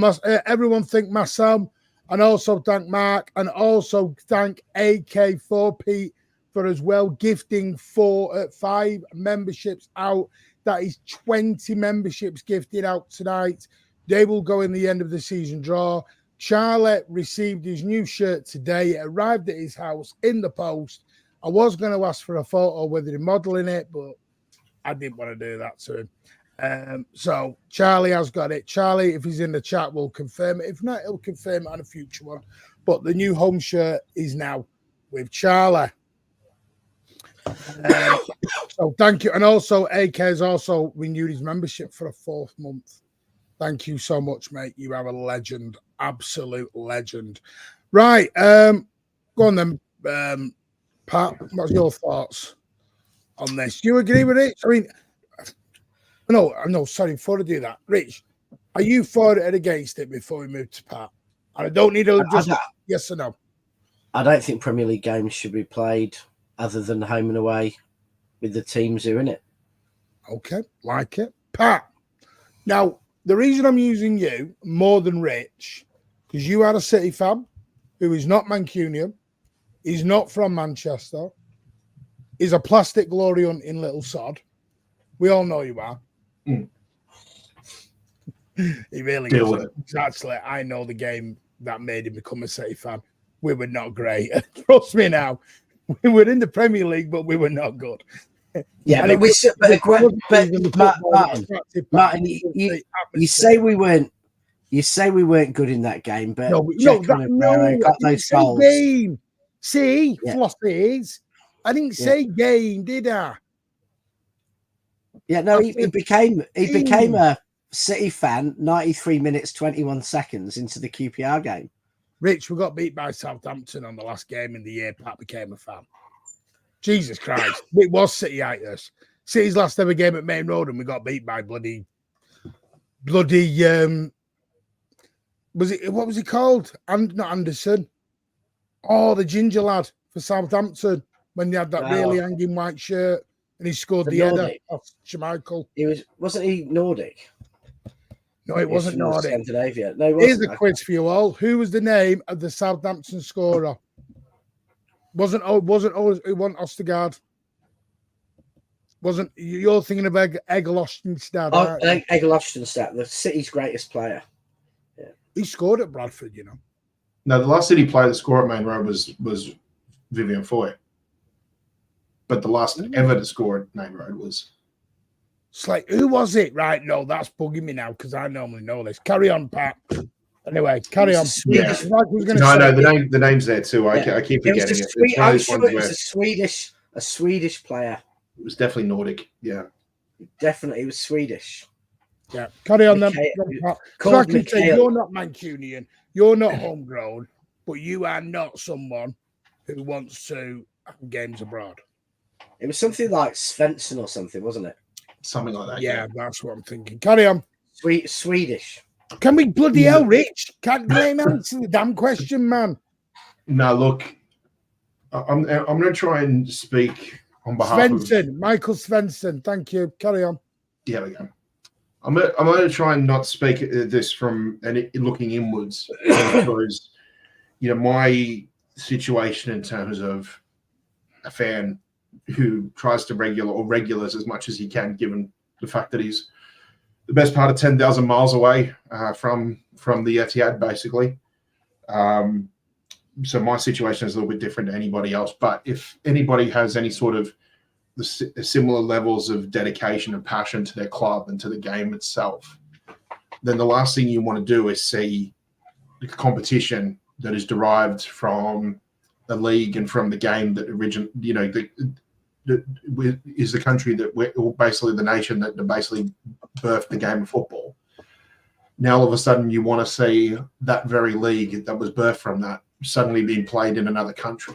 S3: everyone thank Massam. And also thank Mark, and also thank AK4P for as well gifting 5 memberships out. That is 20 memberships gifted out tonight. They will go in the end of the season draw. Charlie received his new shirt today. It arrived at his house in the post. I was going to ask for a photo with him modeling it, but I didn't want to do that to him. So Charlie has got it. Charlie, if he's in the chat, will confirm it. If not, he'll confirm it on a future one. But the new home shirt is now with Charlie. So thank you. And also AK has also renewed his membership for a 4th month. Thank you so much, mate. You are a legend. Absolute legend. Right. Go on then, Pat. What's your thoughts on this? Do you agree with it? I mean, no, sorry, before I do that, Rich, are you for it or against it before we move to Pat? And I don't need to just yes or no.
S2: I don't think Premier League games should be played other than home and away with the teams who are in it.
S3: Okay, like it. Pat, now, the reason I'm using you more than Rich, because you are a City fan who is not Mancunian, he's not from Manchester, he's a plastic glory in Little Sod. We all know you are. He really is. Actually, I know the game that made him become a City fan. We were not great. Trust me now. We were in the Premier League, but we were not good.
S2: Yeah, but Martin, you say we weren't. You say we weren't good in that game, but got those goals.
S3: Game. See, floppies. I didn't say game, did I?
S2: Yeah, no, he became a City fan 93 minutes 21 seconds into the QPR game.
S3: Rich, we got beat by Southampton on the last game in the year Pat became a fan. Jesus Christ. It was City-itis. City's last ever game at Main Road and we got beat by bloody What was he called? And not Anderson. Oh, the ginger lad for Southampton when he had that really hanging white shirt and he scored the header off Schmeichel.
S2: Wasn't he Nordic?
S3: No, it wasn't Nordic.
S2: Scandinavia. No,
S3: Here's a quiz for you all. Who was the name of the Southampton scorer? It wasn't Ostergaard. Wasn't you're thinking of Egglostonstad?
S2: Oh, Egglostonstad, the City's greatest player. Yeah.
S3: He scored at Bradford, you know.
S1: No, the last City player that scored at Main Road was Vivian Foy. But the last ever to score at Main Road was.
S3: It's like, who was it? Right, no, that's bugging me now because I normally know this. Carry on, Pat. Anyway, carry on.
S1: Yeah. No, the name's there too. I keep forgetting it.
S2: I'm sure it was a Swedish player.
S1: It was definitely Nordic. Yeah.
S2: Definitely, it was Swedish.
S3: Yeah. Carry on then. So I can say you're not Mancunian, you're not homegrown, but you are not someone who wants to have games abroad.
S2: It was something like Svensson or something, wasn't it?
S1: Something like that.
S3: Yeah, that's what I'm thinking. Carry on.
S2: Swedish.
S3: Can we bloody hell, Rich? Can't blame answer the damn question, man.
S1: No, look, I'm going to try and speak on behalf of
S3: Michael Svensson. Thank you. Carry on.
S1: Yeah, we go. I'm going to try and not speak this from looking inwards because my situation in terms of a fan who tries to regulars as much as he can, given the fact that he's the best part of 10,000 miles away from the Etihad, basically. So my situation is a little bit different to anybody else. But if anybody has any sort of similar levels of dedication and passion to their club and to the game itself, then the last thing you want to do is see the competition that is derived from the league and from the game that is the country or basically the nation that basically birthed the game of football. Now all of a sudden you want to see that very league that was birthed from that suddenly being played in another country.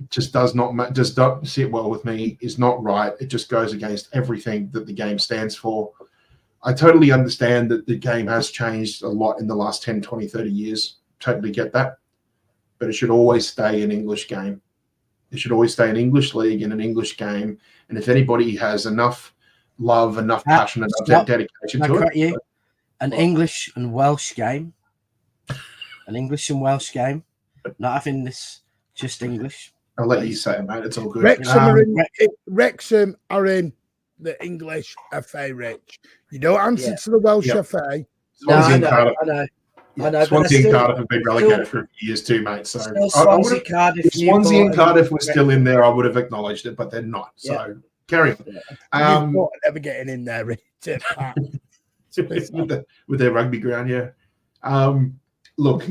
S1: Just don't sit well with me. Is not right. It just goes against everything that the game stands for. I totally understand that the game has changed a lot in the last 10, 20, 30 years. Totally get that. But it should always stay an English game. It should always stay an English league in an English game. And if anybody has enough love, enough passion, enough dedication to it.
S2: An English and Welsh game. An English and Welsh game. Not having this just English.
S1: I'll let you say it, mate. It's all good.
S3: Wrexham are in the English FA, Rich. You don't answer to the Welsh FA.
S2: I know.
S1: Swansea and Cardiff have been relegated for years too, mate. So
S2: Swansea
S1: and Cardiff were still in there, I would have acknowledged it, but they're not. So carry on.
S3: You're never getting in there, Rich.
S1: with their rugby ground, yeah. Look,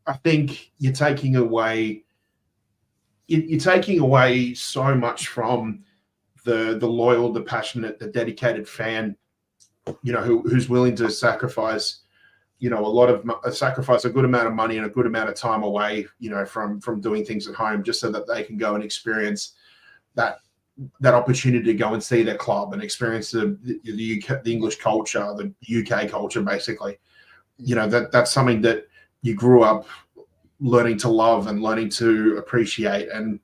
S1: I think you're taking away so much from the loyal, the passionate, the dedicated fan, who's willing to sacrifice, a good amount of money and a good amount of time away, from doing things at home just so that they can go and experience that opportunity to go and see their club and experience the UK, the English culture, the UK culture, basically. That's something that you grew up learning to love and learning to appreciate, and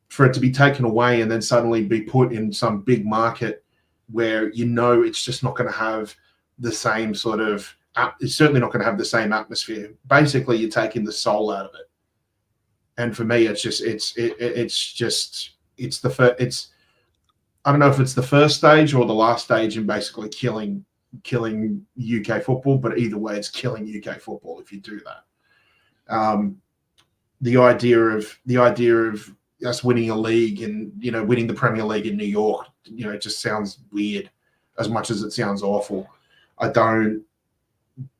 S1: for it to be taken away and then suddenly be put in some big market where it's just not going to have the same sort of, it's certainly not going to have the same atmosphere. Basically, you're taking the soul out of it. And for me, it's I don't know if it's the first stage or the last stage in basically killing UK football, but either way, it's killing UK football if you do that. The idea of us winning a league and winning the Premier League in New York, it just sounds weird as much as it sounds awful. I don't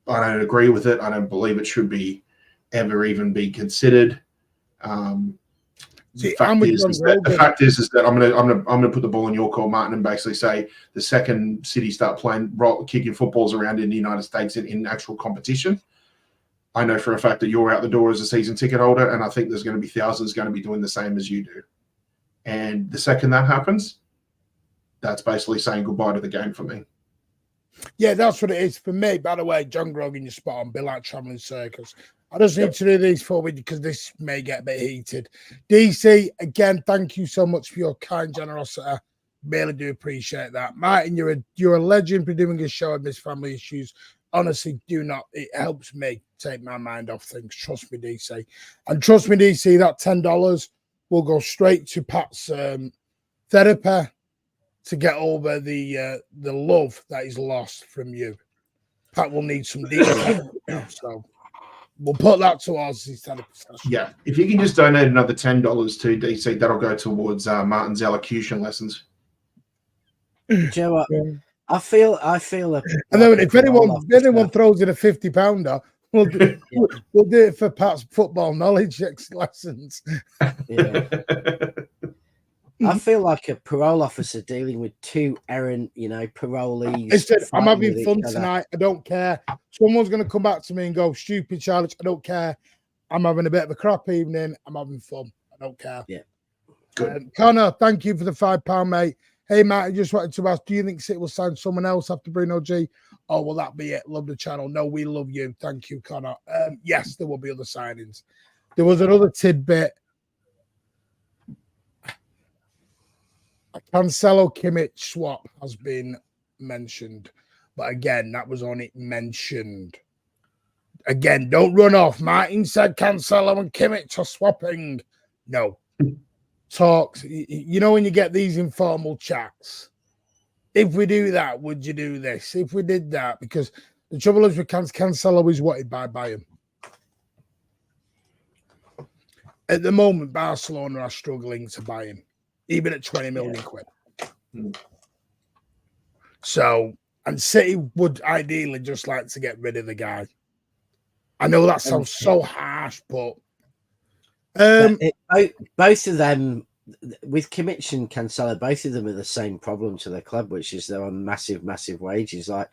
S1: agree with it. I don't believe it should be ever even be considered. The fact is that I'm gonna put the ball in your court, Martin, and basically say the second City start kicking footballs around in the United States in actual competition, I know for a fact that you're out the door as a season ticket holder, and I think there's going to be thousands going to be doing the same as you do. And the second that happens, that's basically saying goodbye to the game for me.
S3: Yeah, that's what it is for me. By the way, John Grogan, you're spot on. Be like traveling circus. I just need to do these for you because this may get a bit heated. DC, again, thank you so much for your kind generosity. Really do appreciate that. Martin, you're a legend for doing a show on this family issues. Honestly, do not. It helps me take my mind off things. Trust me, DC. And trust me, DC, that $10 will go straight to Pat's therapy to get over the love that is lost from you. Pat will need some deep now, so we'll put that towards his therapy session.
S1: Yeah, if you can just donate another $10 to DC, that'll go towards Martin's elocution lessons.
S2: Do you know what? I feel
S3: and then if anyone throws in a £50, we'll do it for Pat's football knowledge lessons.
S2: Yeah. I feel like a parole officer dealing with two errant, parolees.
S3: Listen, I'm having fun tonight. I don't care. Someone's going to come back to me and go, stupid challenge. I don't care. I'm having a bit of a crap evening. I'm having fun. I don't care.
S2: Yeah.
S1: Good.
S3: Connor, thank you for the £5, mate. Hey, Matt, I just wanted to ask, do you think City will sign someone else after Bruno G? Oh, will that be it? Love the channel. No, we love you. Thank you, Connor. Yes, there will be other signings. There was another tidbit. A Cancelo Kimmich swap has been mentioned. But again, that was only mentioned. Again, don't run off. Martin said Cancelo and Kimmich are swapping. No. Talks. You know when you get these informal chats, if we do that, would you do this? If we did that, because the trouble is with Cancelo is wanted by Bayern. At the moment, Barcelona are struggling to buy him, even at 20 million quid. So, and City would ideally just like to get rid of the guy. I know that sounds so harsh, but
S2: both of them, with Kimmich and Cancelo, both of them are the same problem to their club, which is they're on massive, massive wages. Like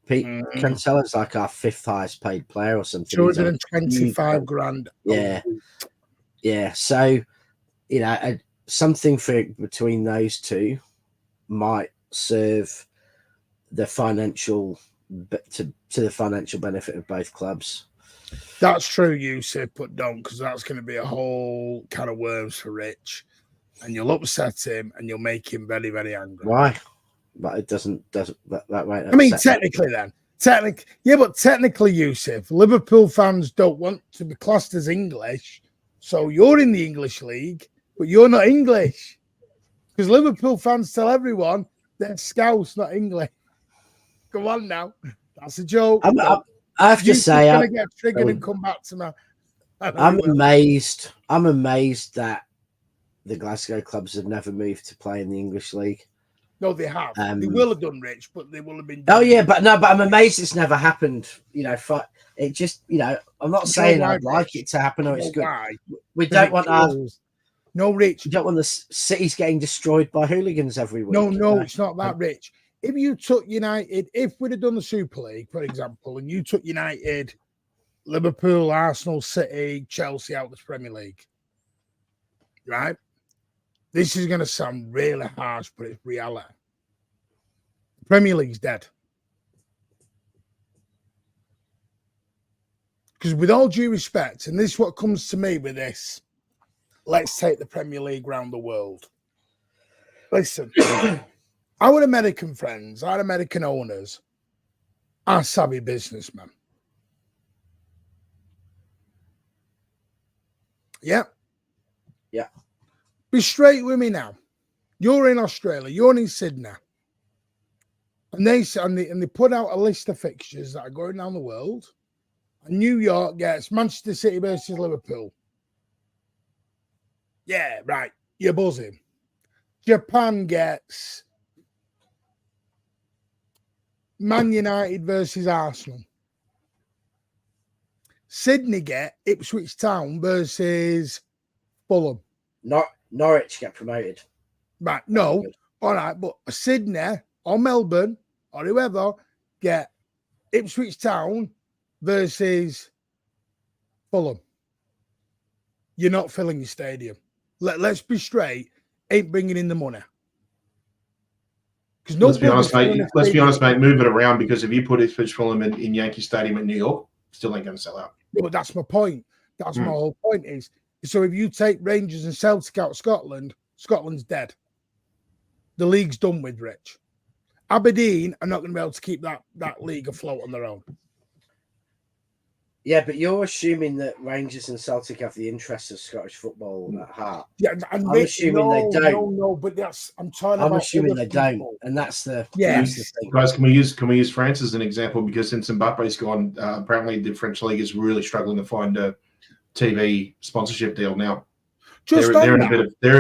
S2: Cancelo's like our fifth highest paid player or something.
S3: 225 grand.
S2: Yeah. So, something for between those two might serve the financial to the financial benefit of both clubs.
S3: That's true, Yusuf, but don't, because that's going to be a whole can of worms for Rich, and you'll upset him and you'll make him very, very angry.
S2: Why? But it doesn't that won't.
S3: I mean, technically, Yusuf, Liverpool fans don't want to be classed as English, so you're in the English league, but you're not English, because Liverpool fans tell everyone they're Scouse, not English. Come on now, that's a joke.
S2: I have to say,
S3: I'm going to get triggered and come back to me.
S2: I'm amazed. I'm amazed that the Glasgow clubs have never moved to play in the English league.
S3: No, they have. They will have done, Rich, but they will have been.
S2: Oh yeah, but I'm amazed it's never happened. It just, I'm not saying I'd like it to happen or it's good.
S3: Why?
S2: We don't want our.
S3: No, Rich.
S2: We don't want the cities getting destroyed by hooligans every week.
S3: No, it's not that, Rich. If you took United, if we'd have done the Super League, for example, and you took United, Liverpool, Arsenal, City, Chelsea out of the Premier League, right? This is going to sound really harsh, but it's reality. The Premier League's dead. Because with all due respect, and this is what comes to me with this, let's take the Premier League round the world. Listen. Our American friends, our American owners are savvy businessmen. Yeah.
S2: Yeah.
S3: Be straight with me now. You're in Australia, you're in Sydney. And they put out a list of fixtures that are going around the world. And New York gets Manchester City versus Liverpool. Yeah, right. You're buzzing. Japan gets Man United versus Arsenal. Sydney get Ipswich Town versus Fulham.
S2: Norwich get promoted.
S3: Right, no. All right, but Sydney or Melbourne or whoever get Ipswich Town versus Fulham. You're not filling your stadium. Let's be straight. Ain't bringing in the money. Because
S1: let's be honest, mate. Move it around, because if you put Ipswich Fulham in Yankee Stadium in New York, still ain't going to sell out.
S3: Yeah, but that's my point. That's my whole point. Is so if you take Rangers and Celtic out of Scotland, Scotland's dead. The league's done with, Rich. Aberdeen are not going to be able to keep that league afloat on their own.
S2: Yeah, but you're assuming that Rangers and Celtic have the interests of Scottish football at heart.
S3: Yeah, and
S2: I'm assuming they don't.
S3: No, but
S2: I'm assuming they don't, and that's the thing.
S1: Guys, can we use France as an example? Because since Mbappe's gone, apparently the French league is really struggling to find a TV sponsorship deal now. They're in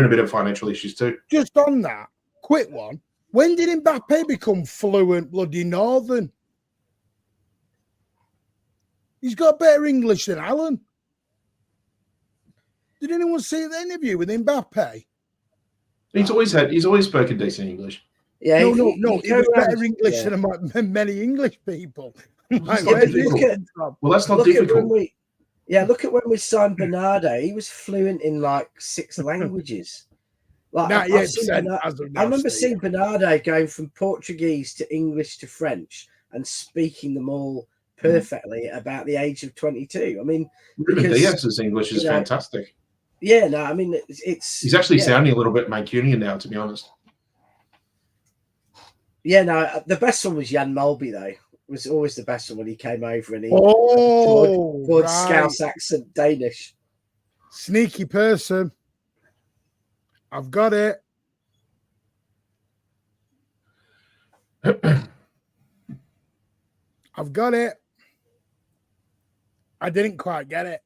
S1: a bit of financial issues too.
S3: Just on that, quick one. When did Mbappe become fluent bloody Northern? He's got better English than Alan. Did anyone see the interview with Mbappe?
S1: He's always spoken decent English.
S3: Yeah, no. He was better English than many English people. Like,
S1: well, that's not difficult.
S2: Look at when we signed Bernardo. He was fluent in like 6 languages. Like, I remember seeing Bernardo going from Portuguese to English to French and speaking them all perfectly about the age of 22. I mean,
S1: Diaz's English is fantastic.
S2: Yeah, no, I mean,
S1: he's actually sounding a little bit Mancunian now, to be honest.
S2: Yeah, no, the best one was Jan Mulby, though. It was always the best one when he came over and he Scouse accent Danish.
S3: Sneaky person. I've got it. I've got it. I didn't quite get it.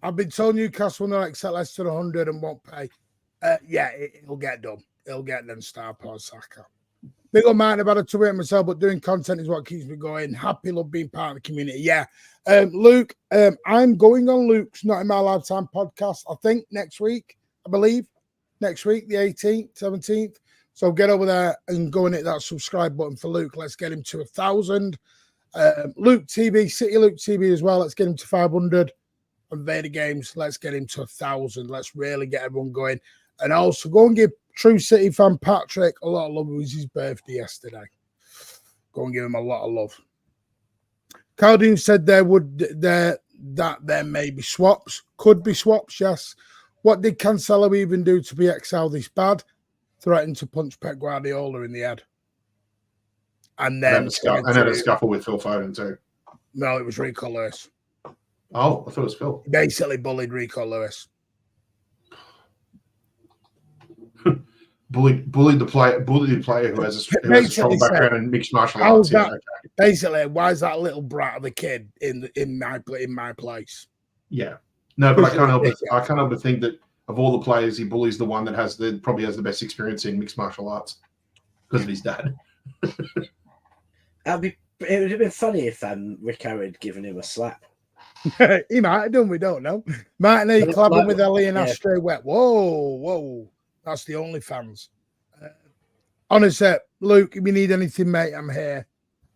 S3: I've been told Newcastle will not accept less than 100 and won't pay. It'll get done. It'll get them star Paul Saka. Big old man about it to wait myself, but doing content is what keeps me going. Happy, love being part of the community. Yeah. Luke, I'm going on Luke's Not in My Lifetime podcast, I think next week, I believe. Next week, the 18th, 17th. So get over there and go and hit that subscribe button for Luke. Let's get him to 1,000. Luke TV, City Luke TV as well. Let's get him to 500. And Vader Games, let's get him to 1,000. Let's really get everyone going. And also go and give True City fan Patrick a lot of love. It was his birthday yesterday. Go and give him a lot of love. Caldine said there may be swaps. Could be swaps, yes. What did Cancelo even do to be XL this bad? Threatened to punch Pep Guardiola in the head. And then
S1: had a scuffle with Phil Foden too.
S3: No, it was Rico Lewis.
S1: Oh, I thought it was Phil.
S3: He basically bullied Rico Lewis.
S1: bullied the player who has a strong background in mixed martial arts.
S3: Basically, why is that little brat of a kid in my place?
S1: Yeah. No, but I can't help but think that of all the players, he bullies the one that probably has the best experience in mixed martial arts because of his dad.
S2: It would have been funny if Rico had given him a slap.
S3: He might have done, we don't know. Mightn't he clubbing with Ellie and Ashtray Wet? Whoa. That's the only fans. Honestly, Luke, if you need anything, mate, I'm here.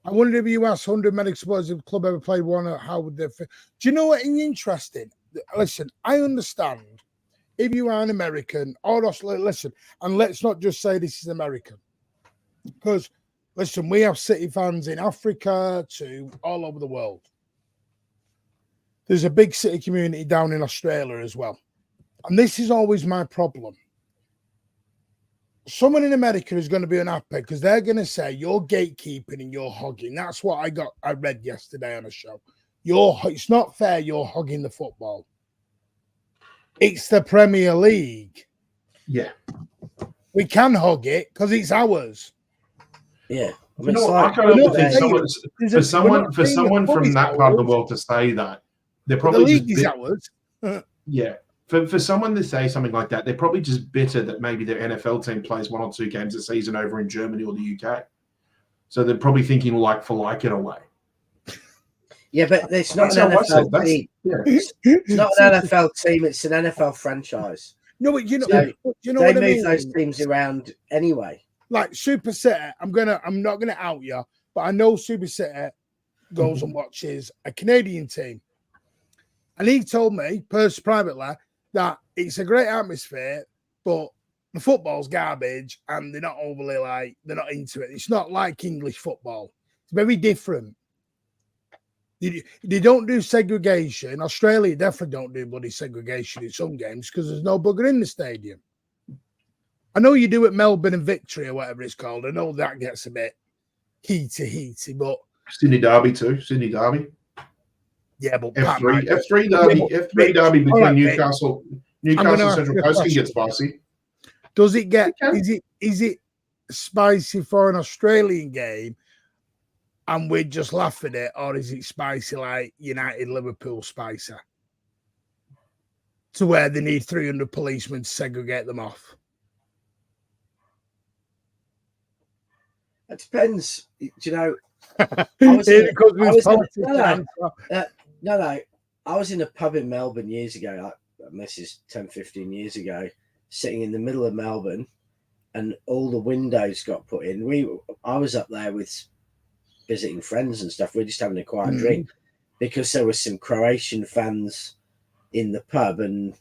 S3: I wonder if you asked 100 medic supporters if the club ever played one, how would they feel? Do you know what is interesting? Listen, I understand if you are an American, listen, and let's not just say this is American. Because, listen, we have City fans in Africa to all over the world. There's a big City community down in Australia as well. And this is always my problem. Someone in America is going to be unhappy because they're going to say you're gatekeeping and you're hogging. That's what I read yesterday on a show. It's not fair you're hogging the football. It's the Premier League.
S1: Yeah.
S3: We can hog it because it's ours.
S2: Yeah.
S1: I mean, for someone from that part of the world to say that, they're probably
S3: the league is ours.
S1: Yeah. For someone to say something like that, they're probably just bitter that maybe their NFL team plays 1 or 2 games a season over in Germany or the UK. So they're probably thinking like for like in a way.
S2: Yeah, but it's not an NFL team. It's not an NFL team. It's an NFL franchise.
S3: No, but you know
S2: they
S3: what I mean?
S2: Move those teams around anyway.
S3: Like Super City, I'm not gonna out you, but I know Super City goes and watches a Canadian team, and he told me privately that it's a great atmosphere, but the football's garbage and they're not overly they're not into it. It's not like English football. It's very different. They don't do segregation. Australia definitely don't do bloody segregation in some games because there's no bugger in the stadium. I know you do at Melbourne and Victory or whatever it's called. I know that gets a bit heaty, but
S1: Sydney Derby too. Sydney Derby.
S3: Yeah, but
S1: F3 derby between Newcastle Central Coast can get spicy.
S3: Does it get? Is it spicy for an Australian game, and we'd just laugh at it, or is it spicy like United Liverpool spicy, to where they need 300 policemen to segregate them off?
S2: It depends. Do you know? I was in a pub in Melbourne years ago, this is 10, 15 years ago, sitting in the middle of Melbourne, and all the windows got put in. I was up there with visiting friends and stuff. We were just having a quiet drink because there were some Croatian fans in the pub, and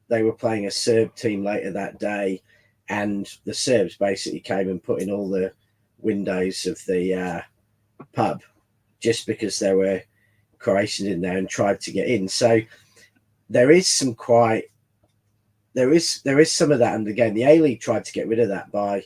S2: they were playing a Serb team later that day, and the Serbs basically came and put in all the windows of the pub just because there were Croatians in there and tried to get in. So there is some there is some of that. And again, the A-League tried to get rid of that by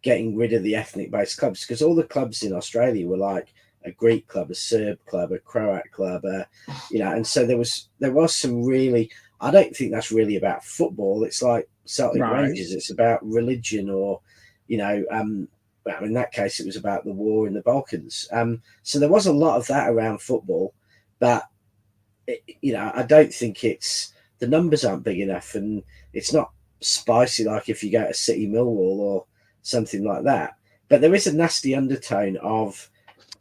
S2: getting rid of the ethnic-based clubs, because all the clubs in Australia were like a Greek club, a Serb club, a Croat club, and so there was some really. I don't think that's really about football. It's like Celtic Rangers. It's about religion, or well, in that case, it was about the war in the Balkans. So there was a lot of that around football, but I don't think the numbers aren't big enough, and it's not spicy like if you go to City Millwall or something like that. But there is a nasty undertone of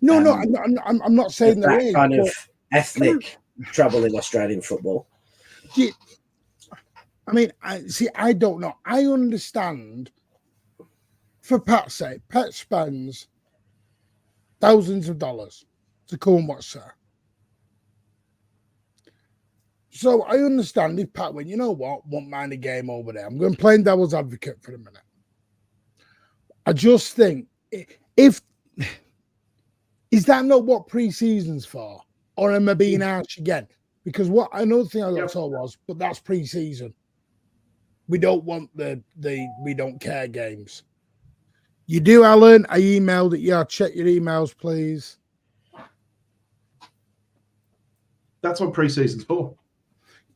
S3: I'm not saying there is
S2: kind of ethnic trouble in Australian football.
S3: I mean, I don't know. I understand. For Pat's sake, Pat spends thousands of dollars to come and watch her. So I understand if Pat went, you know what, won't mind a game over there. I'm going to play devil's advocate for a minute. I just think, is that not what pre-season's for? Or am I being harsh again? Because another thing I got told was, but that's pre-season. We don't want the we don't care games. You do, Alan. I emailed it. Yeah, check your emails, please.
S1: That's what pre-season's for.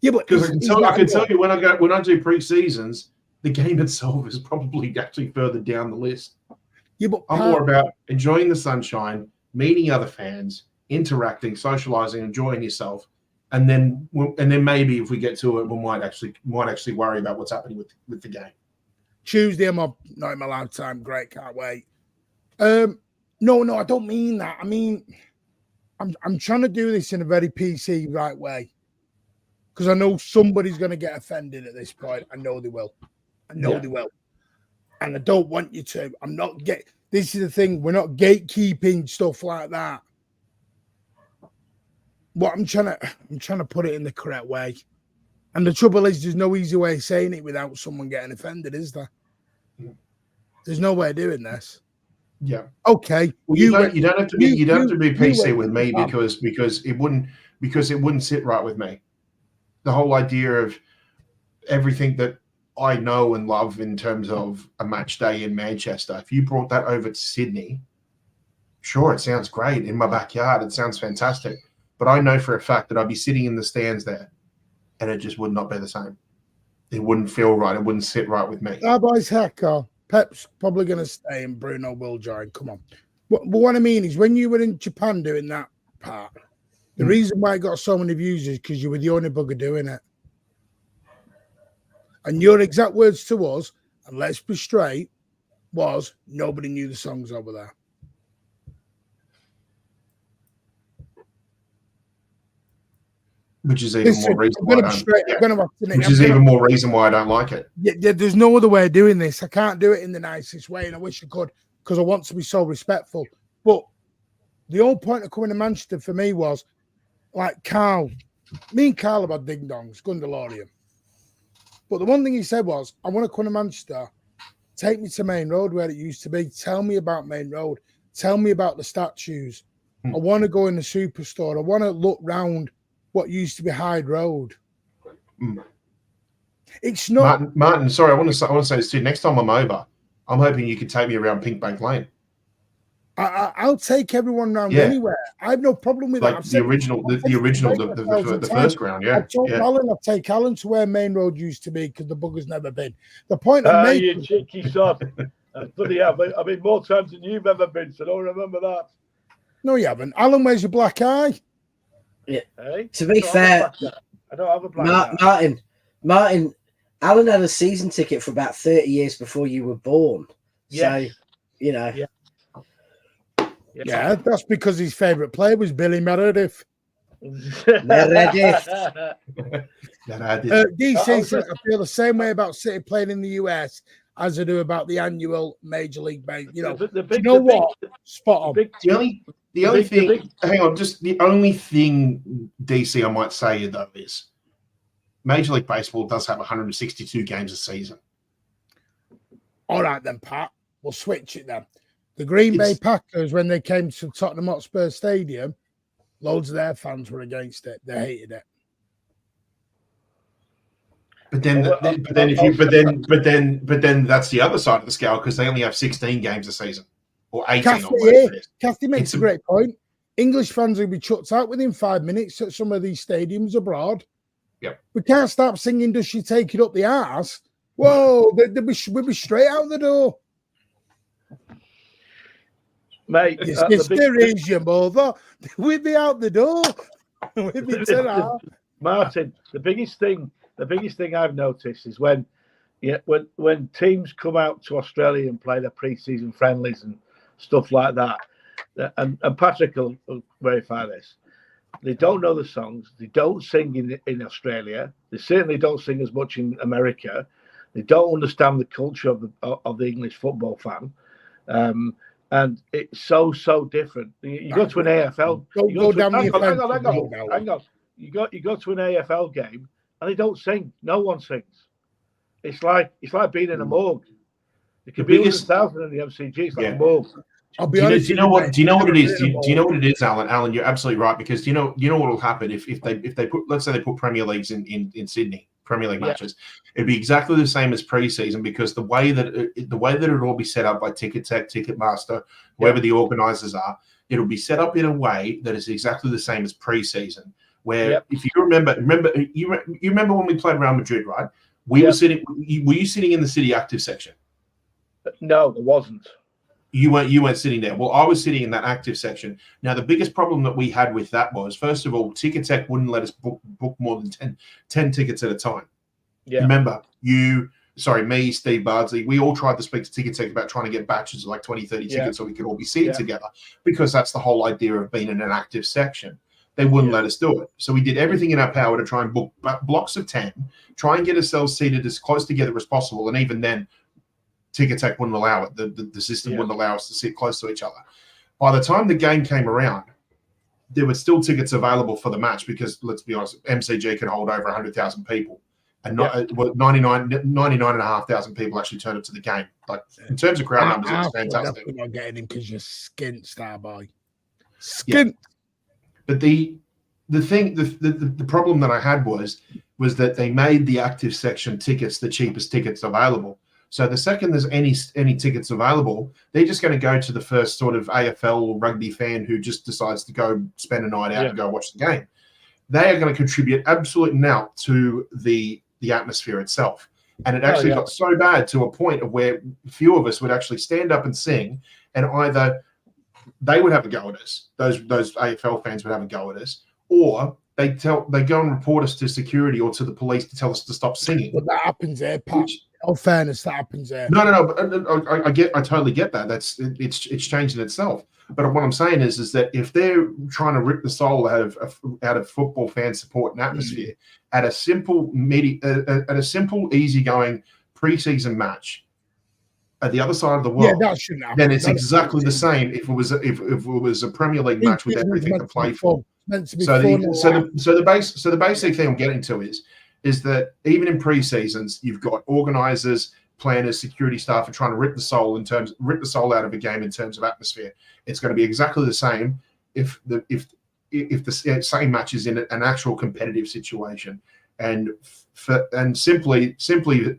S3: Yeah, but
S1: because I can tell you when I do pre-seasons, the game itself is probably actually further down the list.
S3: Yeah, but
S1: I'm more about enjoying the sunshine, meeting other fans, interacting, socializing, enjoying yourself, and then maybe if we get to it, we might actually worry about what's happening with the game.
S3: Tuesday, I'm not in my lifetime. Great, can't wait. No, I don't mean that. I mean, I'm trying to do this in a very PC right way, because I know somebody's going to get offended at this point. I know they will. They will. And I don't want you to. This is the thing. We're not gatekeeping stuff like that. What I'm trying to put it in the correct way. And the trouble is, there's no easy way of saying it without someone getting offended, is there? There's no way of doing this.
S1: Yeah.
S3: Okay.
S1: Well, you don't have to be PC with me because it wouldn't sit right with me. The whole idea of everything that I know and love in terms of a match day in Manchester, if you brought that over to Sydney, sure, it sounds great. In my backyard, it sounds fantastic. But I know for a fact that I'd be sitting in the stands there, and it just would not be the same. It wouldn't feel right. It wouldn't sit right with me.
S3: Boys, hecker. Pep's probably going to stay, and Bruno will join. Come on. But what I mean is, when you were in Japan doing that part, the reason why it got so many views is because you were the only bugger doing it. And your exact words to us, and let's be straight, was nobody knew the songs over there.
S1: Which is even more reason why I don't like it.
S3: Yeah, there's no other way of doing this. I can't do it in the nicest way, and I wish I could, because I want to be so respectful. But the whole point of coming to Manchester for me was, like Carl, me and Carl about ding dongs, Gundalorian. But the one thing he said was, I want to come to Manchester Take me to Main Road where it used to be. Tell me about Main Road. Tell me about the statues. I want to go in the superstore. I want to look round what used to be Hyde Road. It's not
S1: Martin. Sorry, I want to say this too. Next time I'm over, I'm hoping you could take me around Pink Bank Lane.
S3: I'll take everyone around anywhere. I have no problem with
S1: like
S3: that.
S1: The first round. Yeah,
S3: I told Alan I'd take Alan to where Main Road used to be because the bugger's never been. The point I'm making,
S4: you cheeky sod. Bloody hell, I've been more times than you've ever been, so don't remember that.
S3: No, you haven't. Alan wears a black eye.
S2: Yeah.
S4: Hey?
S2: To be fair,
S4: I don't have a black eye.
S2: Martin, Alan had a season ticket for about 30 years before you were born.
S4: Yes.
S2: So, you know.
S3: Yeah, that's because his favourite player was Billy Meredith.
S2: Meredith.
S3: DC says, I feel the same way about City playing in the US as I do about the annual Major League Bank. You know, Spot on.
S1: The only thing, the only thing, DC, I might say though is Major League Baseball does have 162 games a season.
S3: All right then, Pat. We'll switch it then. The Green Bay Packers, when they came to Tottenham Hotspur Stadium, loads of their fans were against it. They hated it.
S1: But then that's the other side of the scale because they only have 16 games a season or 18.
S3: Kathy makes a great point. English fans will be chucked out within 5 minutes at some of these stadiums abroad.
S1: Yep.
S3: We can't start singing "Does She Take It Up the Arse?" Whoa, we'll be straight out the door.
S4: Mate,
S3: your sister is your mother. We'd be out the door. We'd be
S4: Martin, the biggest thing I've noticed is when teams come out to Australia and play their pre-season friendlies and stuff like that, and Patrick will verify this. They don't know the songs. They don't sing in Australia. They certainly don't sing as much in America. They don't understand the culture of the English football fan. And it's so different. You go to an AFL. Hang on. You go to an AFL game and they don't sing. No one sings. It's like being in a morgue. It could be 100,000 in the MCG. It's like a morgue.
S3: I'll be honest.
S1: Do you know what it is? Do you know what it is, Alan? Alan, you're absolutely right because do you know what will happen if they put, let's say they put Premier Leagues in Sydney. Premier League matches, it'd be exactly the same as pre-season because the way that it'll all be set up by Ticketek, Ticketmaster, whoever the organisers are, it'll be set up in a way that is exactly the same as pre-season. Where if you remember when we played Real Madrid, right? Were you sitting in the City active section?
S4: No, there wasn't.
S1: You weren't sitting there. Well, I was sitting in that active section. Now, the biggest problem that we had with that was, first of all, Ticketek wouldn't let us book more than 10 tickets at a time. Yeah. Remember, me, Steve Bardsley, we all tried to speak to Ticketek about trying to get batches of like 20, 30 tickets so we could all be seated together because that's the whole idea of being in an active section. They wouldn't let us do it. So we did everything in our power to try and book blocks of 10, try and get ourselves seated as close together as possible. And even then, Ticketek wouldn't allow it. The system wouldn't allow us to sit close to each other. By the time the game came around, there were still tickets available for the match because, let's be honest, MCG can hold over 100,000 people. And 99,500 people actually turned up to the game. Like, in terms of crowd numbers, it was fantastic.
S3: We're not getting him because you're skint, Starboy. Skint.
S1: Yeah. But the problem that I had was that they made the active section tickets the cheapest tickets available. So the second there's any tickets available, they're just going to go to the first sort of AFL rugby fan who just decides to go spend a night out and go watch the game. They are going to contribute absolute nil to the atmosphere itself. And it actually got so bad to a point of where a few of us would actually stand up and sing, and either they would have a go at us, those AFL fans would have a go at us, or they go and report us to security or to the police to tell us to stop singing.
S3: But that happens there, Pat. In fairness, that happens there.
S1: No. But I totally get that. It's changed in itself. But what I'm saying is that if they're trying to rip the soul out of football fan support and atmosphere at a simple easygoing preseason match at the other side of the world,
S3: that shouldn't happen.
S1: Then it's exactly the same if it was a Premier League match with everything to play for. So the basic thing I'm getting to is that even in pre-seasons, you've got organisers planners, security staff are trying to rip the soul out of a game in terms of atmosphere. It's going to be exactly the same if the same match is in an actual competitive situation. And simply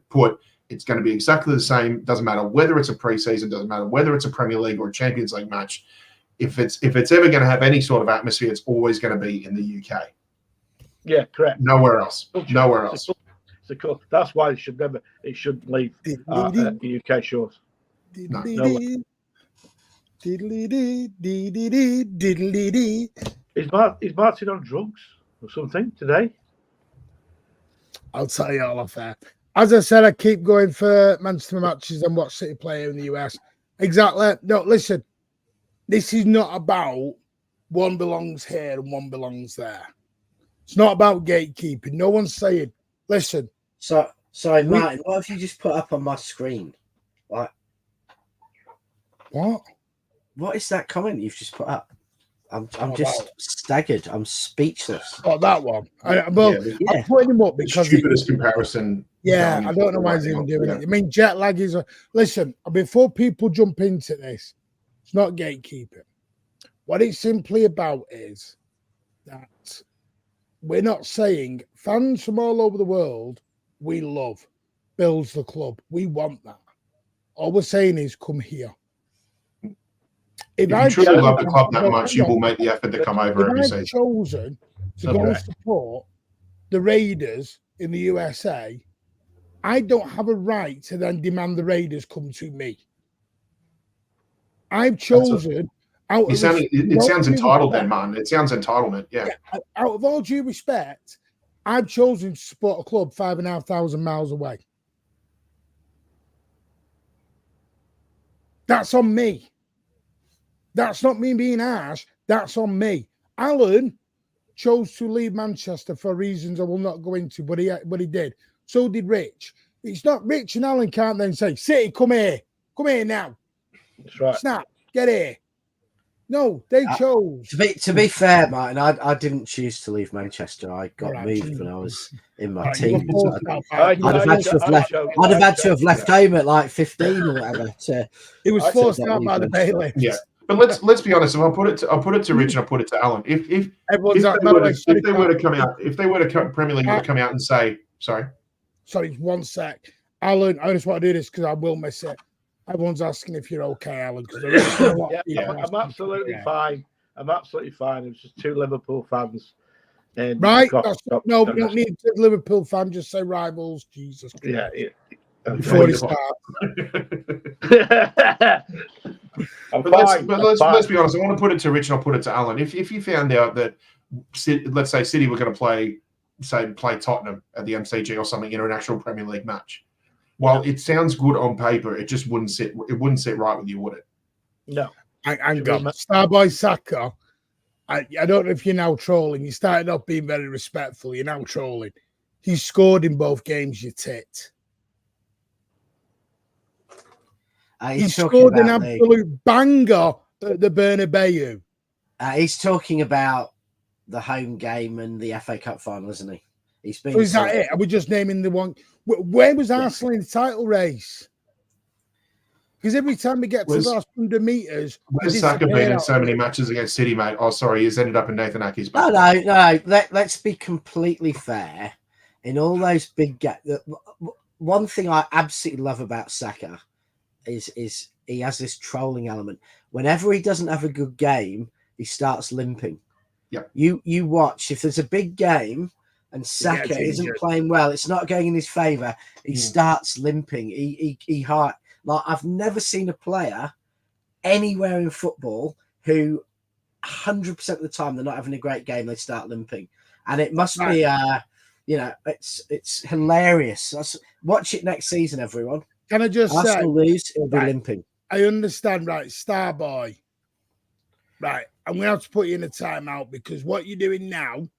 S1: put, it's going to be exactly the same. Doesn't matter whether it's a preseason, doesn't matter whether it's a Premier League or a Champions League match. If it's ever going to have any sort of atmosphere, it's always going to be in the UK.
S4: Yeah, correct.
S1: Nowhere else. Nowhere else.
S4: That's why it shouldn't leave the UK shores.
S1: No.
S4: Is Martin on drugs or something today?
S3: I'll tell you all off there. As I said, I keep going for Manchester matches and watch City play in the US. Exactly. No, listen, this is not about one belongs here and one belongs there. It's not about gatekeeping. No one's saying, listen.
S2: Sorry, Martin, what have you just put up on my screen? Like,
S3: what?
S2: What is that comment you've just put up? I'm just staggered. I'm speechless.
S3: Oh, that one. I'm putting him up because
S1: stupidest comparison.
S3: Yeah, I don't know why he's even doing it. I mean, jet lag is listen, before people jump into this, it's not gatekeeping. What it's simply about is that we're not saying fans from all over the world we love builds the club. We want that. All we're saying is come here.
S1: If you truly love the club that much, you will make the effort to come over every season.
S3: If I've chosen to go and support the Raiders in the USA, I don't have a right to then demand the Raiders come to me. I've chosen.
S1: It sounds entitled then, man. It sounds entitlement, yeah.
S3: Out of all due respect, I've chosen to support a club 5,500 miles away. That's on me. That's not me being harsh. That's on me. Alan chose to leave Manchester for reasons I will not go into, but he did. So did Rich. It's not Rich and Alan can't then say, City, come here. Come here now.
S4: That's right.
S3: Snap, get here. No, they chose.
S2: To be fair, Martin, I didn't choose to leave Manchester. I got moved when I was in my teens. I'd have had to have left home at like 15 or whatever.
S3: It was forced out by the bailiff.
S1: Yeah. But let's be honest. If I put it to Rich and I put it to Alan, if they were to come out, if they were to Premier League would come out and say, sorry,
S3: one sec, Alan, I just want to do this because I will miss it. Everyone's asking if you're okay, Alan.
S4: I'm absolutely fine. I'm absolutely fine. It was just two Liverpool fans.
S3: Right? No, we don't need to Liverpool fan. Just say rivals. Jesus Christ.
S4: Yeah.
S3: Before he starts.
S1: Let's be honest. I want to put it to Rich and I'll put it to Alan. If you found out that, let's say City were going to play Tottenham at the MCG or something in an actual Premier League match, while it sounds good on paper, it just wouldn't sit. It wouldn't sit right with you, would it?
S4: No.
S3: Hang on. Starboy Saka. I don't know if you're now trolling. You started off being very respectful. You're now trolling. He scored in both games, you tit. He scored an absolute banger at the Bernabeu.
S2: He's talking about the home game and the FA Cup final, isn't he? He's been.
S3: So is that it? Are we just naming the one? Where was Arsenal in the title race? Because every time we get to the last 100 metres...
S1: Where's Saka been in so many matches against City, mate? Oh, sorry, he's ended up in Nathan Ake's back.
S2: No. Let's be completely fair. In all those big games... One thing I absolutely love about Saka is he has this trolling element. Whenever he doesn't have a good game, he starts limping.
S1: Yeah.
S2: You watch, if there's a big game and Saka isn't playing well, it's not going in his favour, he starts limping. He like, I've never seen a player anywhere in football who 100% of the time they're not having a great game, they start limping. And it must be it's hilarious. Watch it next season, everyone.
S3: Can I just say,
S2: lose, it'll be limping.
S3: I understand, right, Starboy. Right, I'm going to have to put you in a timeout because what you're doing now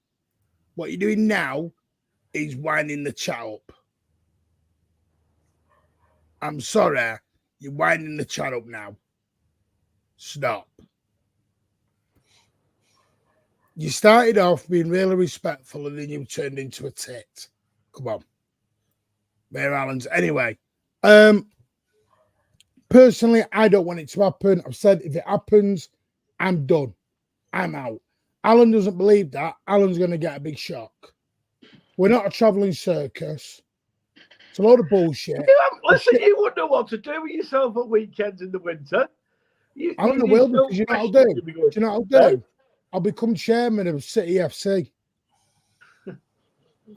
S3: is winding the chat up. I'm sorry, you're winding the chat up now. Stop. You started off being really respectful and then you turned into a tit. Come on. Mayor Allen's. Anyway, Personally, I don't want it to happen. I've said if it happens, I'm done. I'm out. Alan doesn't believe that. Alan's going to get a big shock. We're not a travelling circus. It's a load of bullshit.
S4: Listen, you wouldn't know what to do with yourself at weekends in the winter.
S3: Alan will, because you know what I'll do? Do you know what I'll do? I'll become chairman of City FC.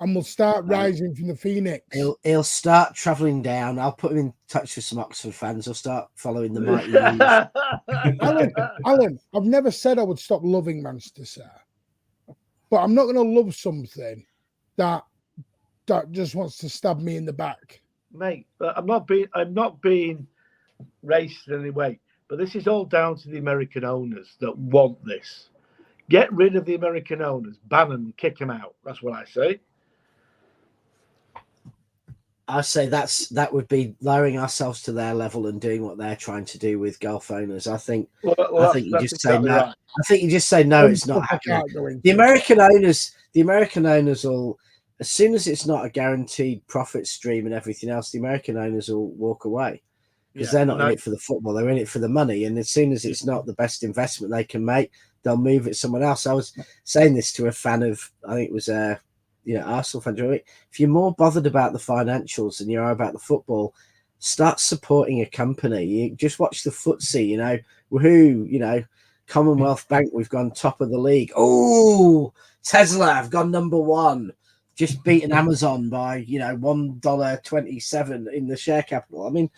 S3: And we'll start rising from the Phoenix.
S2: He'll start travelling down. I'll put him in touch with some Oxford fans. He'll start following the mighty news.
S3: Alan, I've never said I would stop loving Manchester City, but I'm not going to love something that just wants to stab me in the back.
S4: Mate, I'm not being racist in any way, but this is all down to the American owners that want this. Get rid of the American owners, ban them, kick them out. That's what I say.
S2: I say that would be lowering ourselves to their level and doing what they're trying to do with Gulf owners. I think you just say no. Right. I think you just say no. It's not happening. The American owners will, as soon as it's not a guaranteed profit stream and everything else, the American owners will walk away because they're not in it for the football. They're in it for the money. And as soon as it's not the best investment they can make, they'll move it somewhere else. I was saying this to a fan of, I think it was Arsenal fan. If you're more bothered about the financials than you are about the football, start supporting a company. You just watch the footsie, woohoo, Commonwealth Bank, we've gone top of the league. Oh, Tesla have gone number one. Just beaten Amazon by, $1.27 in the share capital. I mean,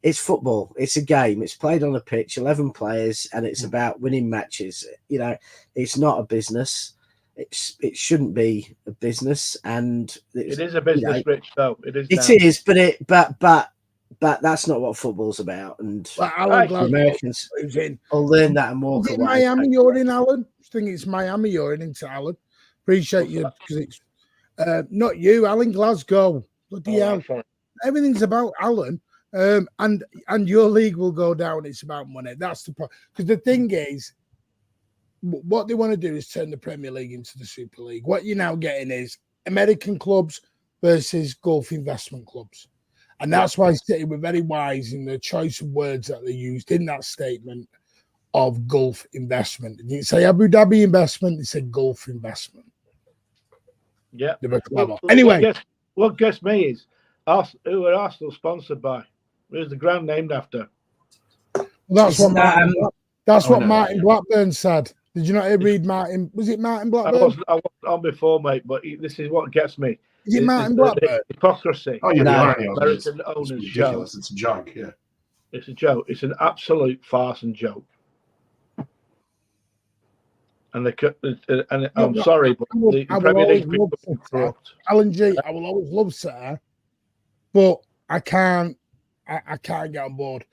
S2: it's football. It's a game. It's played on a pitch, 11 players, and it's about winning matches. It's not a business. It shouldn't be a business, and
S4: it is a business, Rich. Though it is.
S2: It is, but that's not what football's about. And Americans will learn that and walk away.
S3: Miami, you're in, Alan. I think it's Miami. You're into Alan. Appreciate you because it's not you, Alan. Glasgow. Bloody hell. Everything's about Alan. And your league will go down. It's about money. That's the problem. Because the thing is, what they want to do is turn the Premier League into the Super League. What you're now getting is American clubs versus Gulf investment clubs. And that's why City were very wise in the choice of words that they used in that statement of Gulf investment. They didn't say Abu Dhabi investment, they said Gulf investment.
S4: Yeah.
S3: They were clever. Anyway.
S4: What gets me is who are Arsenal sponsored by? Who's the ground named after?
S3: Well, that's what Martin Blackburn said. Did you not read Martin? Was it Martin Blackburn?
S4: I wasn't on before, mate, but this is what gets me.
S3: Is it Martin Blackburn?
S4: Hypocrisy.
S1: Oh, yeah,
S4: American owners joke.
S1: It's a joke, yeah.
S4: It's a joke. It's an absolute farce and joke. And I'm sorry, but the Premier League become corrupt.
S3: Alan G, I will always love City, but I can't get on board.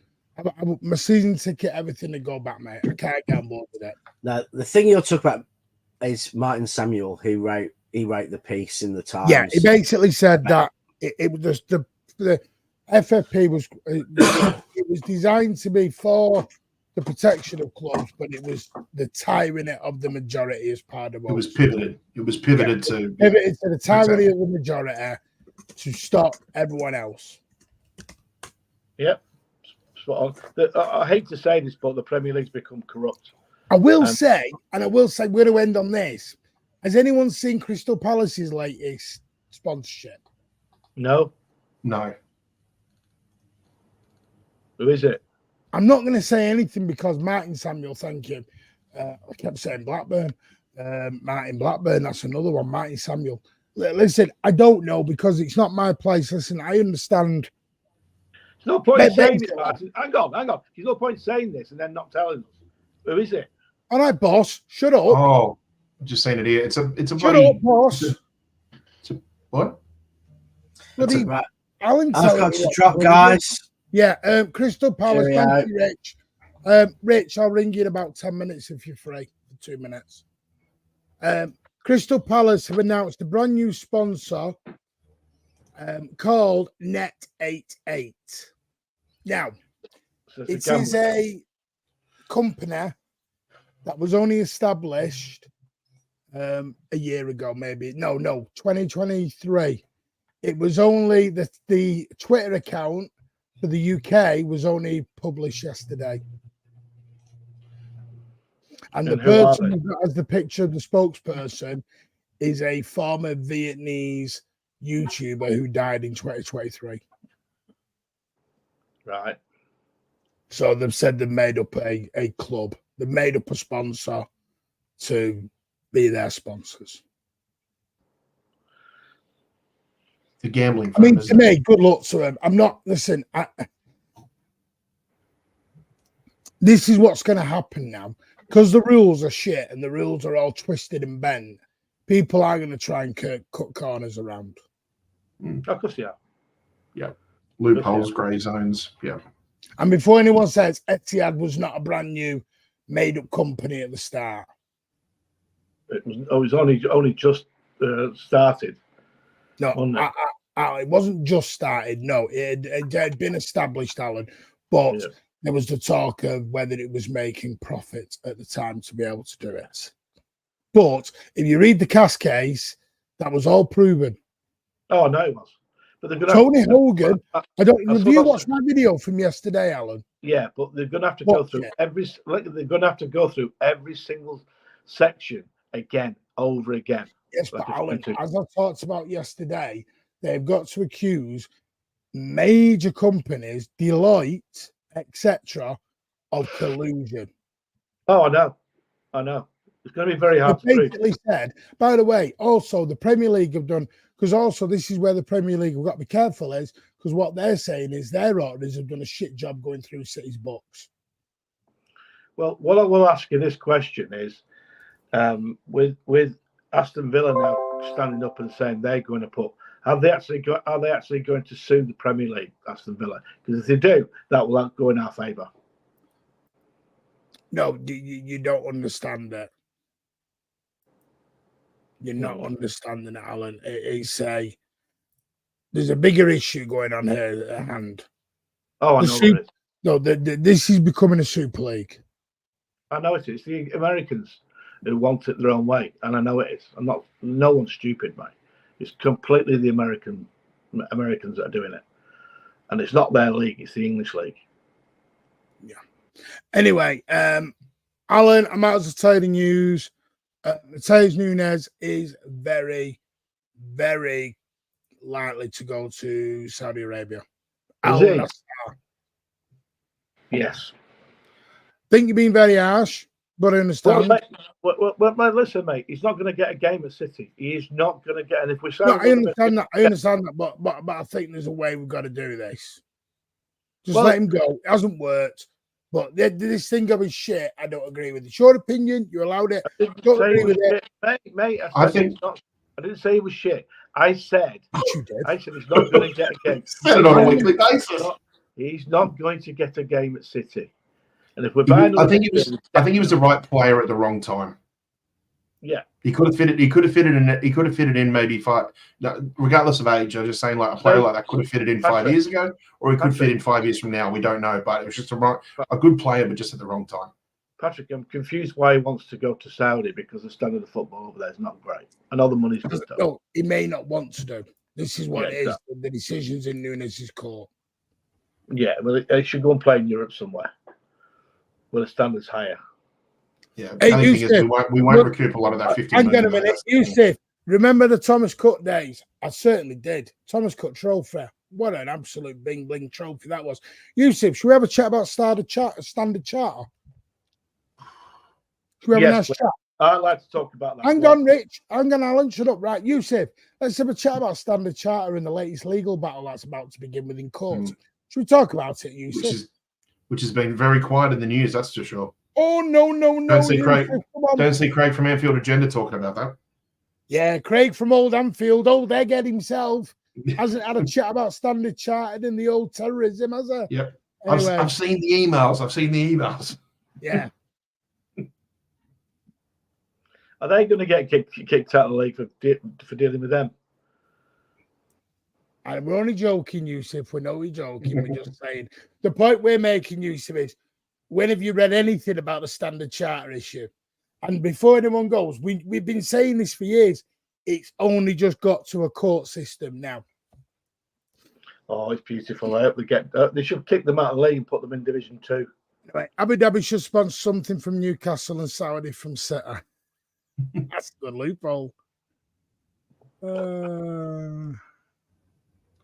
S3: My season ticket, everything to go back, mate. I can't get on board with it.
S2: Now, the thing you'll talk about is Martin Samuel, who wrote the piece in the Times.
S3: Yeah, he basically said that it was just the FFP was it was designed to be for the protection of clubs, but it was the tyranny of the majority as part of it.
S1: Was pivoted. It was pivoted to
S3: the tyranny of the majority to stop everyone else.
S4: Yep. I hate to say this, but the Premier League's become corrupt.
S3: I will say, we're going to end on this. Has anyone seen Crystal Palace's latest sponsorship?
S4: No. Who is it?
S3: I'm not going to say anything because Martin Samuel, thank you. I kept saying Blackburn. Martin Blackburn, that's another one. Martin Samuel. Listen, I don't know because it's not my place. Listen, I understand.
S4: There's no point saying it, Martin. Hang on. There's no point saying this and then not telling us. Who is it?
S3: All right, boss. Shut up.
S1: Oh, I'm just saying it here. It's a
S3: Shut up, boss.
S1: What?
S3: Bloody Alan.
S2: I've got to drop, guys.
S3: Yeah, Crystal Palace. Thank you, Rich. Rich, I'll ring you in about 10 minutes if you're free for 2 minutes. Crystal Palace have announced a brand new sponsor called Net88. Now, it is a company that was only established a year ago, maybe. No, 2023. It was only the Twitter account for the UK was only published yesterday. And the
S4: who are
S3: person
S4: they?
S3: that has the picture of the spokesperson is a former Vietnamese YouTuber who died in 2023.
S4: Right.
S3: So they've said they've made up a club. They've made up a sponsor to be their sponsors.
S1: The gambling.
S3: I mean, to me, good luck to them. I'm not, listen, this is what's going to happen now. Because the rules are shit and the rules are all twisted and bent, people are going to try and cut corners around.
S4: Of course, yeah.
S1: Yeah. Loopholes, grey zones. Yeah.
S3: And before anyone says Etihad was not a brand new made-up company at the start.
S4: It was only just started.
S3: No, it wasn't just started. No, it had been established, Alan. But there was the talk of whether it was making profit at the time to be able to do it. But if you read the Cass case, that was all proven.
S4: Oh, no, it was. But they're
S3: Tony Hogan. Have you watched my video from yesterday, Alan?
S4: Yeah, but they're going to have to go through they're going to have to go through every single section again, over again.
S3: Yes, but Alan, as I talked about yesterday, they've got to accuse major companies, Deloitte, etc., of collusion.
S4: Oh, I know. It's going to be very hard to prove.
S3: Basically said, by the way, also the Premier League have done, because also this is where the Premier League have got to be careful is, because what they're saying is their auditors have done a shit job going through City's books.
S4: Well, what I will ask you this question is, with Aston Villa now standing up and saying they're going to put, are they actually going to sue the Premier League, Aston Villa? Because if they do, that will go in our favour.
S3: No, you don't understand that. You're not understanding it, Alan. There's a bigger issue going on here at hand.
S4: Oh, I know.
S3: This is becoming a Super League.
S4: I know it is. The Americans who want it their own way, and I know it is. No one's stupid, mate. It's completely the Americans that are doing it, and it's not their league; it's the English league.
S3: Yeah. Anyway, Alan, I'm out to tell you the news. Mateus Nunes is very, very likely to go to Saudi Arabia.
S4: Yes.
S3: Think you're being very harsh, but I understand.
S4: Well, listen, mate. He's not going to get a game at City. He is not going to get. And if we say,
S3: I understand that. But I think there's a way we've got to do this. Just let him go. It hasn't worked. But this thing of his shit, I don't agree with. It's your opinion. You allowed it. Don't agree with it.
S4: Mate, I didn't say he was shit. I said he's not going to get a game.
S1: Said it on a weekly basis.
S4: He's not going to get a game at City. And if we're
S1: I think he was the right player at the wrong time.
S4: Yeah,
S1: he could have fitted. He could have fitted in. He could have fitted in maybe regardless of age. I'm just saying, like a player like that could have fitted in 5 years ago, or he could fit in 5 years from now. We don't know, but it was just a good player, but just at the wrong time.
S4: Patrick, I'm confused why he wants to go to Saudi because the standard of football over there is not great. I know the money's good.
S3: No, he may not want to do. This is what it is. The decision's in Nunes' court.
S4: Yeah, well, he should go and play in Europe somewhere where the standard's higher.
S1: Yeah, the only thing is we won't recoup a lot of that 15 million.
S3: Hang on a minute. Yusuf, remember the Thomas Cook days? I certainly did. Thomas Cook trophy. What an absolute bling trophy that was. Yusuf, should we have a chat about standard charter? Should we have a nice chat?
S4: I'd like to talk about that.
S3: Hang on, Rich. Hang on, Alan. Shut up. Right, Yusuf, let's have a chat about standard charter and the latest legal battle that's about to begin within court. Should we talk about it, Yusuf?
S1: Which has been very quiet in the news, that's for sure.
S3: Oh, no.
S1: Don't see Craig from Anfield Agenda talking about that.
S3: Yeah, Craig from Old Anfield, old Egghead himself, hasn't had a chat about standard chartered and the old terrorism, has he?
S1: Yep. Anyway. I've seen the emails. Yeah.
S4: Are they going to get kicked out of the league for dealing with them?
S3: And we're only joking, Yusuf. We know we're joking. We're just saying. The point we're making, Yusuf, is when have you read anything about the standard charter issue? And before anyone goes, we've been saying this for years. It's only just got to a court system now.
S4: Oh, it's beautiful. I hope they get. They should kick them out of the league and put them in Division 2.
S3: Right. Abu Dhabi should sponsor something from Newcastle and Saudi from City. That's a good loophole.
S1: I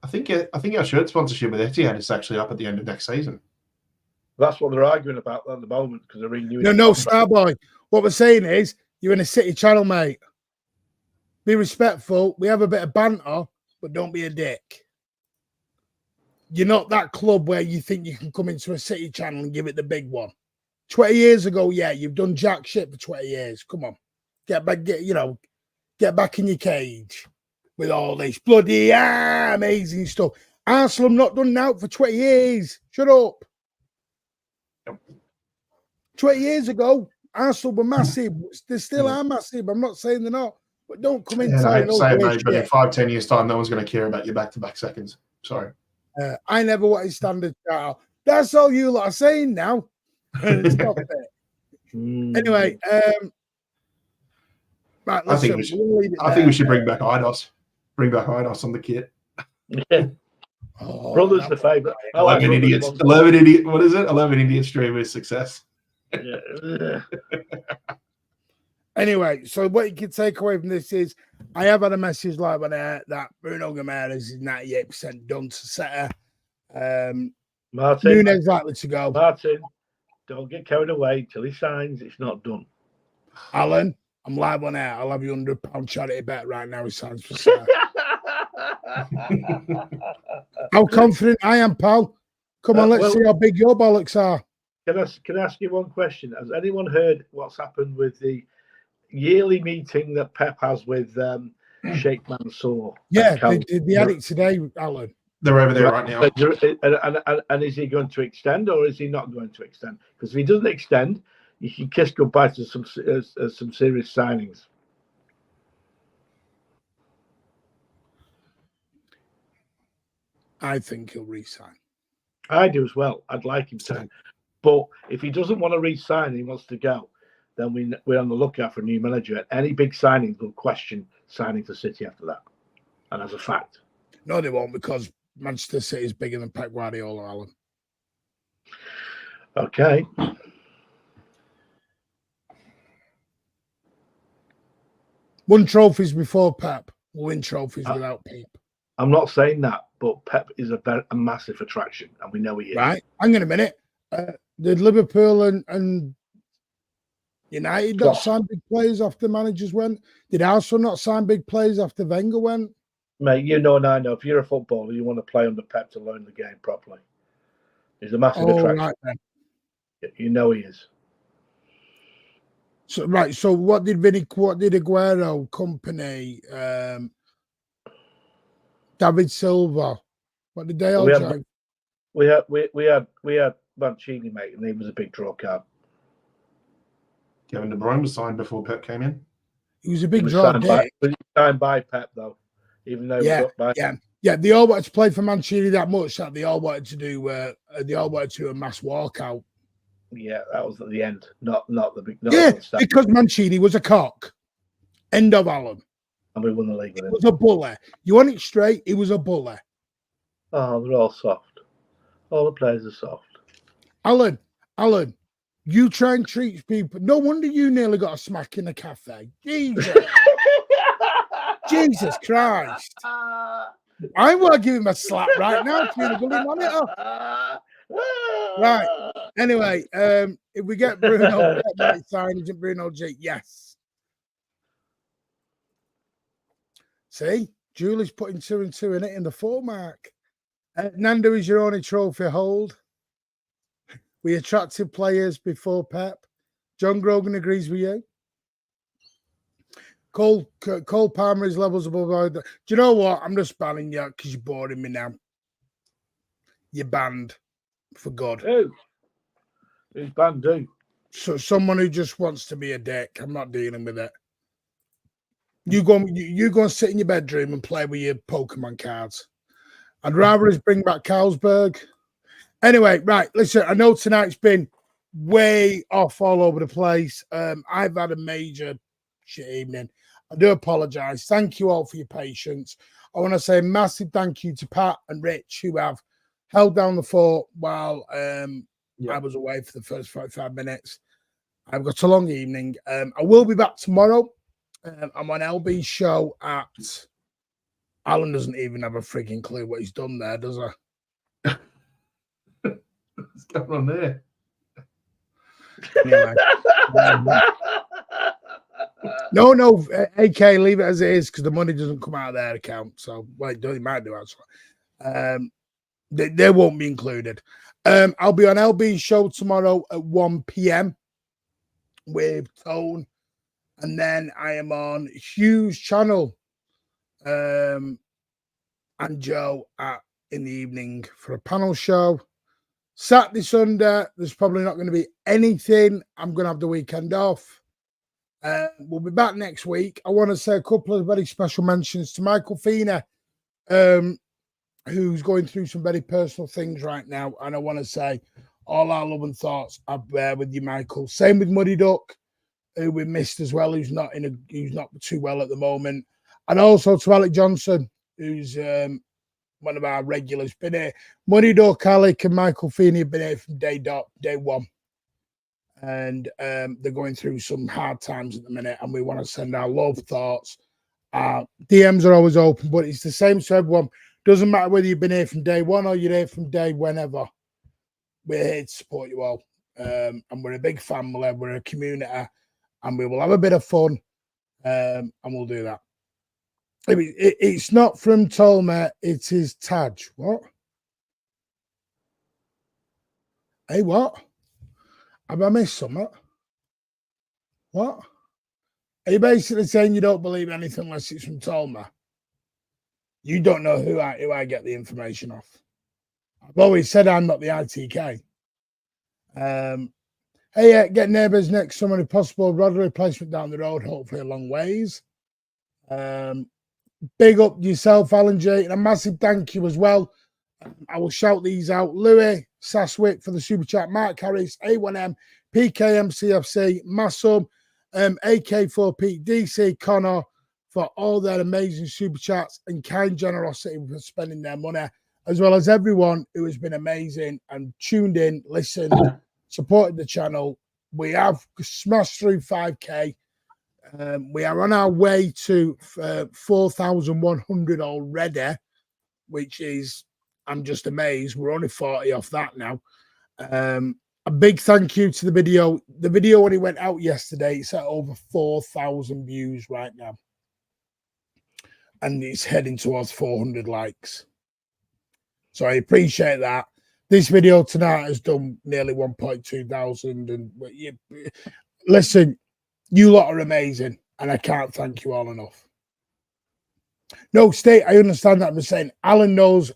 S1: think our shirt sponsorship with Etihad is actually up at the end of next season.
S4: That's what they're arguing about at the moment because they're renewing.
S3: No, Starboy. What we're saying is, you're in a City channel, mate. Be respectful. We have a bit of banter, but don't be a dick. You're not that club where you think you can come into a City channel and give it the big one. 20 years ago, yeah, you've done jack shit for 20 years. Come on. Get back in your cage with all this bloody amazing stuff. Arsenal have not done that for 20 years. Shut up. 20 years ago, Arsenal were massive. They still are massive. I'm not saying they're not. But don't come in saying,
S1: mate, but in 5-10 years' time, no one's going to care about your back-to-back seconds. Sorry.
S3: I never wanted standard shout. That's all you lot are saying now. Stop it. Anyway, right,
S1: I think we should bring back IDOS. Bring back IDOS on the kit.
S4: Yeah. Brother's the favourite.
S1: 11 idiots. 11 idiot. What is it? 11 idiots stream with success.
S4: Yeah.
S3: Anyway, so what you can take away from this is I have had a message like that Bruno Guimarães is 98% done to Setter.
S4: Martin,
S3: Nunes likely to go.
S4: Martin, don't get carried away until he signs. It's not done.
S3: Alan, I'm live on air. I'll have you £100 charity bet right now. He signs for Setter. How confident I am, pal. Come on, let's see how big your bollocks are.
S4: Can I ask you one question? Has anyone heard what's happened with the yearly meeting that Pep has with Sheikh Mansour?
S3: Yeah, they had it today, Alan.
S1: They're over there right now.
S4: And is he going to extend or is he not going to extend? Because if he doesn't extend, you can kiss goodbye to some serious signings.
S3: I think he'll re-sign.
S4: I do as well. I'd like him to. But if he doesn't want to re-sign and he wants to go, then we're on the lookout for a new manager. Any big signings will question signing for City after that. And as a fact.
S3: No, they won't, because Manchester City is bigger than Pep Guardiola, Alan.
S4: Okay.
S3: Won trophies before Pep. Win trophies without Pep.
S4: I'm not saying that, but Pep is a massive attraction, and we know he is.
S3: Right. Hang on a minute. Did Liverpool and United not sign big players after managers went? Did Arsenal not sign big players after Wenger went?
S4: Mate, you know and I know, if you're a footballer, you want to play under Pep to learn the game properly. He's a massive attraction. Right, then. You know he is.
S3: So right. So what did Aguero, Company, David Silva, what did they all do?
S4: We had Mancini, mate, and he was a big draw card.
S1: Kevin De Bruyne was signed before Pep came in.
S3: He was a big draw.
S4: Signed by Pep though, even though
S3: they all wanted to play for Mancini that much that they all wanted to do a mass walkout.
S4: Yeah, that was at the end, not the big.
S3: Because Mancini was a cock. End of Alan.
S4: And we won the league with him.
S3: He was a bully. You want it straight? He was a bully.
S4: Oh, they're all soft. All the players are soft.
S3: Alan, you try and treat people. No wonder you nearly got a smack in the cafe. Jesus. Jesus Christ. I want to give him a slap right now. Right. Anyway, if we get Bruno signed, isn't Bruno G? Yes. See, Julie's putting 2 and 2 in it in the 4 mark. Nando is your only trophy hold. We attracted players before Pep. John Grogan agrees with you. Cole Palmer is levels above. Do you know what? I'm just banning you because you're boring me now. You're banned for good.
S4: Who's banned who?
S3: So someone who just wants to be a dick. I'm not dealing with it. You go and sit in your bedroom and play with your Pokemon cards. I'd rather us bring back Carlsberg. Anyway, right, listen, I know tonight's been way off all over the place. I've had a major shit evening. I do apologise. Thank you all for your patience. I want to say a massive thank you to Pat and Rich, who have held down the fort while I was away for the first 45 minutes. I've got a long evening. I will be back tomorrow. I'm on LB's show at... Alan doesn't even have a freaking clue what he's done there, does he?
S1: What's going on there?
S3: Anyway. No, AK, leave it as it is because the money doesn't come out of their account. So, well, it might do actually. They won't be included. I'll be on LB's show tomorrow at 1 p.m. with Tone. And then I am on Hugh's channel and Joe in the evening for a panel show. Saturday, Sunday, there's probably not going to be anything. I'm going to have the weekend off. We'll be back next week. I want to say a couple of very special mentions to Michael Feener, who's going through some very personal things right now. And I want to say all our love and thoughts are there with you, Michael. Same with Muddy Duck, who we missed as well, who's not too well at the moment. And also to Alec Johnson, who's one of our regulars, been here. Muddy Duck, Alec and Michael Feeney have been here from day one. And they're going through some hard times at the minute, and we want to send our love, thoughts. DMs are always open, but it's the same to everyone. Doesn't matter whether you've been here from day one or you're here from day whenever. We're here to support you all. And we're a big family, we're a community, and we will have a bit of fun, and we'll do that. It's not from Tolma, it is Taj. What? Hey, what? Have I missed something? What? Are you basically saying you don't believe anything unless it's from Tolma? You don't know who I get the information off. I've always said I'm not the ITK. Hey, get neighbours next summer if possible. Rod replacement down the road, hopefully a long ways. Big up yourself, Alan J. And a massive thank you as well. I will shout these out. Louis Saswick for the super chat. Mark Harris, A1M, PKMCFC, Massum, AK4P, DC, Connor for all their amazing super chats and kind generosity for spending their money, as well as everyone who has been amazing and tuned in, listened, supported the channel. We have smashed through 5K. We are on our way to 4,100 already, which is, I'm just amazed. We're only 40 off that now. A big thank you to the video. The video, when it went out yesterday, it's at over 4,000 views right now. And it's heading towards 400 likes. So I appreciate that. This video tonight has done nearly 1.2 thousand. And listen, you lot are amazing. And I can't thank you all enough. No, State, I understand that. I'm saying Alan knows.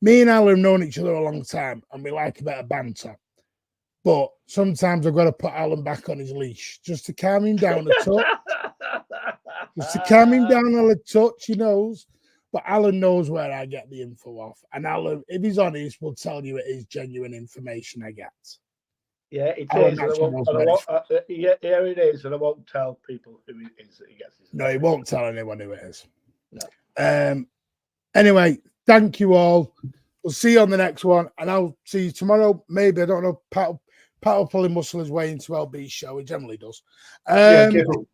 S3: Me and Alan have known each other a long time, and we like a bit of banter. But sometimes I've got to put Alan back on his leash just to calm him down a touch. Just to calm him down a touch, he knows. But Alan knows where I get the info off. And Alan, if he's honest, will tell you it is genuine information I get.
S4: Yeah, it is. Here it is, and I won't tell people who it is that he gets his.
S3: No, he won't tell anyone who it is. No. Anyway, thank you all. We'll see you on the next one, and I'll see you tomorrow. Maybe, I don't know. Pat will pull his muscle his way into LB's show. He generally does.
S1: Yeah,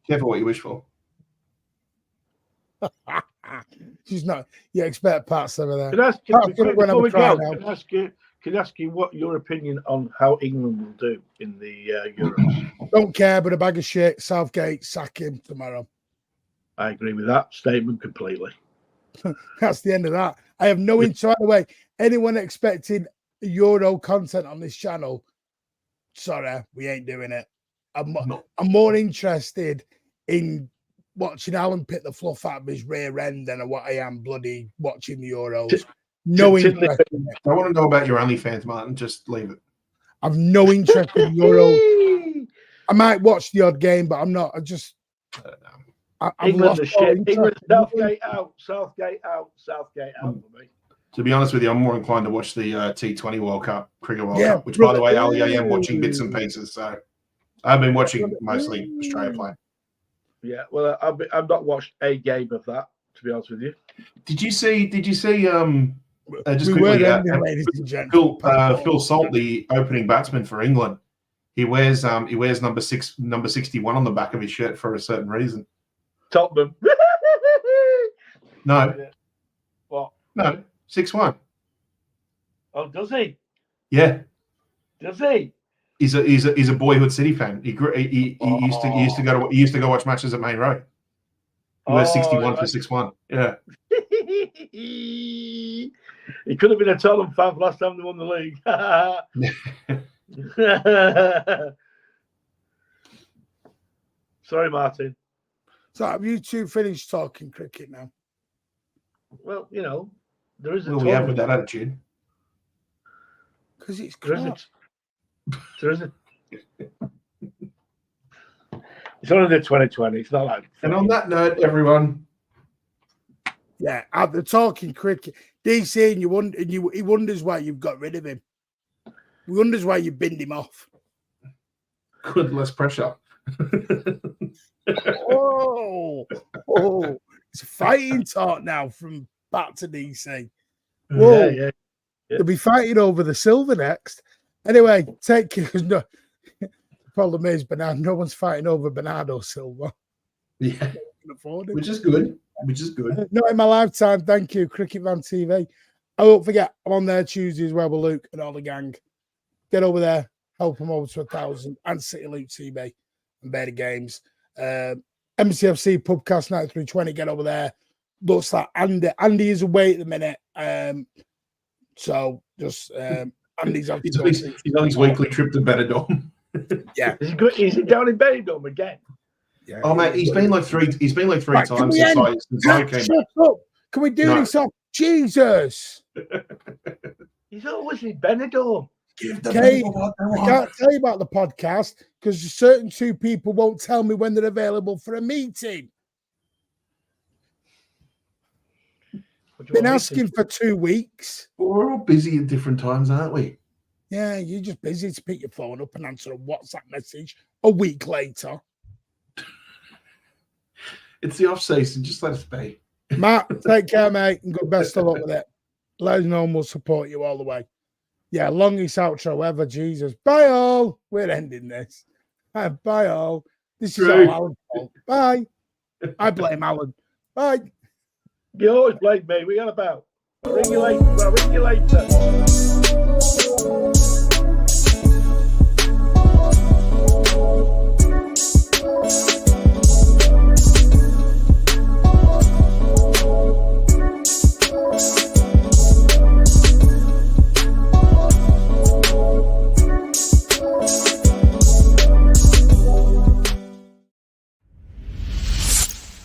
S1: careful what you wish for.
S3: She's not. You expect Pat's over there.
S4: Can I ask you what your opinion on how England will do in the Euros?
S3: Don't care, but a bag of shit. Southgate, sack him tomorrow.
S4: I agree with that statement completely.
S3: That's the end of that. I have no insight. By the way, anyone expecting Euro content on this channel, sorry, we ain't doing it. I'm more interested in watching Alan pick the fluff out of his rear end than what I am bloody watching the Euros. No interest in it.
S1: I want to know about your OnlyFans, Martin. Just leave it.
S3: I've no interest in Euros. I might watch the odd game, but I'm not. I don't know.
S4: England is shit. England, Southgate out for me.
S1: To be honest with you, I'm more inclined to watch the T20 World Cup, Cricket World Cup, which, by the way, I am watching bits and pieces. So I've been watching mostly Australia play.
S4: Yeah, well, I've not watched a game of that, to be honest with you.
S1: Did you see? Just
S3: We
S1: quickly,
S3: were ending, ladies and gentlemen.
S1: Phil Salt, the opening batsman for England, he wears number 61 on the back of his shirt for a certain reason.
S4: Tottenham.
S1: No,
S4: What?
S1: no, 6-1.
S4: Oh, does he?
S1: Yeah,
S4: Does he?
S1: he's a boyhood City fan. He used to go watch matches at Main Road. He wears 61 for 6-1. Yeah.
S4: He could have been a Tottenham fan for last time they won the league. Sorry, Martin.
S3: So have you two finished talking cricket now?
S4: Well, you know, there is a
S1: What do we have with that attitude?
S3: Because it's
S4: there isn't. It's only the 2020. It's not like.
S1: And on that note, everyone.
S3: Yeah, after talking cricket, DC, and he wonders why you've got rid of him. He wonders why you binned him off.
S1: Good, less pressure.
S3: Oh, it's a fighting talk now from back to DC. Whoa,
S4: Yeah.
S3: They'll be fighting over the silver next. Anyway, take care. No, the problem is, no one's fighting over Bernardo Silva.
S1: Yeah,
S3: Can afford it.
S1: which is good.
S3: Not in my lifetime. Thank you, Cricket Van TV. I won't forget, I'm on there Tuesday as well with Luke and all the gang. Get over there, help them over to 1,000 and City Luke TV and better games. MCFC Pubcast 9320. Get over there. Looks like Andy is away at the minute. So just Andy's on
S1: his weekly trip to Benidorm.
S3: Yeah.
S4: Is he good? Is he down in Benidorm again?
S3: Yeah.
S1: Oh mate, he's been like three
S3: Right,
S1: times since I came.
S3: Shut up. Can we do this up? Jesus.
S4: He's always in Benidorm.
S3: Okay, I can't tell you about the podcast because certain two people won't tell me when they're available for a meeting. Been asking for 2 weeks.
S1: Well, we're all busy at different times, aren't we?
S3: Yeah, you're just busy to pick your phone up and answer a WhatsApp message a week later.
S1: It's the off season. Just let us be.
S3: Matt, take care, mate, and good best of luck with it. Let us know and we'll support you all the way. Yeah, longest outro ever, Jesus. Bye all. We're ending this. Bye all. This is all Alan's fault. Bye. I blame Alan. Bye.
S4: You always blame me. We got about. I'll ring you later.